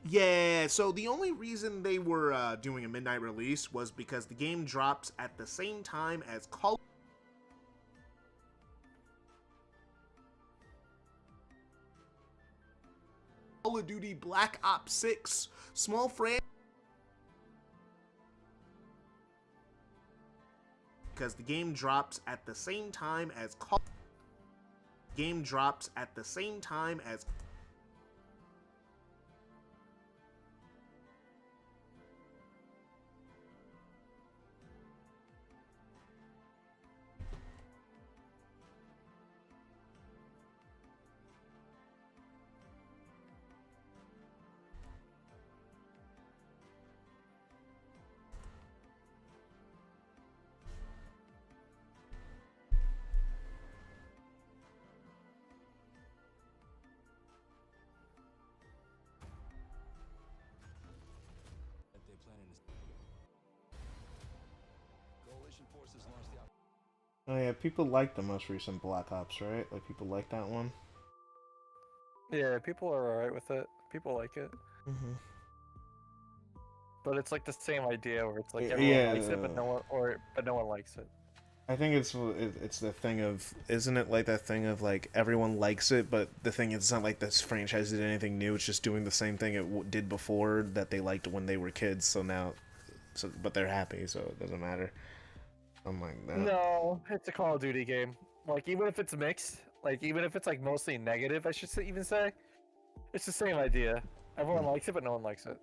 Yeah, so the only reason they were doing a midnight release was because the game drops at the same time as Call of Duty Black Ops 6. Small franchise. Because the game drops at the same time as game drops at the same time as Oh yeah, people like the most recent Black Ops, right? Like people like that one. Yeah, people are alright with it. People like it. Mm-hmm. But it's like the same idea where it's like everyone Yeah, likes it, but no one likes it. I think it's the thing of, isn't it like that thing of like everyone likes it, but the thing is, it's not like this franchise did anything new. It's just doing the same thing it did before that they liked when they were kids. So now, but they're happy, so it doesn't matter. I'm like that. No, it's a Call of Duty game. Like even if it's mixed, like even if it's like mostly negative, I should even say, it's the same idea. Everyone likes it, but no one likes it.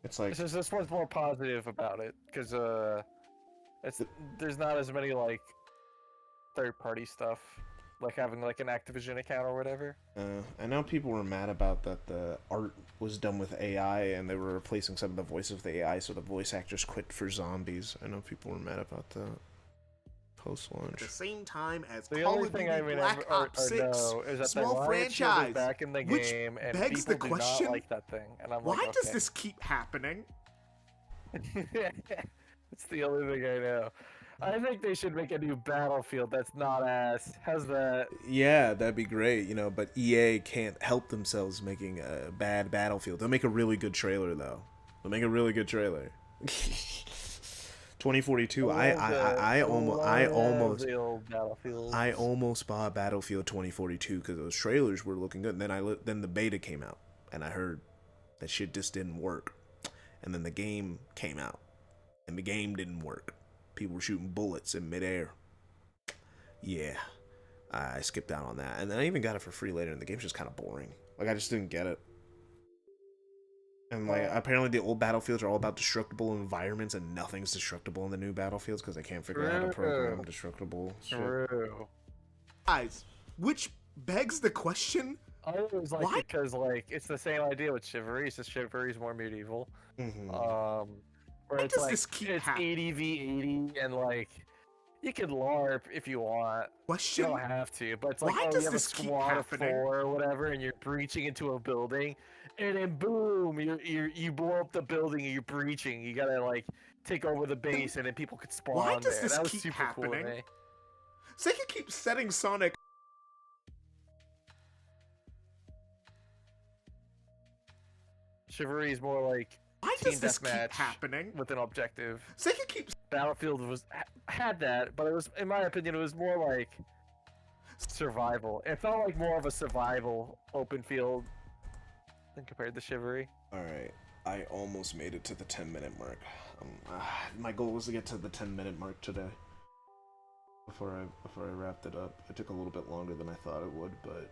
It's like It's just this one's more positive about it because there's not as many like third-party stuff, like having like an Activision account or whatever. I know people were mad about that the art was done with AI and they were replacing some of the voice with the AI, so the voice actors quit for zombies. I know people were mad about that post-launch. At the same time as The Call only of thing Duty I mean, Black Ops 6, know is that small the Riot Shield franchise, is back in the which game, and begs people the do question, not like that thing. And I'm why like, does okay. this keep happening? It's the only thing I know. I think they should make a new Battlefield that's not ass. How's that? Yeah, that'd be great, but EA can't help themselves making a bad Battlefield. They'll make a really good trailer, though. They'll make a really good trailer. 2042. I almost bought Battlefield 2042 because those trailers were looking good. And then the beta came out, and I heard that shit just didn't work. And then the game came out, and the game didn't work. People were shooting bullets in midair. Yeah, I skipped out on that, and then I even got it for free later. And the game's just kind of boring. Like I just didn't get it. And like apparently the old Battlefields are all about destructible environments, and nothing's destructible in the new Battlefields because they can't figure out how to program destructible shit. True. Guys, which begs the question. I always like it because like it's the same idea with Chivalry. It's just Chivalry's more medieval. Mm-hmm. Where it's like it's 80v80 and like you can LARP if you want. Question. You don't have to, but it's like Why oh, does you have a this keep squad of happening? 4 or whatever, and you're breaching into a building, and then boom, you blow up the building, and you're breaching. You gotta like take over the base, and then people could spawn Why does there. this That was keep super happening? cool to me. Sega keeps setting Sonic. Chivalry is more like Why team does this keep deathmatch happening? with an objective. Sega keeps. Battlefield had that, but it was, in my opinion, it was more like survival. It felt like more of a survival open field than compared to Chivalry. All right, I almost made it to the 10-minute mark. My goal was to get to the 10-minute mark today. Before I wrapped it up, it took a little bit longer than I thought it would, but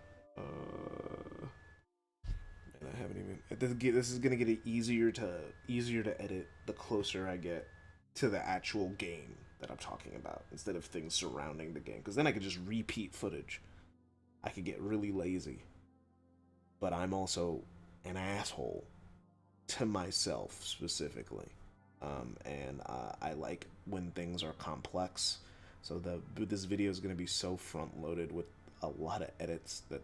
man, I haven't even. This is gonna get easier to edit the closer I get to the actual game that I'm talking about, instead of things surrounding the game, because then I could just repeat footage. I could get really lazy, but I'm also an asshole to myself specifically, and I like when things are complex. So this video is going to be so front loaded with a lot of edits that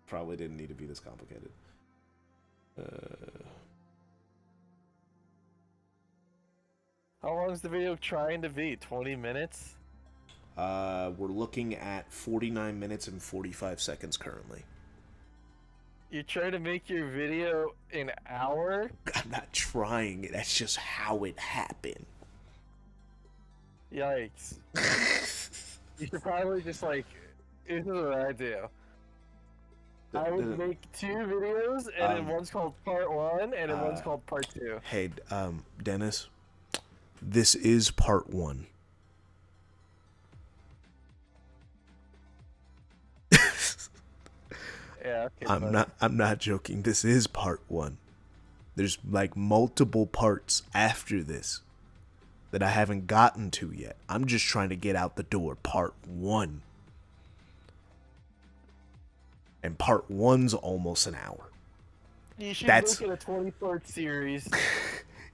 probably didn't need to be this complicated. How long is the video trying to be? 20 minutes? We're looking at 49 minutes and 45 seconds currently. You're trying to make your video an hour? I'm not trying. That's just how it happened. Yikes. You should probably just like, here's what I do. I would make 2 videos, and then one's called part 1, and then one's called part 2. Hey, Dennis, this is part 1. Yeah, okay, I'm not joking. This is part 1. There's like multiple parts after this that I haven't gotten to yet. I'm just trying to get out the door. Part 1. And part 1's almost an hour. You should make it a 20-part series.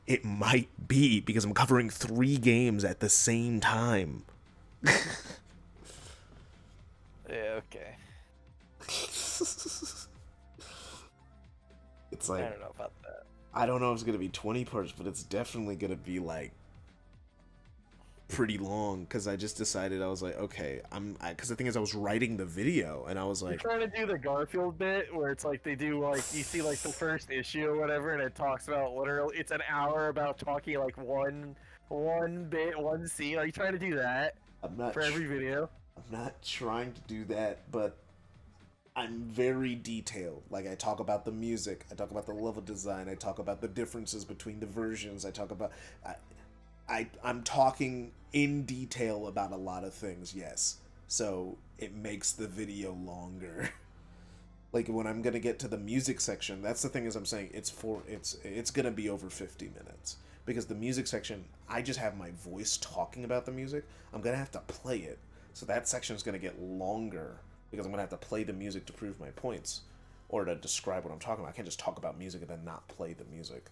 It might be, because I'm covering 3 games at the same time. Yeah, okay. It's like, I don't know about that. I don't know if it's going to be 20 parts, but it's definitely going to be like pretty long because I just decided I was like, okay, because the thing is I was writing the video and I was You're like, trying to do the Garfield bit where it's like they do like you see like the first issue or whatever, and it talks about literally it's an hour about talking like one bit, one scene. Are you trying to do that I'm not for every video? I'm not trying to do that, but I'm very detailed. Like, I talk about the music, I talk about the level design, I talk about the differences between the versions, I talk about I'm talking in detail about a lot of things, yes. So it makes the video longer. Like, when I'm gonna get to the music section, that's the thing, is I'm saying it's gonna be over 50 minutes. Because the music section, I just have my voice talking about the music. I'm gonna have to play it. So that section is gonna get longer because I'm gonna have to play the music to prove my points or to describe what I'm talking about. I can't just talk about music and then not play the music.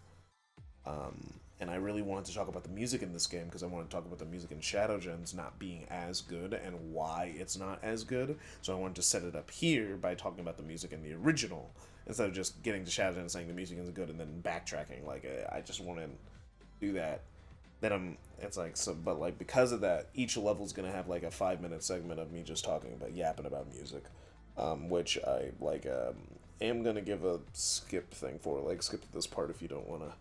And I really wanted to talk about the music in this game because I wanted to talk about the music in Shadow Gems not being as good and why it's not as good. So I wanted to set it up here by talking about the music in the original instead of just getting to Shadow Gems and saying the music isn't good and then backtracking. Like, I just want to do that. Then it's like, so, but like, because of that, each level's gonna have like a 5-minute segment of me just talking about, yapping about music, which I like, am gonna give a skip thing for, like, skip this part if you don't want to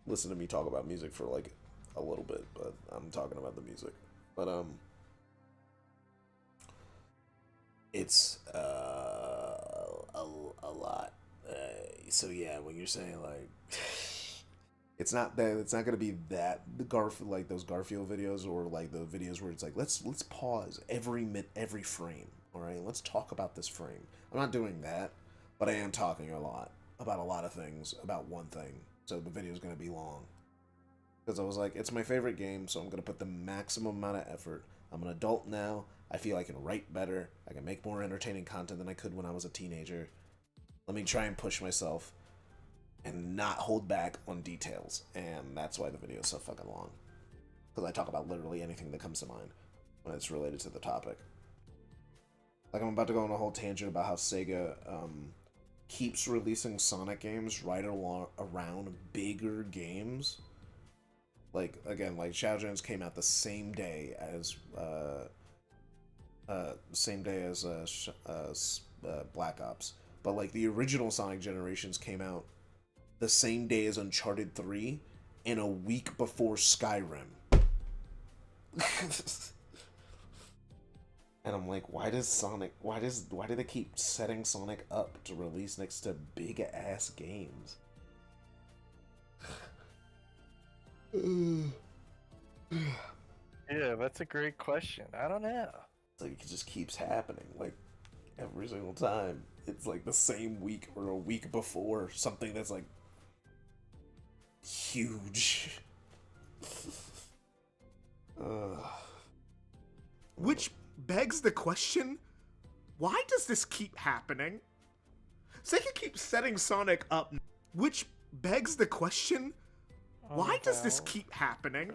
listen to me talk about music for like a little bit, but I'm talking about the music. But it's a lot. So yeah, when you're saying like it's not gonna be that the Garfield, like those Garfield videos or like the videos where it's like let's pause every frame. All right, let's talk about this frame. I'm not doing that, but I am talking a lot about a lot of things about one thing. So the video is gonna be long because I was like, it's my favorite game, so I'm gonna put the maximum amount of effort. I'm an adult now. I feel I can write better. I can make more entertaining content than I could when I was a teenager. Let me try and push myself and not hold back on details, and that's why the video is so fucking long. Because I talk about literally anything that comes to mind when it's related to the topic. Like, I'm about to go on a whole tangent about how Sega keeps releasing Sonic games right around bigger games. Like, again, like Shadow Gems came out the same day as Black Ops, but like the original Sonic Generations came out the same day as Uncharted 3 and a week before Skyrim. And I'm like, why do they keep setting Sonic up to release next to big ass games? Yeah, that's a great question. I don't know. It's like, it just keeps happening. Like, every single time. It's like the same week or a week before something that's like huge. Which begs the question, why does this keep happening? Sega keeps setting Sonic up, which begs the question, why does this keep happening?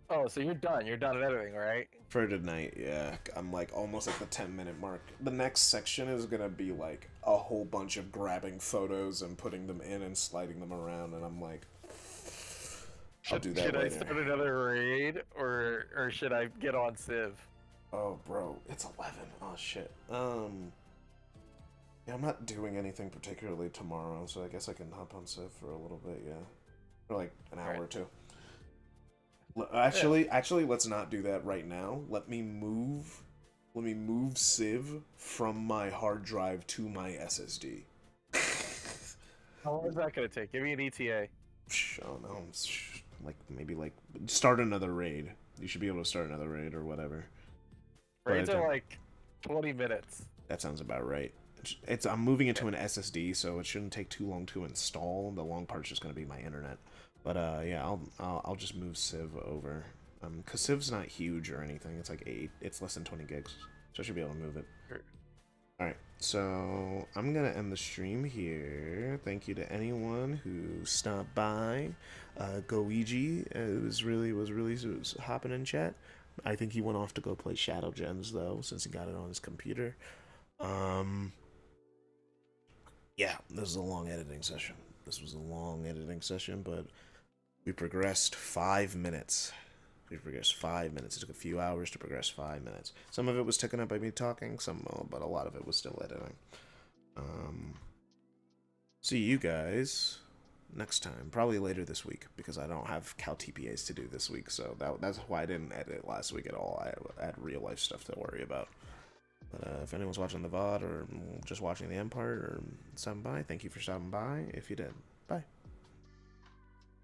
Oh, so you're done. You're done with editing, right? For tonight, yeah. I'm like almost at the 10-minute mark. The next section is gonna be like a whole bunch of grabbing photos and putting them in and sliding them around, and I'm like, I'll do that Should later. I start another raid, or should I get on Civ? Oh, bro, it's 11. Oh, shit. Yeah, I'm not doing anything particularly tomorrow, so I guess I can hop on Civ for a little bit, yeah. For like an hour or two. Actually, let's not do that right now. Let me move Civ from my hard drive to my SSD. How long is that gonna take? Give me an ETA. I don't know. Like, maybe like start another raid. You should be able to start another raid or whatever. Raids are like 20 minutes. That sounds about right. I'm moving it to an SSD, so it shouldn't take too long to install. The long part's just gonna be my internet. But yeah, I'll just move Civ over. Cause Civ's not huge or anything. It's like 8. It's less than 20 gigs, so I should be able to move it. Sure. All right, so I'm gonna end the stream here. Thank you to anyone who stopped by. Goiji was hopping in chat. I think he went off to go play Shadow Gems though, since he got it on his computer. Yeah, this was a long editing session. But we progressed 5 minutes. We progressed 5 minutes. It took a few hours to progress 5 minutes. Some of it was taken up by me talking, but a lot of it was still editing. See you guys next time, probably later this week, because I don't have Cal TPAs to do this week, so that's why I didn't edit last week at all. I had real life stuff to worry about. But if anyone's watching the VOD or just watching the Empire or stopping by, thank you for stopping by. If you did, bye.